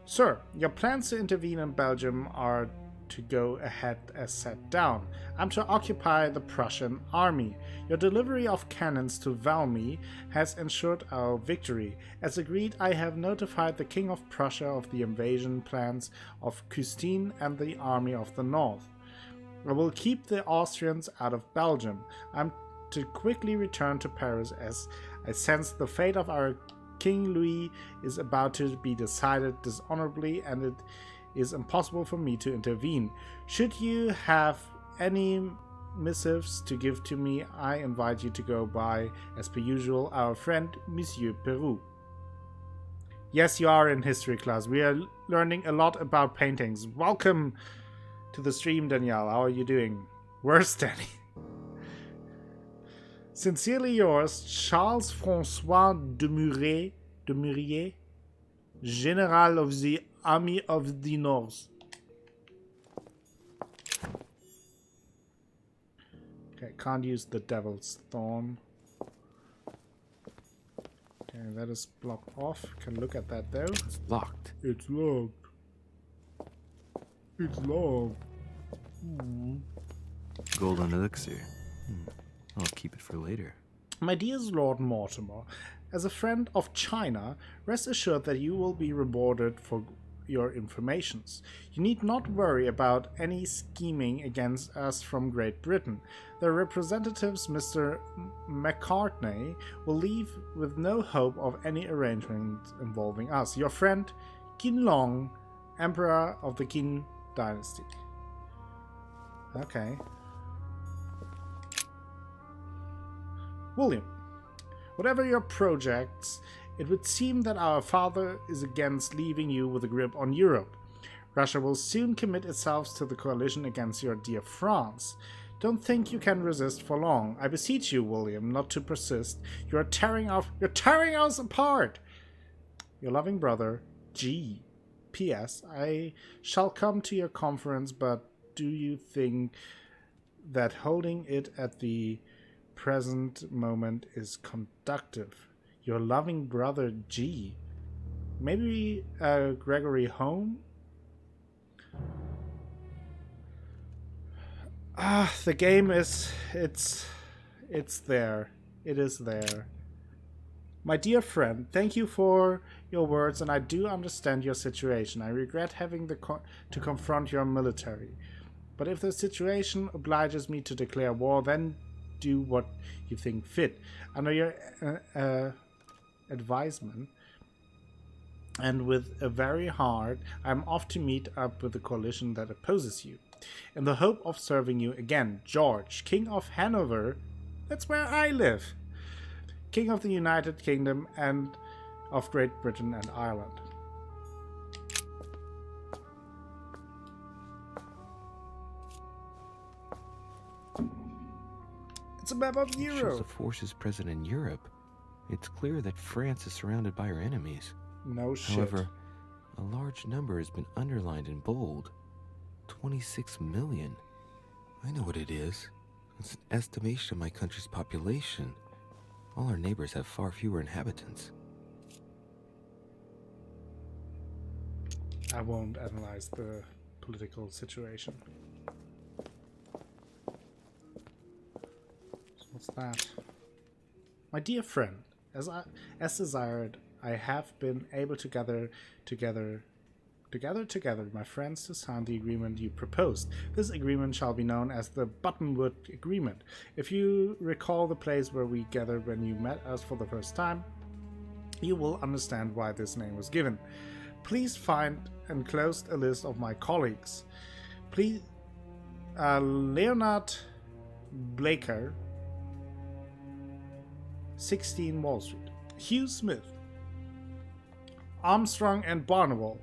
Sir, your plans to intervene in Belgium are to go ahead as set down. I'm to occupy the Prussian army. Your delivery of cannons to Valmy has ensured our victory. As agreed, I have notified the King of Prussia of the invasion plans of Custine and the Army of the North. I will keep the Austrians out of Belgium. I'm to quickly return to Paris as I sense the fate of our King Louis is about to be decided dishonorably, and it is impossible for me to intervene. Should you have any missives to give to me, I invite you to go by, as per usual, our friend Monsieur Peru. Yes, you are in history class. We are learning a lot about paintings. Welcome to the stream, Danielle. How are you doing? Worse, Danny. Sincerely yours, Charles-François de Murier, General of the Army of the North. Okay, can't use the Devil's Thorn. Okay, that is blocked off. Can look at that though. It's locked. It's locked. It's locked. Golden elixir. I'll keep it for later. My dearest Lord Mortimer, as a friend of China, rest assured that you will be rewarded for your informations. You need not worry about any scheming against us from Great Britain. Their representatives, Mr. Macartney, will leave with no hope of any arrangement involving us. Your friend, Qin Long, Emperor of the Qin Dynasty. Okay. William, whatever your projects, it would seem that our father is against leaving you with a grip on Europe. Russia will soon commit itself to the coalition against your dear France. Don't think you can resist for long. I beseech you, William, not to persist. You're tearing us apart. Your loving brother, G. P.S. I shall come to your conference, but do you think that holding it at the present moment is conductive? Your loving brother, G. Maybe Gregory Home? The game is... It's there. It is there. My dear friend, thank you for your words, and I do understand your situation. I regret having to confront your military. But if the situation obliges me to declare war, then do what you think fit. Under your advisement, and with a very heart, I'm off to meet up with the coalition that opposes you, in the hope of serving you again. George, King of Hanover, that's where I live, King of the United Kingdom and of Great Britain and Ireland. It's a map of It Europe. shows the forces present in Europe. It's clear that France is surrounded by her enemies. No shit. However, a large number has been underlined in bold. 26 million. I know what it is. It's an estimation of my country's population. All our neighbors have far fewer inhabitants. I won't analyze the political situation. What's that? My dear friend, as desired, I have been able to gather together my friends to sign the agreement you proposed. This agreement shall be known as the Buttonwood Agreement. If you recall the place where we gathered when you met us for the first time, you will understand why this name was given. Please find enclosed a list of my colleagues. Please, Leonard Blaker, 16 Wall Street. Hugh Smith, Armstrong and Barnwell,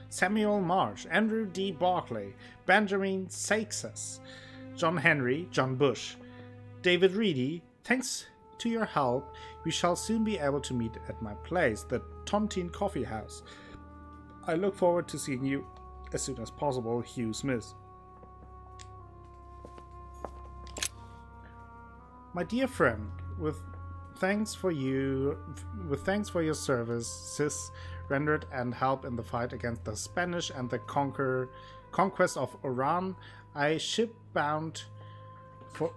Samuel Marsh, Andrew D. Barclay, Benjamin Seixas, John Henry, John Bush, David Reedy. Thanks to your help, we shall soon be able to meet at my place, the Tontine Coffee House. I look forward to seeing you as soon as possible, Hugh Smith. My dear friend, with thanks for your services rendered and help in the fight against the Spanish and the conquest of Oran, a ship bound for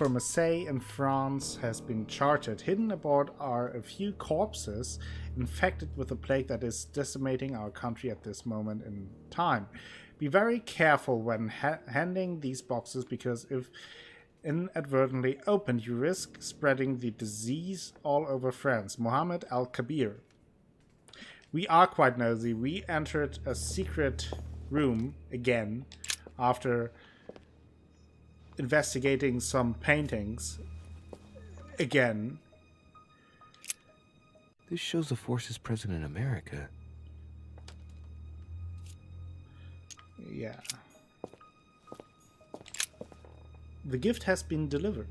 Marseille in France has been chartered. Hidden aboard are a few corpses infected with a plague that is decimating our country at this moment in time. Be very careful when handing these boxes, because if inadvertently opened, you risk spreading the disease all over France. Mohammed Al-Kabir. We are quite nosy. We entered a secret room again after investigating some paintings again. This shows the forces present in America. Yeah. The gift has been delivered.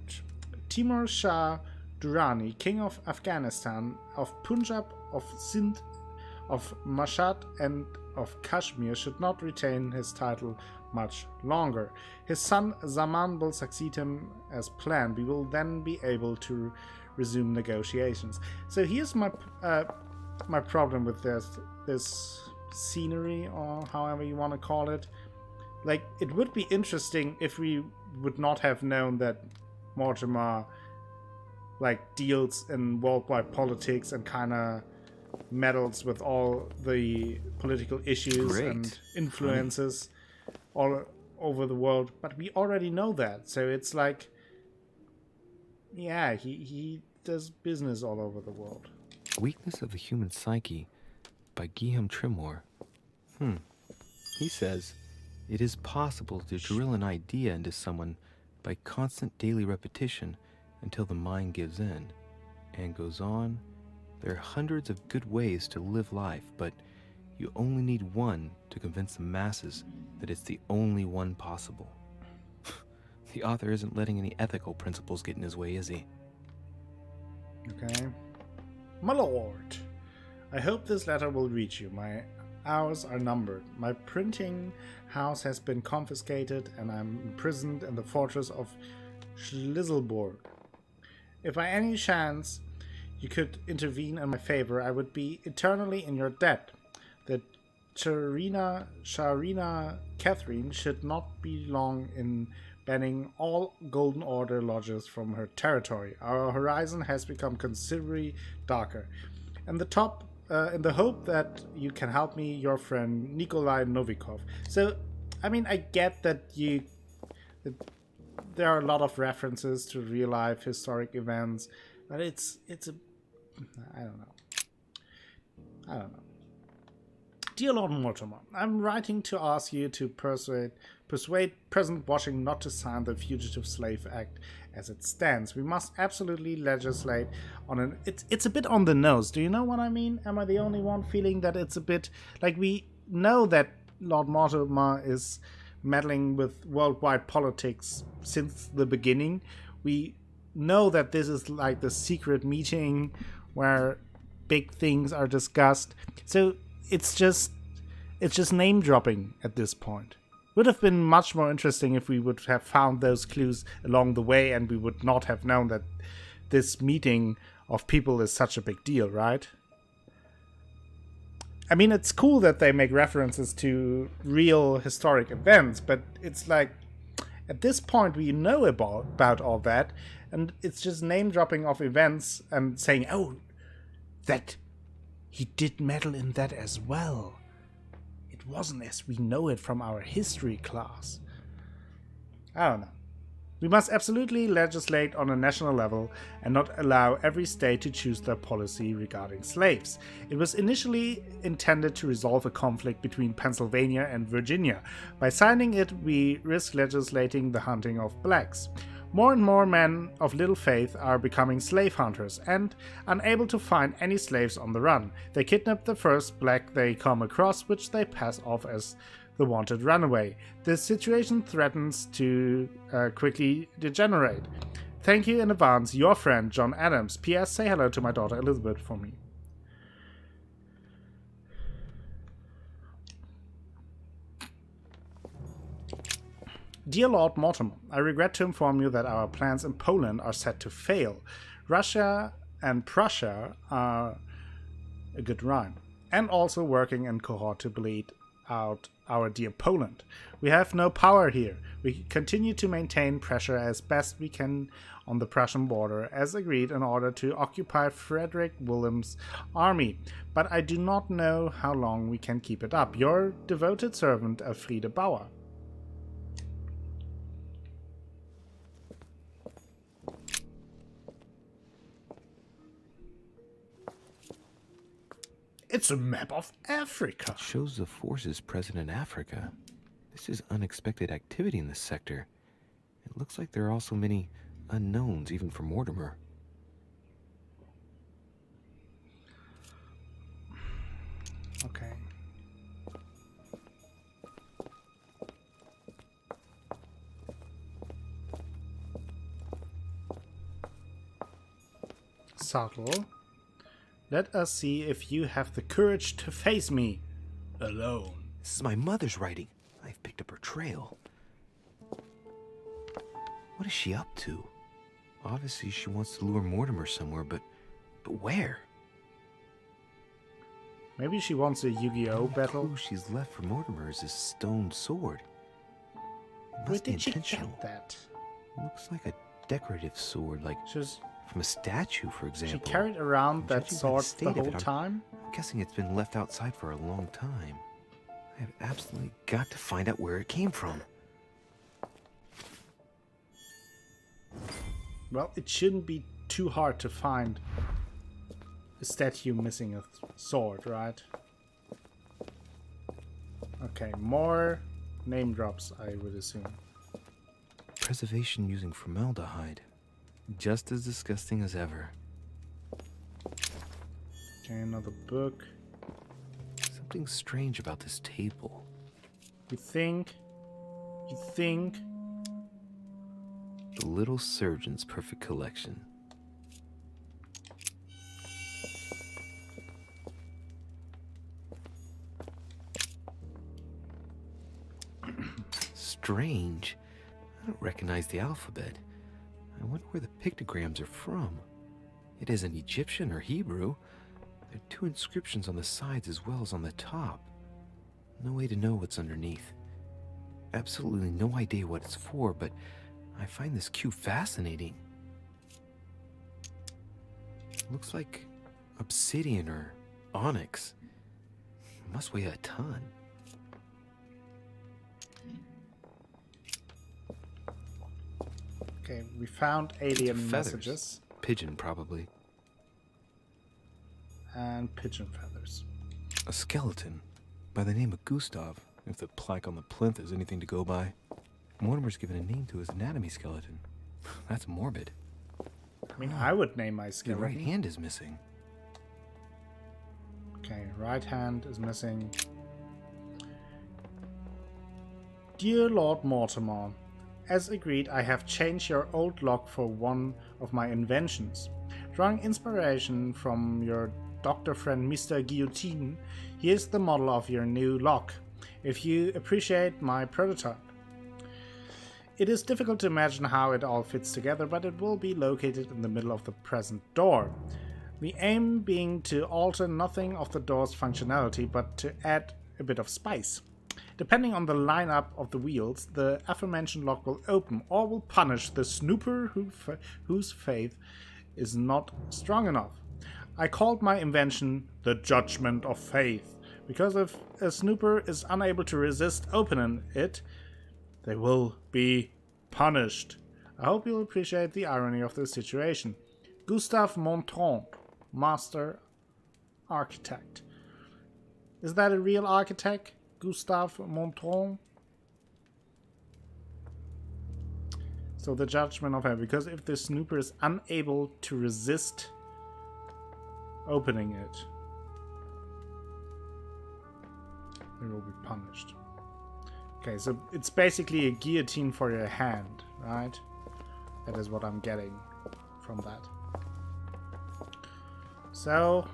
Timur Shah Durrani, King of Afghanistan, of Punjab, of Sindh, of Mashhad, and of Kashmir, should not retain his title much longer. His son Zaman will succeed him as planned. We will then be able to resume negotiations. So here's my my problem with this scenery, or however you want to call it. Like, it would be interesting if we would not have known that Mortimer like deals in worldwide politics and kind of meddles with all the political issues and influences all over the world, but we already know that. So it's like, yeah, he does business all over the world. Weakness of the Human Psyche by Guillaume Trimore. He says, it is possible to drill an idea into someone by constant daily repetition until the mind gives in. And goes on, there are hundreds of good ways to live life, but you only need one to convince the masses that it's the only one possible. The author isn't letting any ethical principles get in his way, is he? Okay. My lord, I hope this letter will reach you. My hours are numbered. My printing house has been confiscated and I'm imprisoned in the fortress of Schlüsselburg. If by any chance you could intervene in my favor, I would be eternally in your debt. The Sharina Catherine should not be long in banning all Golden Order lodges from her territory. Our horizon has become considerably darker. In the hope that you can help me, your friend Nikolai Novikov. So, I mean, I get that there are a lot of references to real life historic events, but it's a, I don't know. Dear Lord Mortimer, I'm writing to ask you to persuade President Washington not to sign the Fugitive Slave Act as it stands. We must absolutely legislate on an... It's a bit on the nose. Do you know what I mean? Am I the only one feeling that it's a bit... Like, we know that Lord Mortimer is meddling with worldwide politics since the beginning. We know that this is like the secret meeting where big things are discussed. So it's just name dropping at this point. Would have been much more interesting if we would have found those clues along the way and we would not have known that this meeting of people is such a big deal, right? I mean, it's cool that they make references to real historic events, but it's like, at this point we know about all that, and it's just name dropping of events and saying, oh, that he did meddle in that as well. It wasn't as we know it from our history class. I don't know. We must absolutely legislate on a national level and not allow every state to choose their policy regarding slaves. It was initially intended to resolve a conflict between Pennsylvania and Virginia. By signing it, we risk legislating the hunting of blacks. More and more men of little faith are becoming slave hunters and, unable to find any slaves on the run, they kidnap the first black they come across, which they pass off as the wanted runaway. This situation threatens to quickly degenerate. Thank you in advance, your friend John Adams. P.S. Say hello to my daughter Elizabeth for me. Dear Lord Mortimer, I regret to inform you that our plans in Poland are set to fail. Russia and Prussia are a good rhyme, and also working in cohort to bleed out our dear Poland. We have no power here. We continue to maintain pressure as best we can on the Prussian border, as agreed, in order to occupy Frederick William's army. But I do not know how long we can keep it up. Your devoted servant, Elfriede Bauer. It's a map of Africa. It shows the forces present in Africa. This is unexpected activity in this sector. It looks like there are also many unknowns, even for Mortimer. Okay. Subtle. Let us see if you have the courage to face me alone. This is my mother's writing. I've picked up her trail. What is she up to? Obviously, she wants to lure Mortimer somewhere, but where? Maybe she wants a Yu-Gi-Oh battle. The clue she's left for Mortimer is this stone sword. It Where must be did she intentional. get that? Looks like a decorative sword, like She's, from a statue, for example. she carried around that Judging by sword state the of whole it, I'm time? guessing it's been left outside for a long time. I have absolutely got to find out where it came from. Well, it shouldn't be too hard to find a statue missing a sword, right? Okay, more name drops, I would assume. Preservation using formaldehyde. Just as disgusting as ever. Okay, another book. Something strange about this table. You think? The Little Surgeon's Perfect Collection. Strange. I don't recognize the alphabet. I wonder where the pictograms are from. It isn't Egyptian or Hebrew. There are two inscriptions on the sides as well as on the top. No way to know what's underneath. Absolutely no idea what it's for, but I find this cube fascinating. Looks like obsidian or onyx. It must weigh a ton. Okay, we found alien Feathers. messages. Pigeon, probably. And pigeon feathers. A skeleton. by the name of Gustav, if the plaque on the plinth is anything to go by. Mortimer's given a name to his anatomy skeleton. That's morbid. I mean, I would name my The skeleton. right hand is missing. Okay, right hand is missing. Dear Lord Mortimer, as agreed, I have changed your old lock for one of my inventions. Drawing inspiration from your doctor friend Mr. Guillotine, here's the model of your new lock, if you appreciate my prototype. It is difficult to imagine how it all fits together, but it will be located in the middle of the present door. The aim being to alter nothing of the door's functionality, but to add a bit of spice. Depending on the lineup of the wheels, the aforementioned lock will open or will punish the snooper whose faith is not strong enough. I called my invention the Judgment of Faith, because if a snooper is unable to resist opening it, they will be punished. I hope you'll appreciate the irony of the situation. Gustave Montron, Master Architect. Is that a real architect? Gustave Montron? So the Judgment of Faith, because if the snooper is unable to resist opening it, they will be punished. Okay, so it's basically a guillotine for your hand, right? That is what I'm getting from that. So...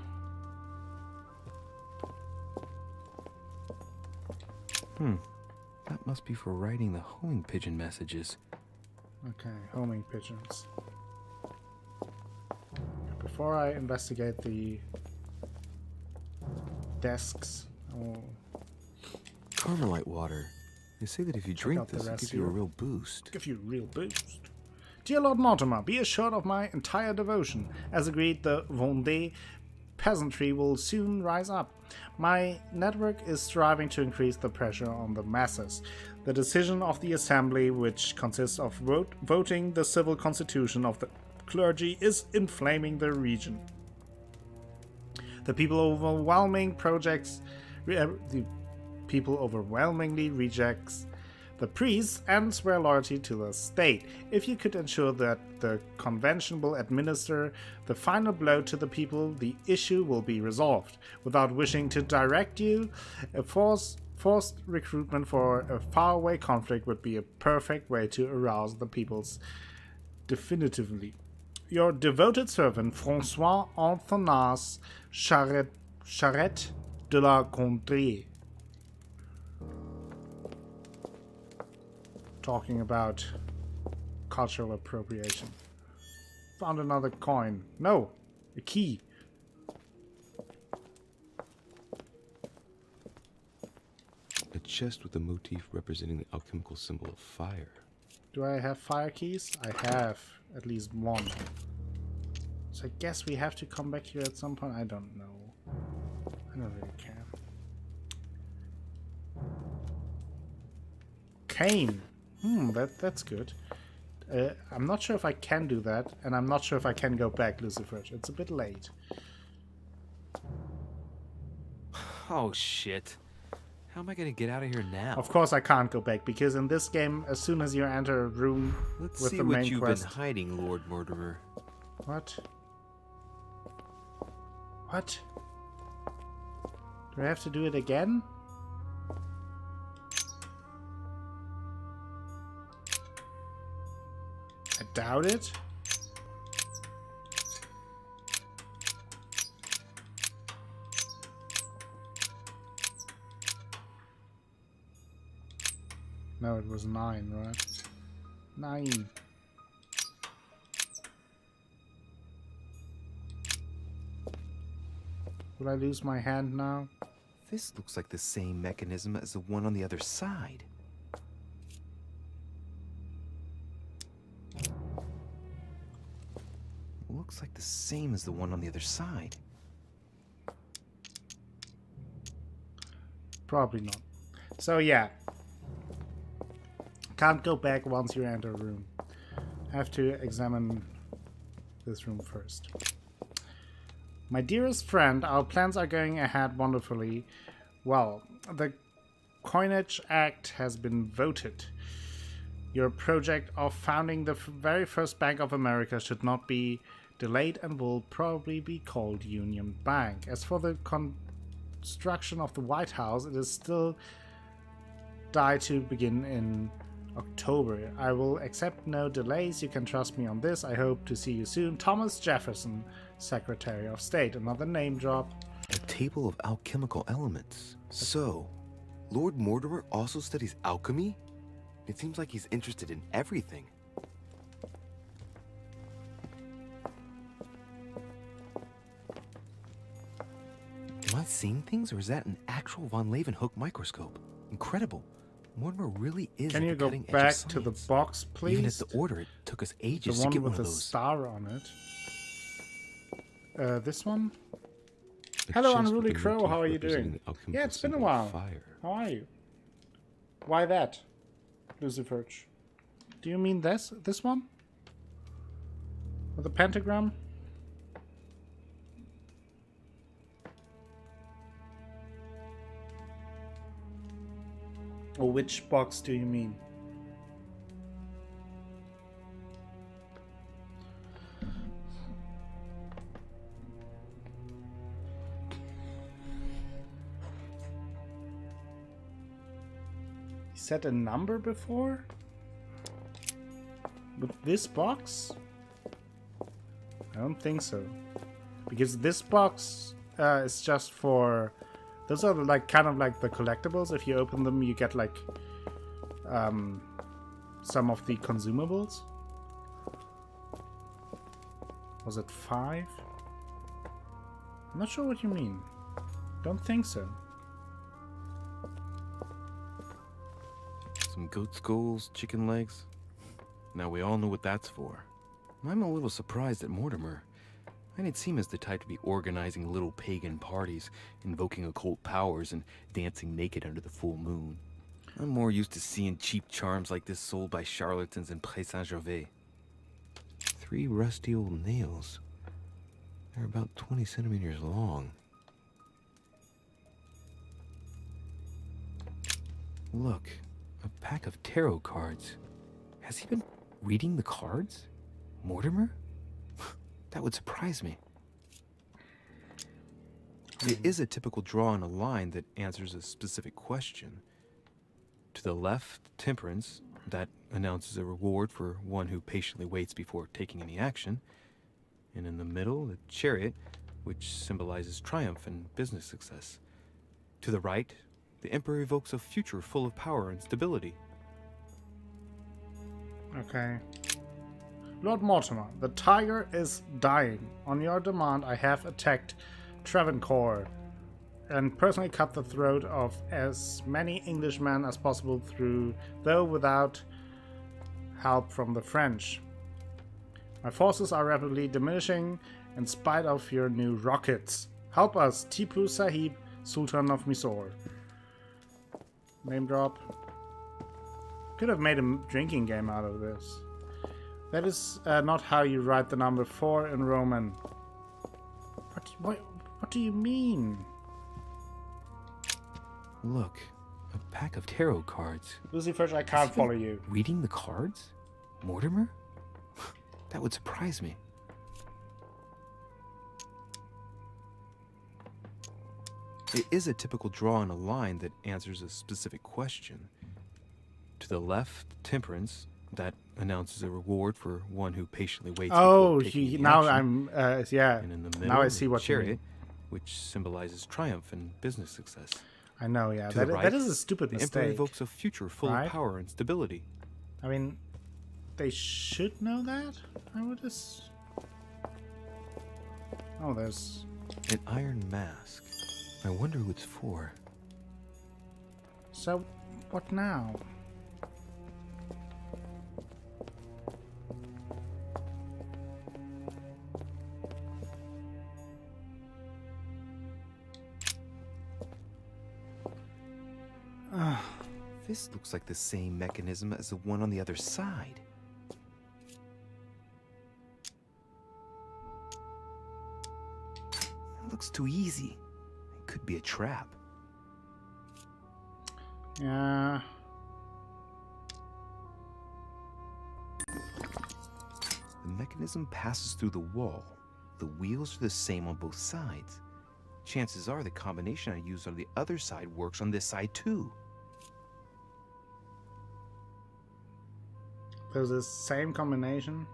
That must be for writing the homing pigeon messages. Okay, homing pigeons. Before I investigate the desks, Carmelite water. They say that if you drink out the this, it rest gives you a here. real boost. Give you a real boost. Dear Lord Mortimer, be assured of my entire devotion. As agreed, the Vendée peasantry will soon rise up. My network is striving to increase the pressure on the masses. The decision of the Assembly, which consists of voting the civil constitution of the clergy, is inflaming the region. The people overwhelmingly rejects the priests and swear loyalty to the state. If you could ensure that the convention will administer the final blow to the people, the issue will be resolved. Without wishing to direct you, a forced recruitment for a faraway conflict would be a perfect way to arouse the peoples definitively. Your devoted servant, François Antonas Charette de la Gondrie. Talking about cultural appropriation. Found another coin. No, a key. A chest with a motif representing the alchemical symbol of fire. Do I have fire keys? I have at least one. So I guess we have to come back here at some point. I don't know. I don't really care. Cane. That's good. I'm not sure if I can do that, and I'm not sure if I can go back, Lucifer. It's a bit late. Oh, shit. How am I gonna get out of here now? Of course I can't go back, because in this game, as soon as you enter a room Let's with see the what main you've quest... been hiding, Lord Murderer. What? What? Do I have to do it again? I doubt it. No, it was 9, right? 9. Will I lose my hand now? This looks like the same mechanism as the one on the other side. Looks like the same as the one on the other side. Probably not. So yeah. Can't go back once you enter a room. Have to examine this room first. My dearest friend, our plans are going ahead wonderfully well. The Coinage Act has been voted. Your project of founding the very first Bank of America should not be delayed and will probably be called Union Bank. As for the construction of the White House, it is still due to begin in October. I will accept no delays. You can trust me on this. I hope to see you soon. Thomas Jefferson, Secretary of State. Another name drop. A table of alchemical elements. So, Lord Mortimer also studies alchemy? It seems like he's interested in everything. Am I seeing things, or is that an actual von Leeuwenhoek microscope? Incredible. Mortimer really is. Can you go back to the box, please? Even at the order, it took us ages to get one of those. The one with the star on it. This one? Hello, Unruly Crow. How are you doing? Yeah, it's been a while. How are you? Why that, Lucifer? Do you mean this? This one? With the pentagram? Or which box do you mean? You said a number before? With this box? I don't think so. Because this box is just for... Those are like kind of like the collectibles. If you open them, you get like some of the consumables. Was it 5? I'm not sure what you mean. Don't think so. Some goat skulls, chicken legs. Now we all know what that's for. I'm a little surprised at Mortimer. I didn't seem as the type to be organizing little pagan parties, invoking occult powers, and dancing naked under the full moon. I'm more used to seeing cheap charms like this sold by charlatans in Pré Saint-Gervais. 3 rusty old nails. They're about 20 centimeters long. Look, a pack of tarot cards. Has he been reading the cards? Mortimer? That would surprise me. It is a typical draw on a line that answers a specific question. To the left, Temperance, that announces a reward for one who patiently waits before taking any action. And in the middle, the Chariot, which symbolizes triumph and business success. To the right, the Emperor evokes a future full of power and stability. Okay. Lord Mortimer, the tiger is dying. On your demand, I have attacked Travancore and personally cut the throat of as many Englishmen as possible though without help from the French. My forces are rapidly diminishing in spite of your new rockets. Help us, Tipu Sahib, Sultan of Mysore. Name drop. Could have made a drinking game out of this. That is not how you write the number 4 in Roman. What do you mean? Look, a pack of tarot cards. Lucifer, I can't follow you. Reading the cards? Mortimer? That would surprise me. It is a typical draw on a line that answers a specific question. To the left, Temperance, that announces a reward for one who patiently waits. Oh, now I'm yeah. And in the middle, now I see what Chariot, you mean. which symbolizes triumph and business success. I know, yeah. To the right, that is a stupid the mistake. Emperor evokes a future full of power and stability. I mean, they should know that. I would just. Oh, there's an iron mask. I wonder who it's for. So, what now? This looks like the same mechanism as the one on the other side. It looks too easy. It could be a trap. Yeah. The mechanism passes through the wall. The wheels are the same on both sides. Chances are the combination I used on the other side works on this side too. There's the same combination.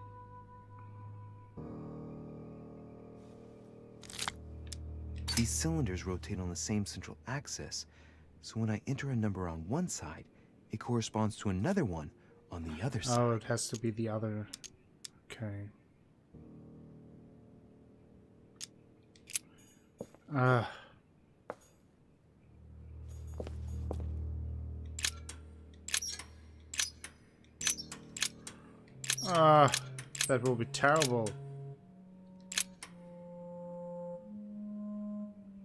These cylinders rotate on the same central axis, so when I enter a number on one side, it corresponds to another one on the other side. Oh, it has to be the other. Okay. That will be terrible.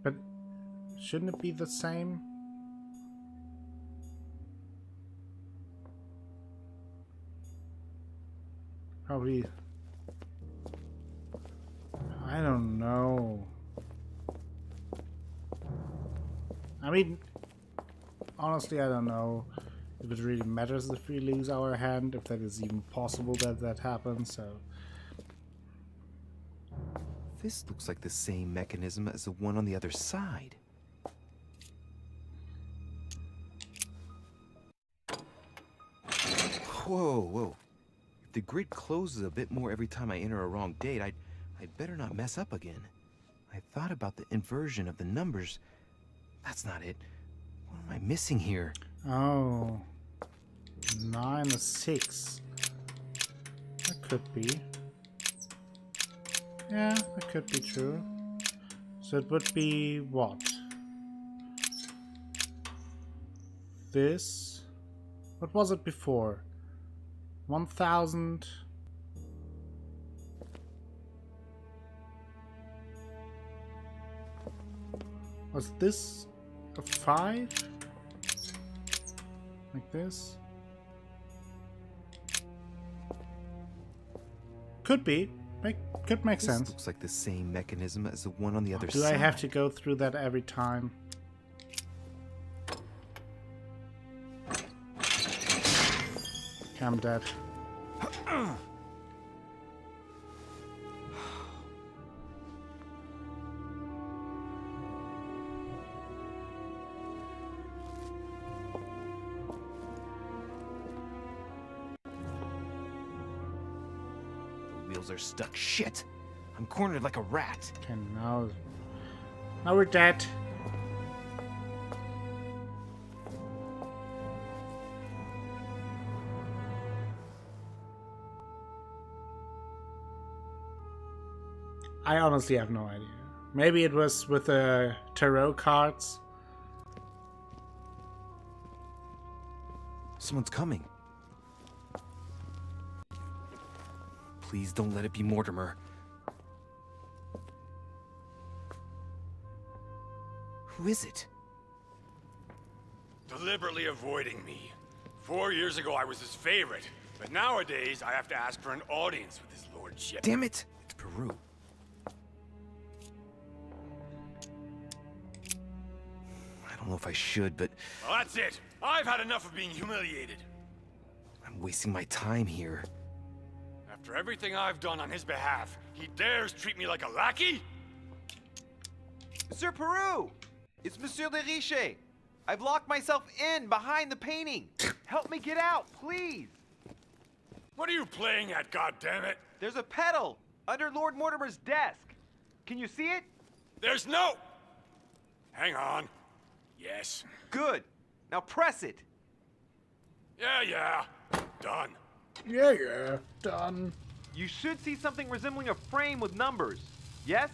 But shouldn't it be the same? Probably. I don't know. I mean, honestly, I don't know if it really matters if we lose our hand, if that is even possible that that happens, so... This looks like the same mechanism as the one on the other side. Whoa, whoa. If the grid closes a bit more every time I enter a wrong date, I'd better not mess up again. I thought about the inversion of the numbers. That's not it. What am I missing here? Oh. 9 or 6. That could be. Yeah, that could be true. So it would be what? This? What was it before? 1000. Was this a 5? Like this? Could be. Could make sense. This looks like the same mechanism as the one on the other side. Do I have to go through that every time? I'm dead. Are stuck. Shit! I'm cornered like a rat. Okay, now we're dead. I honestly have no idea. Maybe it was with the tarot cards. Someone's coming. Please don't let it be Mortimer. Who is it? Deliberately avoiding me. 4 years ago I was his favorite, but nowadays I have to ask for an audience with his lordship. Damn it! It's Peru. I don't know if I should, but... Well, that's it! I've had enough of being humiliated. I'm wasting my time here. After everything I've done on his behalf, he dares treat me like a lackey? Monsieur Peru! It's Monsieur de Riche! I've locked myself in behind the painting! Help me get out, please! What are you playing at, goddammit? There's a pedal under Lord Mortimer's desk. Can you see it? There's no... Hang on. Yes. Good. Now press it. Yeah. Done. Yeah. Done. You should see something resembling a frame with numbers. Yes?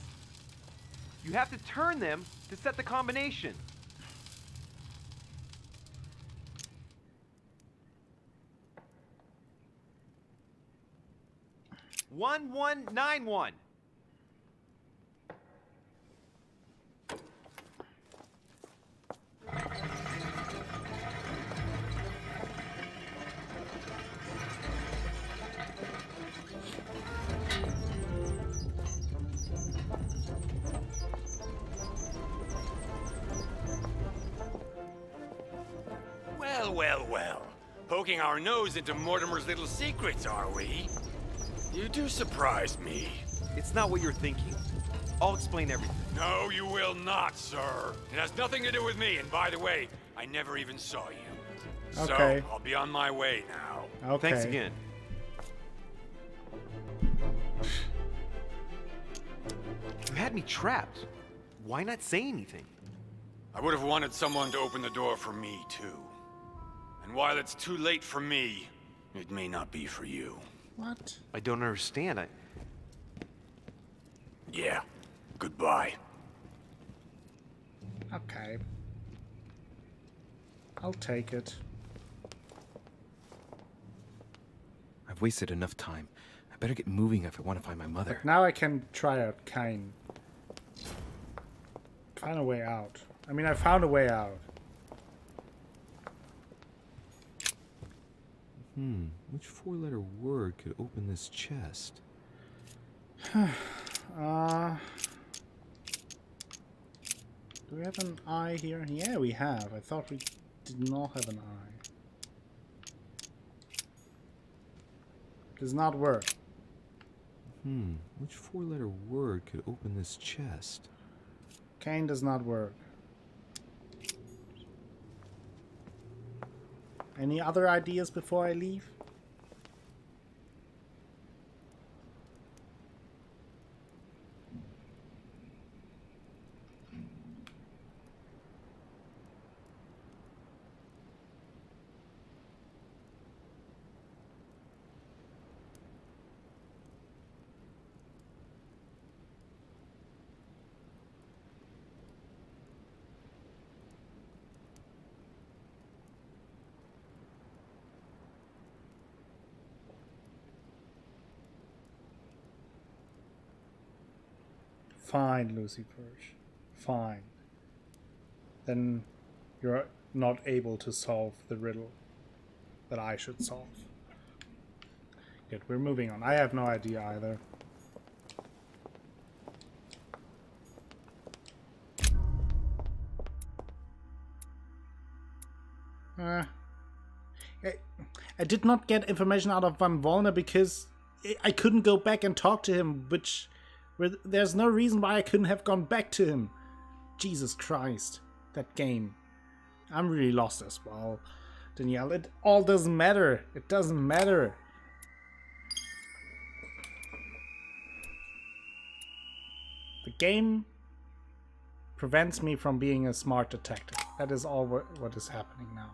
You have to turn them to set the combination. One, 191. well, well. Poking our nose into Mortimer's little secrets, are we? You do surprise me. It's not what you're thinking. I'll explain everything. No, you will not, sir. It has nothing to do with me, and by the way, I never even saw you. Okay. So, I'll be on my way now. Okay. Thanks again. You had me trapped. Why not say anything? I would have wanted someone to open the door for me, too. And while it's too late for me, it may not be for you. What? I don't understand. Yeah. Goodbye. Okay. I'll take it. I've wasted enough time. I better get moving if I want to find my mother. But now I can try out Cain. Find a way out. I mean, I found a way out. Which four-letter word could open this chest? Do we have an eye here? Yeah, we have. I thought we did not have an eye. Does not work. Which four-letter word could open this chest? Cain does not work. Any other ideas before I leave? Fine, Lucy Perch. Fine. Then you're not able to solve the riddle that I should solve. Good, we're moving on. I have no idea either. I did not get information out of Van Volner because I couldn't go back and talk to him, there's no reason why I couldn't have gone back to him. Jesus Christ, that game. I'm really lost as well, Danielle. It all doesn't matter. It doesn't matter. The game prevents me from being a smart detective. That is all what is happening now.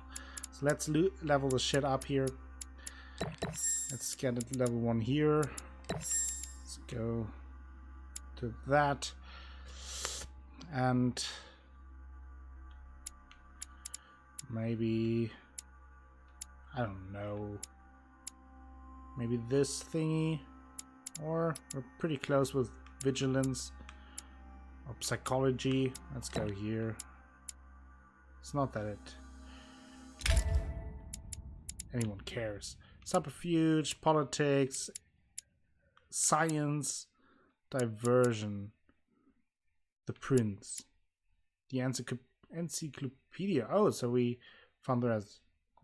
So let's level the shit up here. Let's get it level 1 here. Let's go to that. And maybe, I don't know, maybe this thingy, or we're pretty close with vigilance or psychology. Let's go here. It's not that anyone cares. Subterfuge, politics, science, diversion, the prince, the encyclopedia. Oh, so we found the rest.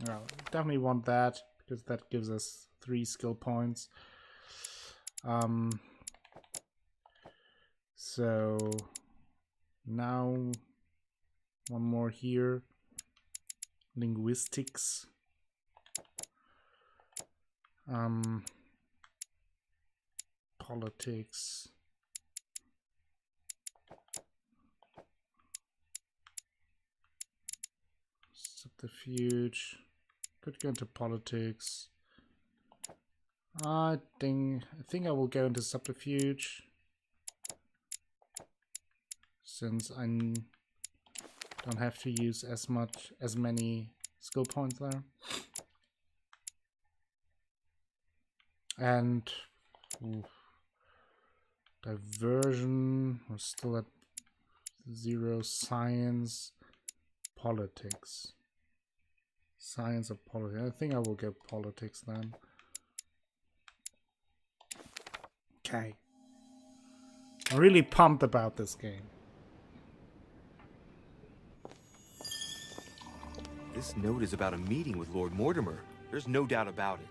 Well, definitely want that because that gives us 3 skill points. So now one more here. Linguistics. Politics. Subterfuge. Could go into politics. I think I will go into subterfuge, since I don't have to use as many skill points there. And diversion, we're still at 0. Science, politics. Science or politics. I think I will get politics then. Okay. I'm really pumped about this game. This note is about a meeting with Lord Mortimer. There's no doubt about it.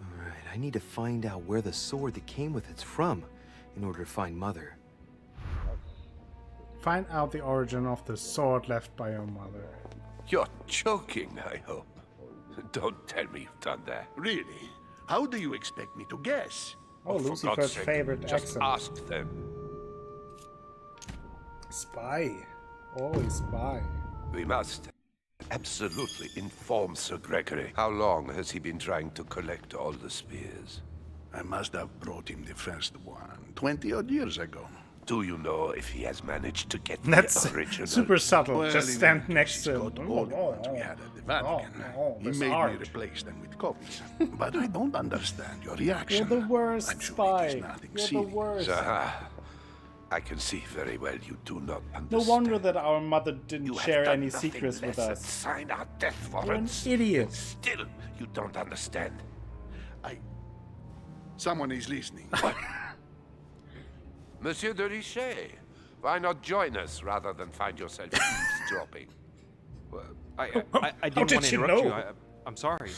All right, I need to find out where the sword that came with it's from in order to find Mother. Find out the origin of the sword left by your mother. You're joking, I hope. Don't tell me you've done that. Really? How do you expect me to guess? Oh, For Lucifer's God's sake, favorite just accent. ask them. Spy. Always spy. We must absolutely inform Sir Gregory. How long has he been trying to collect all the spears? I must have brought him the first one 20-odd years ago. Do you know if he has managed to get That's the original? super subtle. Well, Just in stand any next case, to he's him. got all the ones we had at the Vatican. He this made me art. replace them with copies. But I don't understand your You're reaction. the worst I'm sure spy. it is nothing You're the serious. worst. I can see very well you do not understand. No wonder that our mother didn't You have share done any nothing secrets with less than us. sign our death You're an warrants. idiot. Still, you don't understand. Someone is listening. Monsieur de Richet, why not join us rather than find yourself eavesdropping? Well, I How didn't did want to you interrupt you. know? I'm sorry.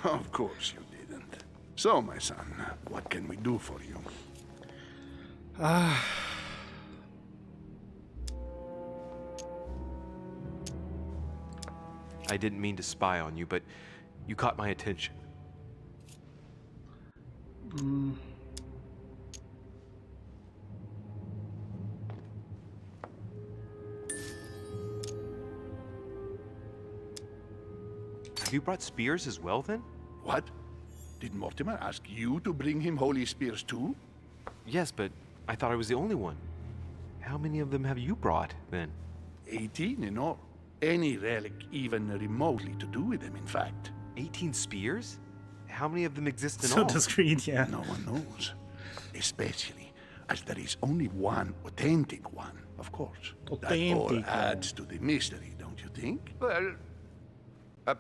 Of course you didn't. So, my son, what can we do for you? I didn't mean to spy on you, but you caught my attention. Have you brought spears as well, then? What? Did Mortimer ask you to bring him holy spears too? Yes, but I thought I was the only one. How many of them have you brought, then? 18 in all. Any relic even remotely to do with them, in fact. 18 spears? How many of them exist in So all? discreet, yeah. No one knows. Especially as there is only one authentic one, of course. That all Authentic adds to the mystery, don't you think? Well,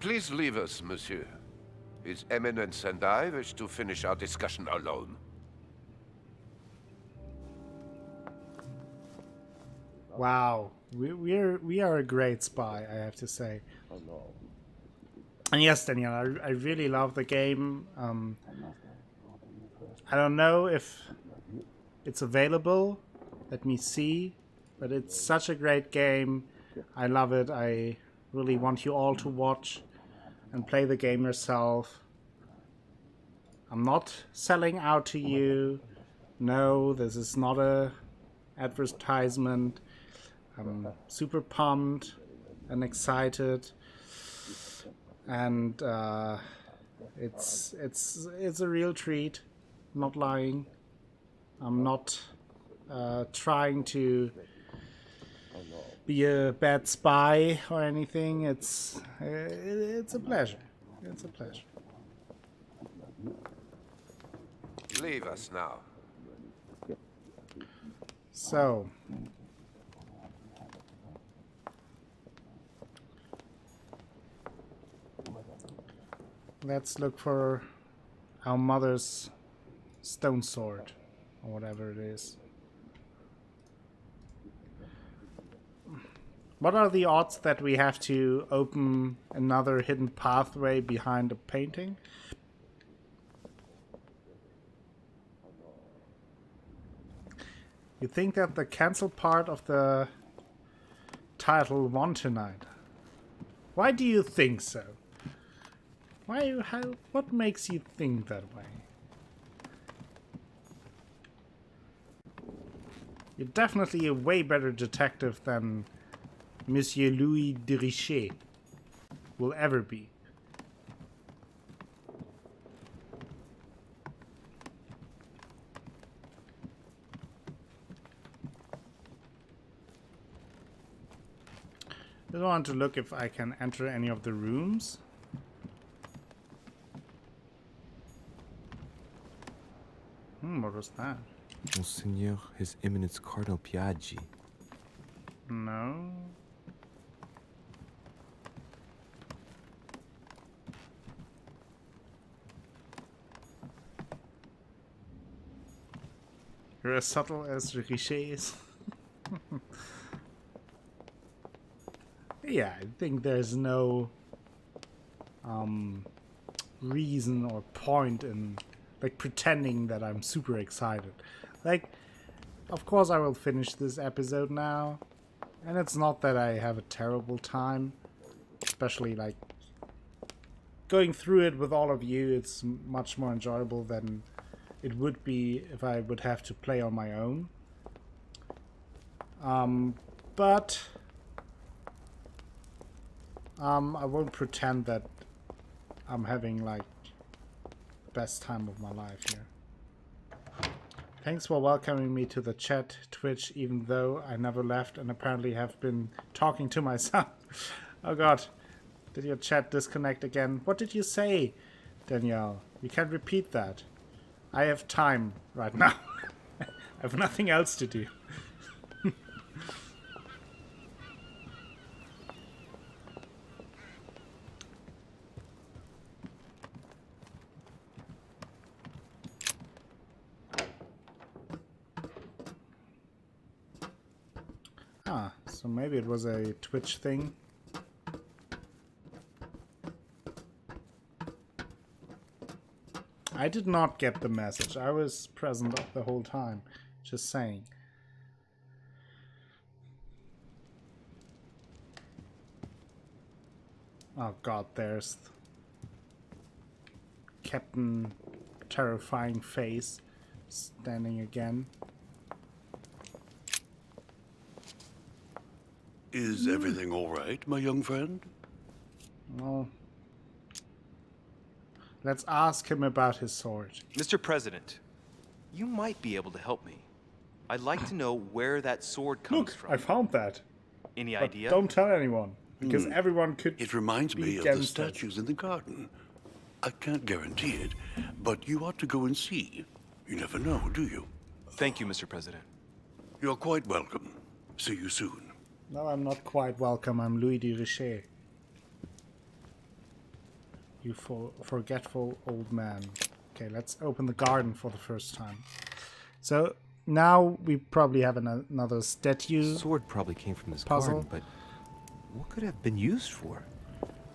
please leave us, monsieur. His Eminence and I wish to finish our discussion alone. Wow, we are a great spy, I have to say. And yes, Daniel, I really love the game. I don't know if it's available. Let me see. But it's such a great game. I love it. I really want you all to watch and play the game yourself. I'm not selling out to you. No, this is not a advertisement. I'm super pumped and excited, and it's a real treat. I'm not lying. I'm not trying to be a bad spy or anything. It's a pleasure. It's a pleasure. Leave us now. So, let's look for our mother's stone sword, or whatever it is. What are the odds that we have to open another hidden pathway behind a painting? You think that the cancel part of the title won tonight? Why do you think so? What makes you think that way? You're definitely a way better detective than Monsieur Louis de Richet will ever be. I just want to look if I can enter any of the rooms. What was that? Monseigneur, His Eminence Cardinal Piaggi. No. You're as subtle as Richet is. Yeah, I think there's no reason or point in like pretending that I'm super excited. Like, of course I will finish this episode now, and it's not that I have a terrible time, especially like going through it with all of you. It's much more enjoyable than it would be if I would have to play on my own. But I won't pretend that I'm having like the best time of my life here. Thanks for welcoming me to the chat, Twitch, even though I never left and apparently have been talking to myself. Oh god, did your chat disconnect again? What did you say, Danielle? You can't repeat that. I have time right now. I have nothing else to do. So maybe it was a Twitch thing. I did not get the message. I was present the whole time. Just saying. Oh god, there's Captain Terrifying Face standing again. Is everything all right, my young friend? Well, let's ask him about his sword. Mr. President, you might be able to help me. I'd like to know where that sword comes Look, from. I found that. Any But idea? don't tell anyone, because everyone could. It reminds be me of the against it. statues in the garden. I can't guarantee it, but you ought to go and see. You never know, do you? Thank you, Mr. President. You're quite welcome. See you soon. No, I'm not quite welcome. I'm Louis de Richet. You forgetful old man. Okay, let's open the garden for the first time. So now we probably have another statue. Sword probably came from this puzzle. garden, but what could it have been used for?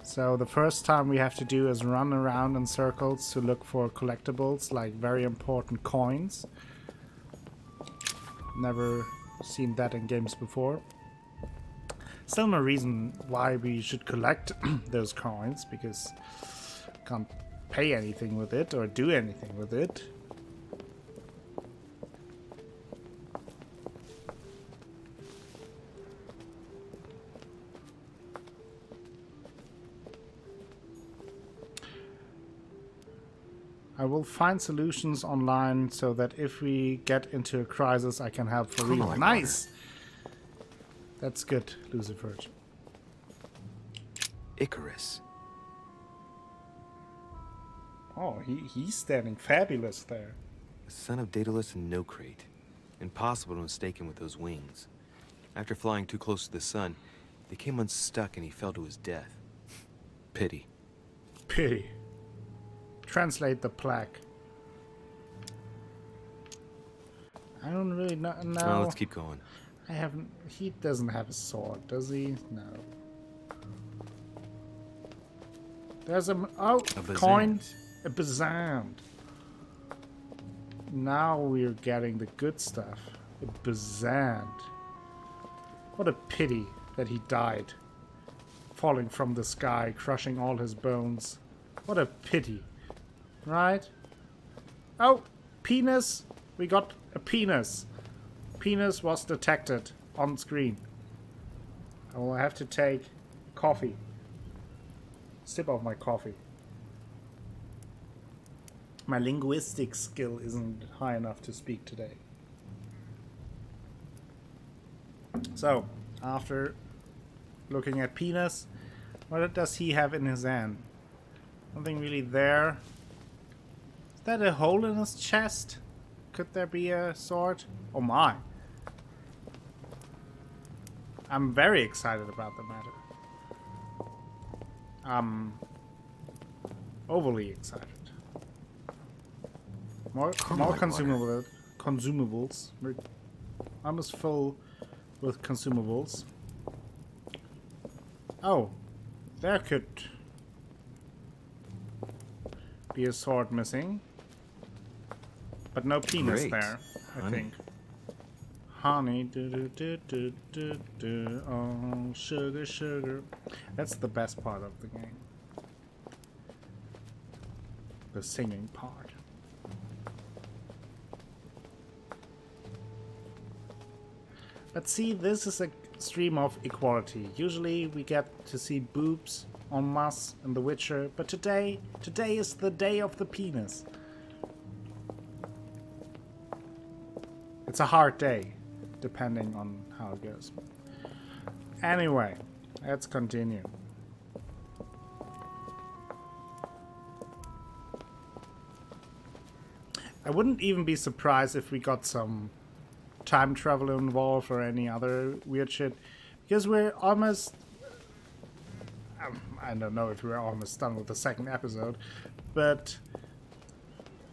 So the first time we have to do is run around in circles to look for collectibles, like very important coins. Never seen that in games before. Still no reason why we should collect those coins, because can't pay anything with it or do anything with it. I will find solutions online so that if we get into a crisis, I can help for real. Nice! That's good, Lucifer. Icarus. Oh, he's standing fabulous there. The son of Daedalus and Nocrate. Impossible to mistake him with those wings. After flying too close to the sun, they came unstuck and he fell to his death. Pity. Pity. Translate the plaque. I don't really know. Well, let's keep going. I haven't. He doesn't have a sword, does he? No. There's a coin. A Bazand. Now we're getting the good stuff. A Bazand. What a pity that he died. Falling from the sky, crushing all his bones. What a pity. Right? Oh, penis. We got a penis. Penis was detected on screen. I will have to take coffee. Sip of my coffee. My linguistic skill isn't high enough to speak today. So, after looking at penis, what does he have in his hand? Nothing really there. Is that a hole in his chest? Could there be a sword? Oh my. I'm very excited about the matter. Overly excited. More consumables. We're almost full with consumables. Oh, there could be a sword missing. But no penis Great. there, I Honey. think. Honey, oh, sugar, sugar. That's the best part of the game. The singing part. But see, this is a stream of equality. Usually we get to see boobs en masse in The Witcher, but today is the day of the penis. It's a hard day, depending on how it goes. Anyway, let's continue. I wouldn't even be surprised if we got some time travel involved or any other weird shit, because we're almost... I don't know if we're almost done with the second episode, but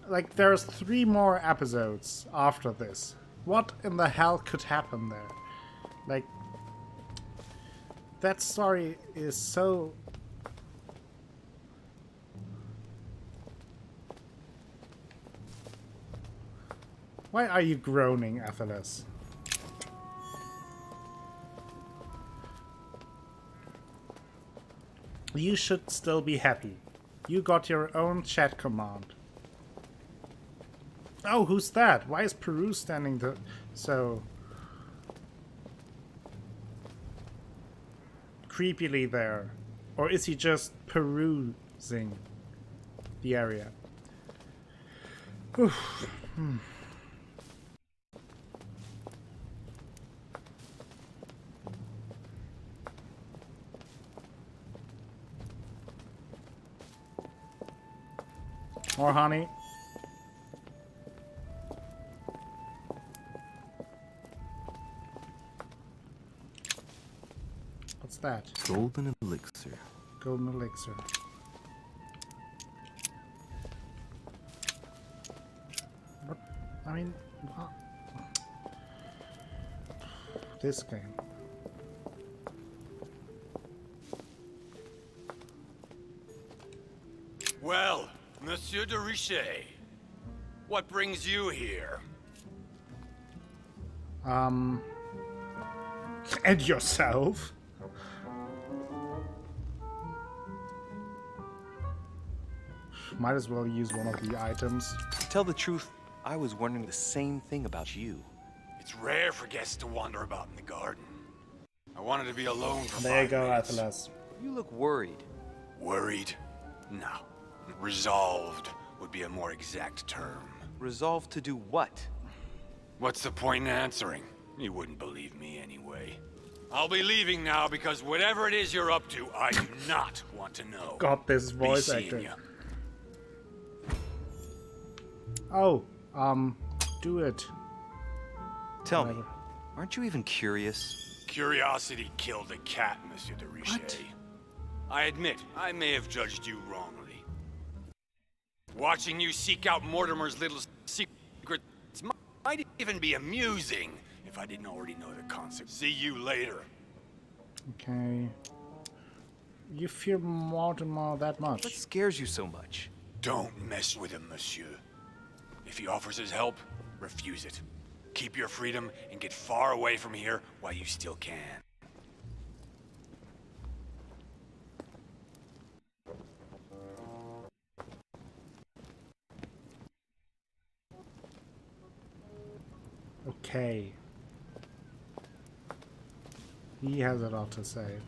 like there's 3 more episodes after this. What in the hell could happen there? Like, that story is so... Why are you groaning, Athelas? You should still be happy. You got your own chat command. Oh, who's that? Why is Peru standing so creepily there? Or is he just perusing the area? Oof. More honey. What's that? Golden elixir. Golden elixir. What? I mean, what? This game. Well, Monsieur de Richet, what brings you here? And yourself? Might as well use one of the items. To tell the truth, I was wondering the same thing about you. It's rare for guests to wander about in the garden. I wanted to be alone for There you 5 go, minutes. Athelas. You look worried. Worried? No. Resolved would be a more exact term. Resolved to do what? What's the point in answering? You wouldn't believe me anyway. I'll be leaving now because whatever it is you're up to, I do not want to know. God, this Be voice seeing actor. ya. Oh, do it. Tell me, aren't you even curious? Curiosity killed a cat, Monsieur de Richet. I admit, I may have judged you wrongly. Watching you seek out Mortimer's little secrets might even be amusing if I didn't already know the concept. See you later. Okay. You fear Mortimer that much? What scares you so much? Don't mess with him, Monsieur. If he offers his help, refuse it. Keep your freedom and get far away from here while you still can. Okay. He has a lot to say.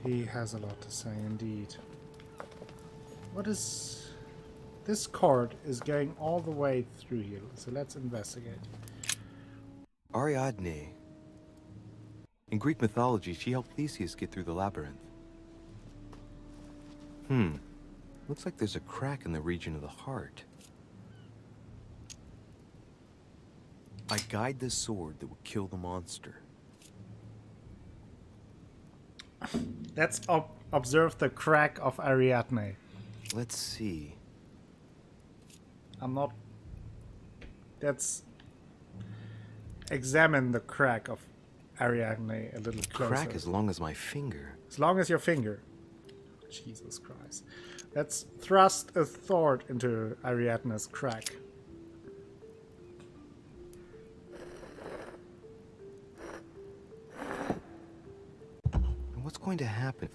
He has a lot to say indeed. What is... This cord is going all the way through here, so let's investigate. Ariadne. In Greek mythology, she helped Theseus get through the labyrinth. Looks like there's a crack in the region of the heart. I guide the sword that will kill the monster. Let's observe the crack of Ariadne. Let's see. I'm not... Let's examine the crack of Ariadne a little closer. Crack as long as my finger. As long as your finger. Jesus Christ. Let's thrust a sword into Ariadne's crack. What's going to happen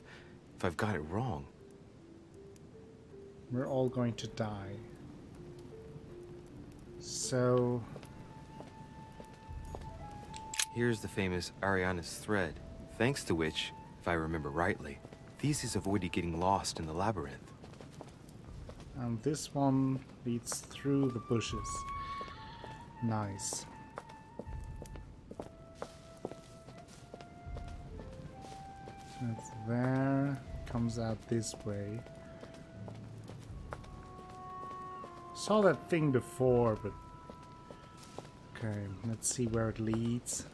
if I've got it wrong? We're all going to die. So... Here's the famous Ariadne's thread, thanks to which, if I remember rightly, Theseus avoided getting lost in the labyrinth. And this one leads through the bushes. Nice. That's there. Comes out this way. Saw that thing before, but... Okay, let's see where it leads.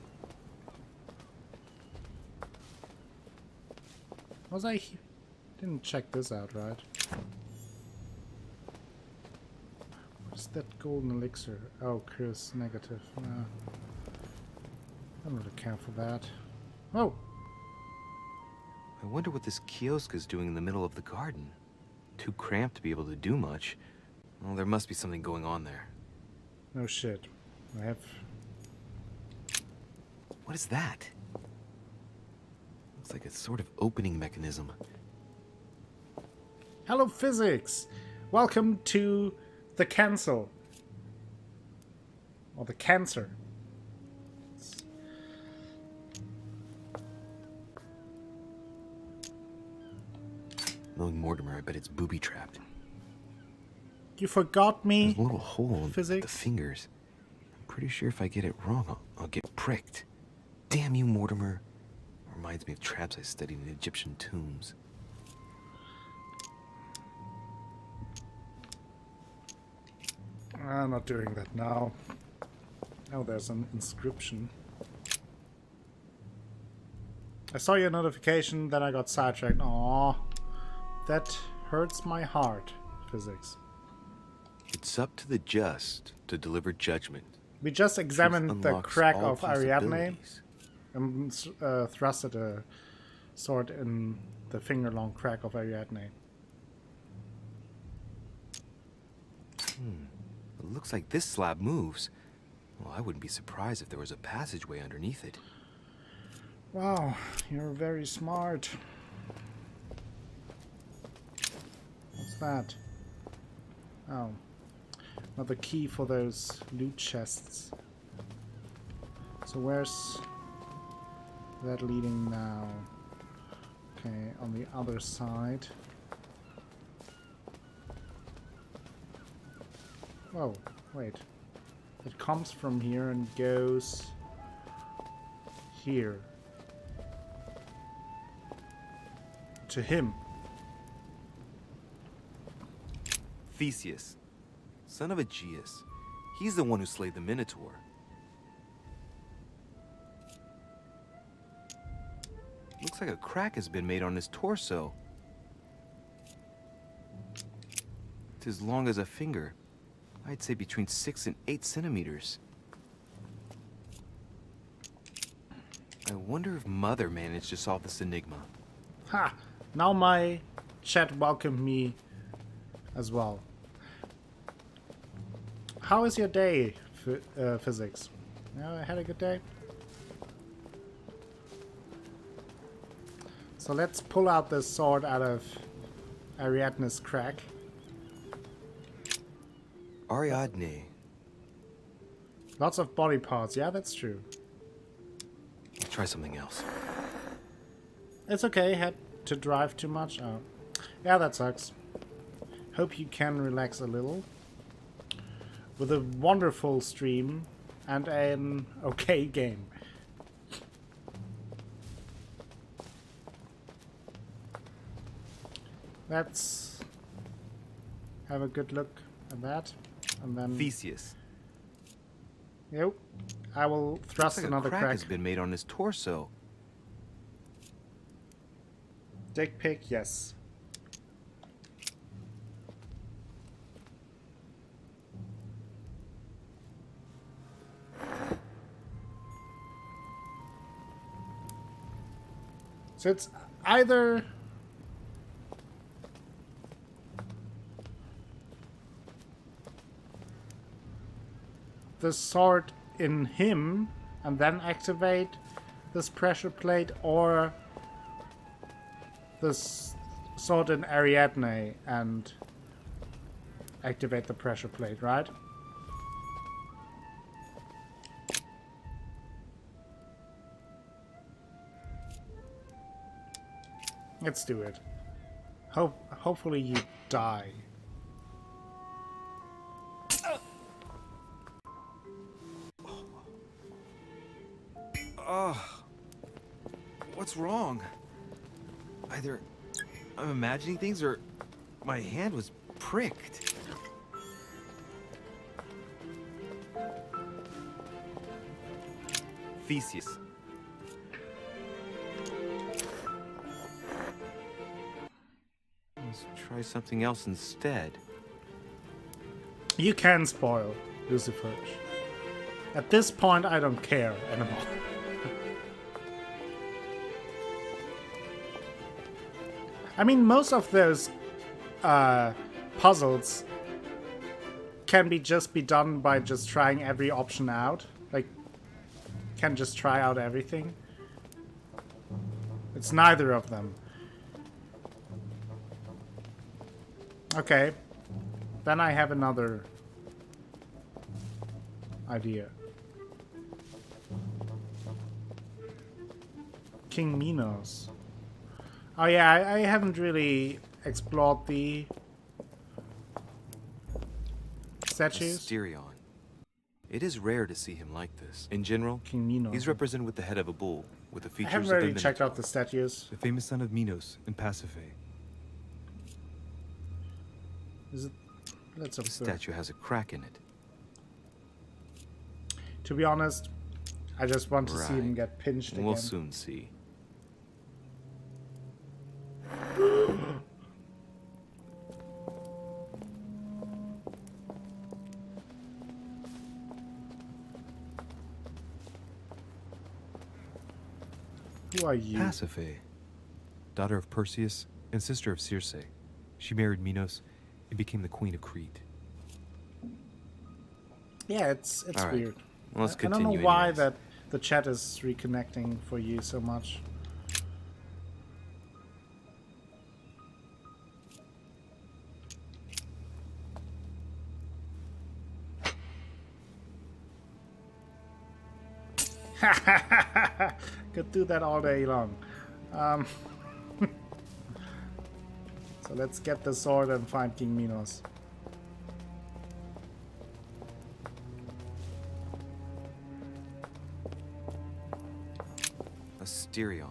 Was I... Didn't check this out, right? What is that golden elixir? Oh, curse negative. No. I don't really care for that. Oh! I wonder what this kiosk is doing in the middle of the garden. Too cramped to be able to do much. Well, there must be something going on there. No shit. I have... What is that? Looks like a sort of opening mechanism. Hello, physics! Welcome to the cancel. Or the cancer. Knowing Mortimer, I bet it's booby-trapped. You forgot me? There's a little hole in physics? the fingers. I'm pretty sure if I get it wrong, I'll get pricked. Damn you, Mortimer. Reminds me of traps I studied in Egyptian tombs. I'm not doing that now. Oh, there's an inscription. I saw your notification, then I got sidetracked. Aww. That hurts my heart, physics. It's up to the just to deliver judgment. We just examined the crack of Ariadne and thrusted a sword in the finger-long crack of Ariadne. It looks like this slab moves. Well, I wouldn't be surprised if there was a passageway underneath it. Wow, you're very smart. What's that? Oh. Another key for those loot chests. So where's that leading now? Okay, on the other side. Whoa, wait. It comes from here and goes here. To him. Theseus, son of Aegeus. He's the one who slayed the Minotaur. Looks like a crack has been made on his torso. It's as long as a finger. I'd say between 6 and 8 centimeters. I wonder if Mother managed to solve this enigma. Ha! Now my chat welcomed me as well. How is your day, physics? I had a good day. So let's pull out this sword out of Ariadne's crack. Ariadne. Lots of body parts, yeah, that's true. I'll try something else. It's okay, had to drive too much. Oh. Yeah, that sucks. Hope you can relax a little. With a wonderful stream and an okay game. Let's have a good look at that. And then Theseus. Yep. I will thrust like another a crack crack. has been made on his torso. Dick pic, yes. So it's either the sword in him and then activate this pressure plate, or this sword in Ariadne and activate the pressure plate, right? Let's do it. Hopefully you die. What's wrong? Either I'm imagining things or my hand was pricked. Theseus. Let's try something else instead. You can spoil Lucifer. At this point, I don't care anymore. I mean, most of those puzzles can just be done by just trying every option out. Like, can just try out everything. It's neither of them. Okay. Then I have another idea. King Minos. Oh yeah, I haven't really explored the statues. Asterion. It is rare to see him like this. In general, King Minos. He's represented with the head of a bull, with the features I haven't of really the checked Minotaur. out the statues. The famous son of Minos in Pasiphae. Is it? Let's The observe. statue has a crack in it. To be honest, I just want to see him Right. get pinched again. We'll soon see. Who are you? Pasiphae, daughter of Perseus and sister of Circe. She married Minos and became the queen of Crete. Yeah, it's All right. weird. Well, let's I don't know continue why anyways. that the chat is reconnecting for you so much. Could do that all day long. So let's get the sword and find King Minos. Asterion.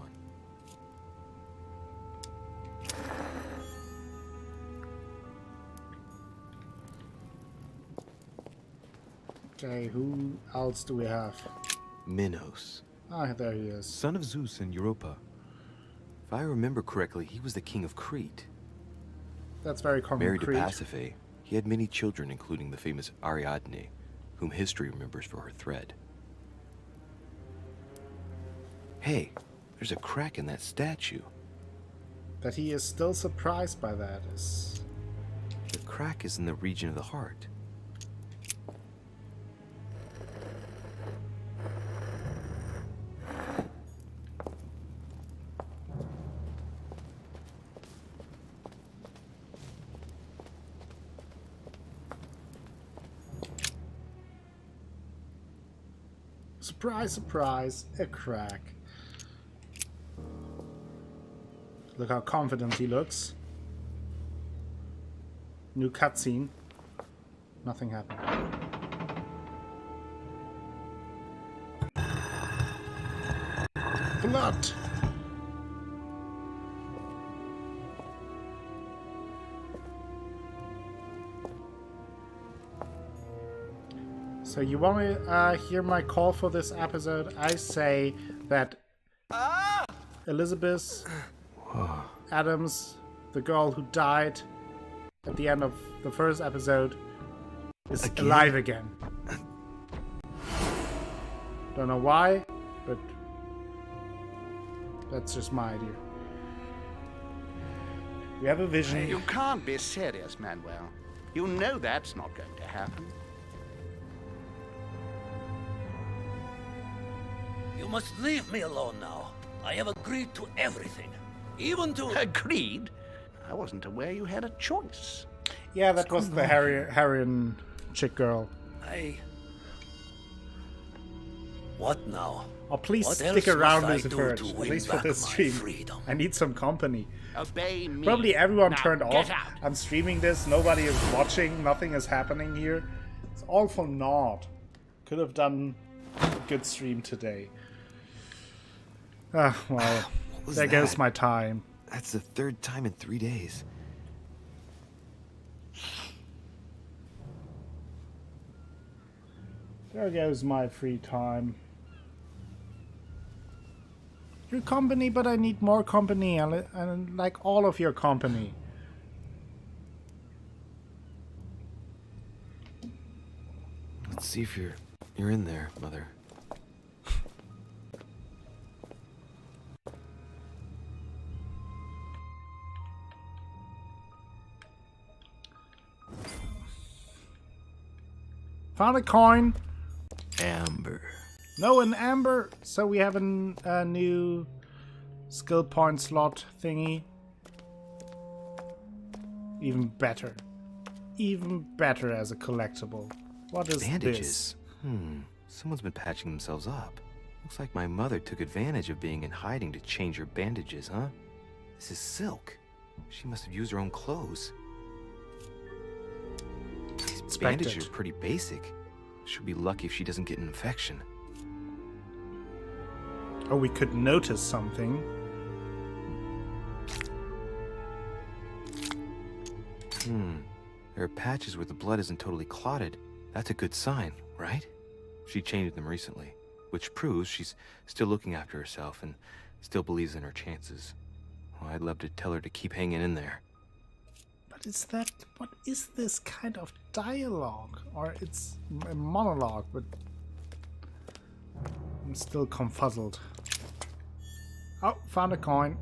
Okay, who else do we have? Minos. Ah, there he is. Son of Zeus and Europa. If I remember correctly, he was the king of Crete. That's very Married to concrete. Pasiphae, he had many children, including the famous Ariadne, whom history remembers for her thread. Hey, there's a crack in that statue. That he is still surprised by that is... The crack is in the region of the heart. Surprise, surprise, a crack. Look how confident he looks. New cutscene. Nothing happened. Blood! So you want to hear my call for this episode? I say that Elizabeth Adams, the girl who died at the end of the first episode, is alive again. Don't know why, but that's just my idea. We have a vision. You can't be serious, Manuel. You know that's not going to happen. You must leave me alone now. I have agreed to everything. Even to... Agreed? I wasn't aware you had a choice. Yeah, that was the Harrian chick girl. What now? Oh, please What stick else around, must I do Lucifer, to at win least for back this my stream. freedom? I need some company. Obey me. Probably everyone Now, turned get off. out. I'm streaming this, nobody is watching, nothing is happening here. It's all for naught. Could have done a good stream today. Ah, well, there goes my time. That's the third time in 3 days. There goes my free time. Your company, but I need more company. I like all of your company. Let's see if you're in there, Mother. Found a coin. Amber. No, an amber. So we have a new skill point slot thingy. Even better. Even better as a collectible. What is Bandages. Someone's been patching themselves up. Looks like my mother took advantage of being in hiding to change her bandages, huh? This is silk. She must have used her own clothes. These bandages are pretty basic. She'll be lucky if she doesn't get an infection. Oh, we could notice something. There are patches where the blood isn't totally clotted. That's a good sign, right? She changed them recently, which proves she's still looking after herself and still believes in her chances. Well, I'd love to tell her to keep hanging in there. But is that... what is this kind of dialogue? Or it's a monologue, but... I'm still confuzzled. Oh, found a coin.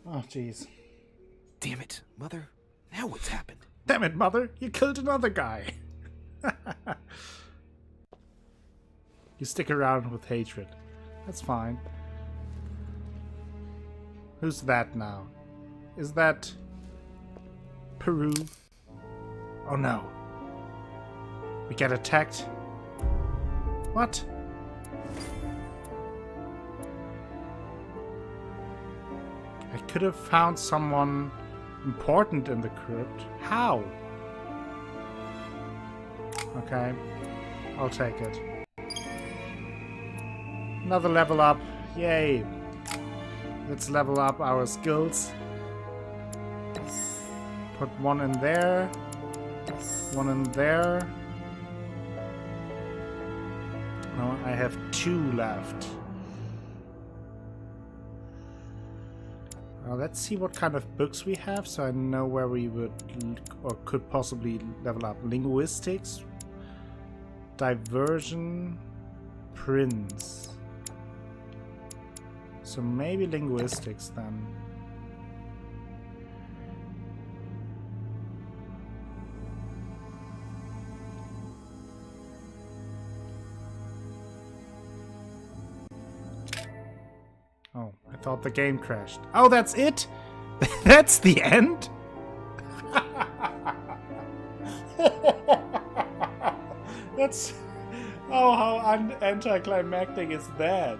Oh, jeez. Damn it, Mother. Now what's happened? Damn it, Mother. You killed another guy. You stick around with hatred. That's fine. Who's that now? Is that... Peru? Oh no. We get attacked? What? I could have found someone important in the crypt. How? Okay. I'll take it. Another level up. Yay. Let's level up our skills. Put one in there. One in there. No, I have 2 left. Let's see what kind of books we have, so I know where we would or could possibly level up. Linguistics, diversion, prince. So maybe linguistics then. Oh, I thought the game crashed. Oh, that's it? That's the end? That's... Oh, how anticlimactic is that?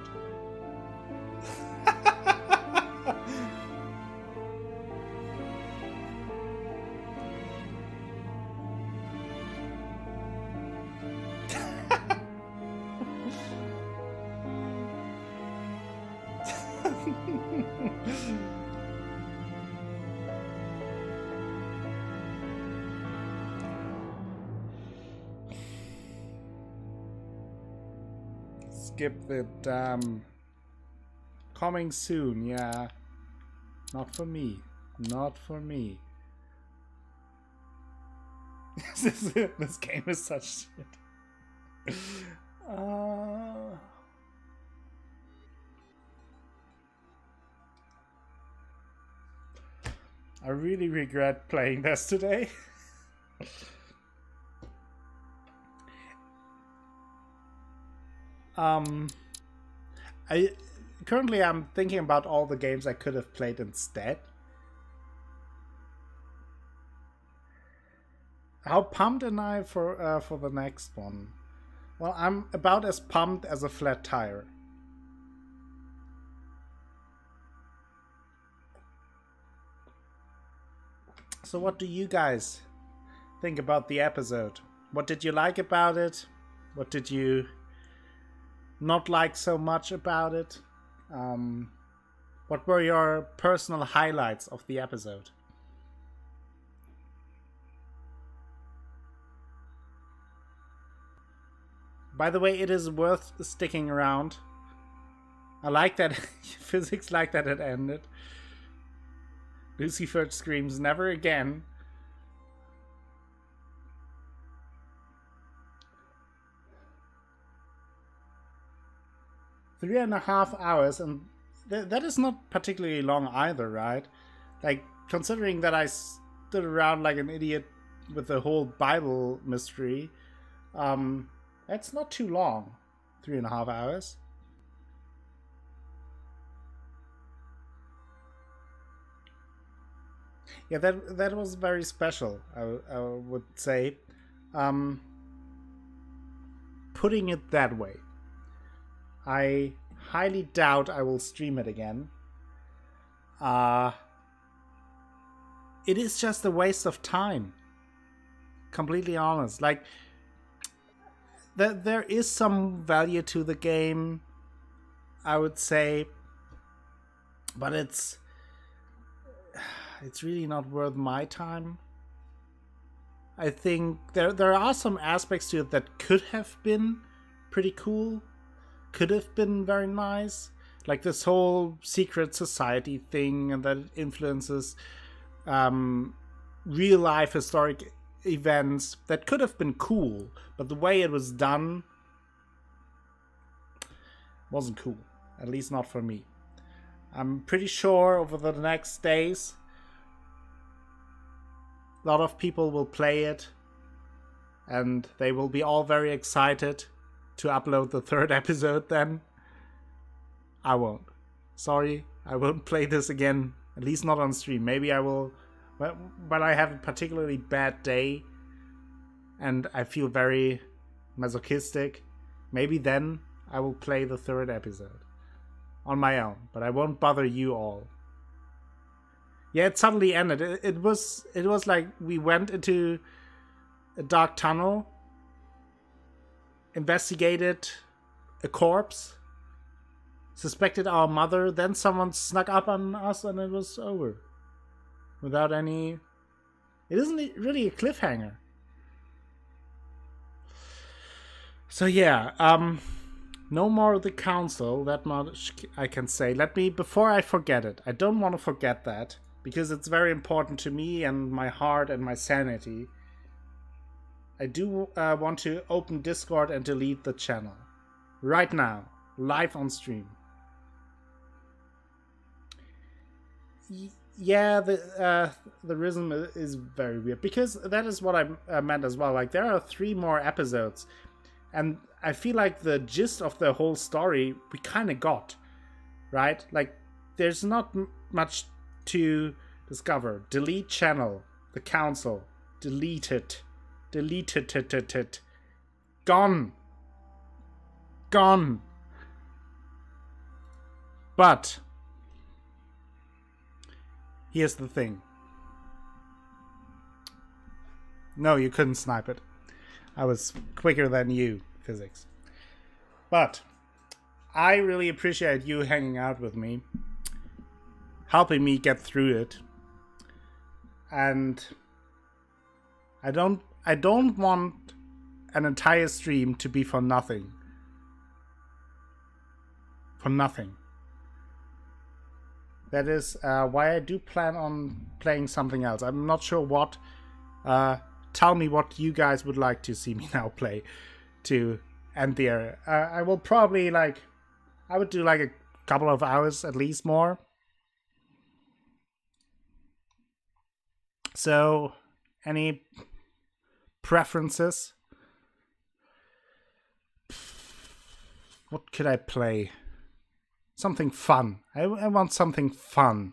Skip the damn... Coming soon, yeah. Not for me. Not for me. This game is such shit. I really regret playing this today. I'm thinking about all the games I could have played instead. How pumped am I for the next one? Well, I'm about as pumped as a flat tire. So what do you guys think about the episode? What did you like about it? What did you not like so much about it? What were your personal highlights of the episode? By the way, it is worth sticking around. I like that physics like that it ended. Lucifer screams never again. Three and a half hours, and that is not particularly long either, right? Like, considering that I stood around like an idiot with the whole Bible mystery, that's not too long. 3.5 hours. Yeah, that was very special, I would say. Putting it that way. I highly doubt I will stream it again. It is just a waste of time. Completely honest. Like, there is some value to the game, I would say, but it's really not worth my time. I think there are some aspects to it that could have been pretty cool, could have been very nice, like this whole secret society thing, and that it influences real life historic events. That could have been cool, but the way it was done wasn't cool, at least not for me. I'm pretty sure over the next days a lot of people will play it, and they will be all very excited to upload the third episode then. I won't. Sorry, I won't play this again, at least not on stream. Maybe I will, but I have a particularly bad day and I feel very masochistic. Maybe then I will play the third episode on my own, but I won't bother you all. Yeah, it suddenly ended. It was like we went into a dark tunnel, investigated a corpse, suspected our mother, then someone snuck up on us and it was over. Without any... It isn't really a cliffhanger. So yeah, no more of the council, that much I can say. Let me, before I forget it, I don't want to forget that, because it's very important to me and my heart and my sanity. I do want to open Discord and delete the channel. Right now. Live on stream. Yeah, the rhythm is very weird. Because that is what I meant as well. Like, there are 3 more episodes. And I feel like the gist of the whole story we kind of got. Right? Like, there's not much to discover. Delete channel. The council. Delete it. Deleted it. Gone. Gone. But here's the thing. No, you couldn't snipe it. I was quicker than you, physics. But I really appreciate you hanging out with me, helping me get through it. And I don't want an entire stream to be for nothing. For nothing. That is why I do plan on playing something else. I'm not sure what. tell me what you guys would like to see me now play to end the area. I will probably I would do like a couple of hours at least more. So, any preferences? What could I play? Something fun. I want something fun.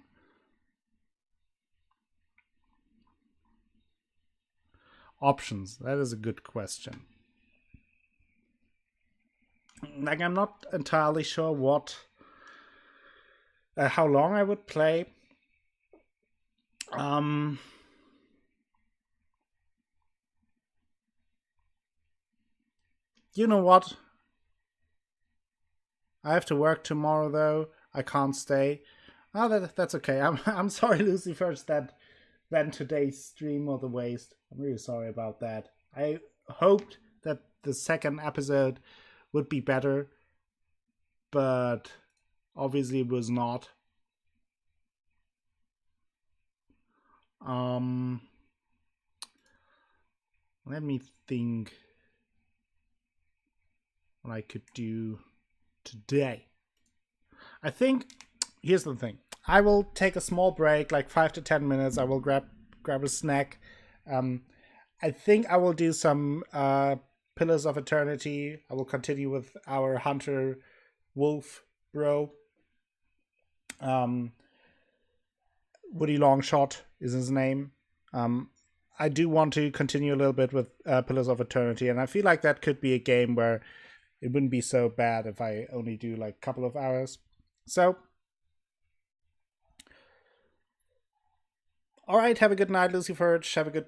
Options. That is a good question. Like, I'm not entirely sure how long I would play. You know what? I have to work tomorrow, though. I can't stay. Oh, that's okay. I'm sorry, Lucifers, that today's stream was a waste. I'm really sorry about that. I hoped that the second episode would be better, but obviously it was not. Let me think what I could do today. I think here's the thing. I will take a small break, like 5 to 10 minutes. I will grab a snack. I think I will do some Pillars of Eternity. I will continue with our Hunter Wolf bro. Woody Longshot is his name. I do want to continue a little bit with Pillars of Eternity, and I feel like that could be a game where it wouldn't be so bad if I only do like a couple of hours. So, all right, have a good night, Lucifer. Have a good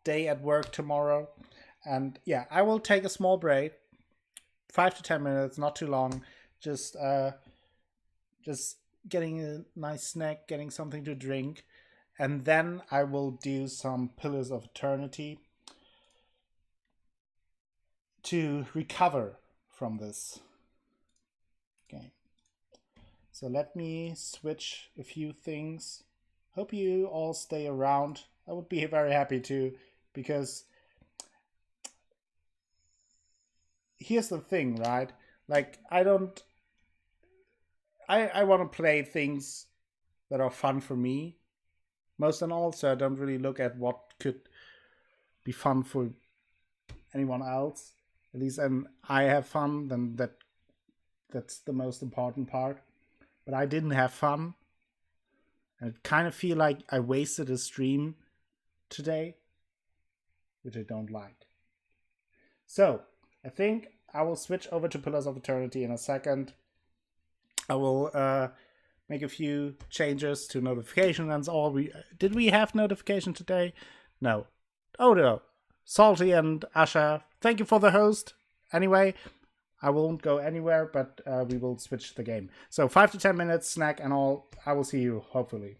day at work tomorrow. And yeah, I will take a small break, 5 to 10 minutes, not too long. Just getting a nice snack, getting something to drink, and then I will do some Pillars of Eternity to recover from this game. So let me switch a few things. Hope you all stay around. I would be very happy to, because here's the thing, right? Like, I want to play things that are fun for me, most and all, so I don't really look at what could be fun for anyone else. At least I have fun, then that's the most important part. But I didn't have fun. And I kind of feel like I wasted a stream today, which I don't like. So, I think I will switch over to Pillars of Eternity in a second. I will make a few changes to notification and all. Did we have notification today? No. Oh no. Salty and Asha, thank you for the host. Anyway, I won't go anywhere, but we will switch the game. So 5 to 10 minutes, snack and all. I will see you, hopefully.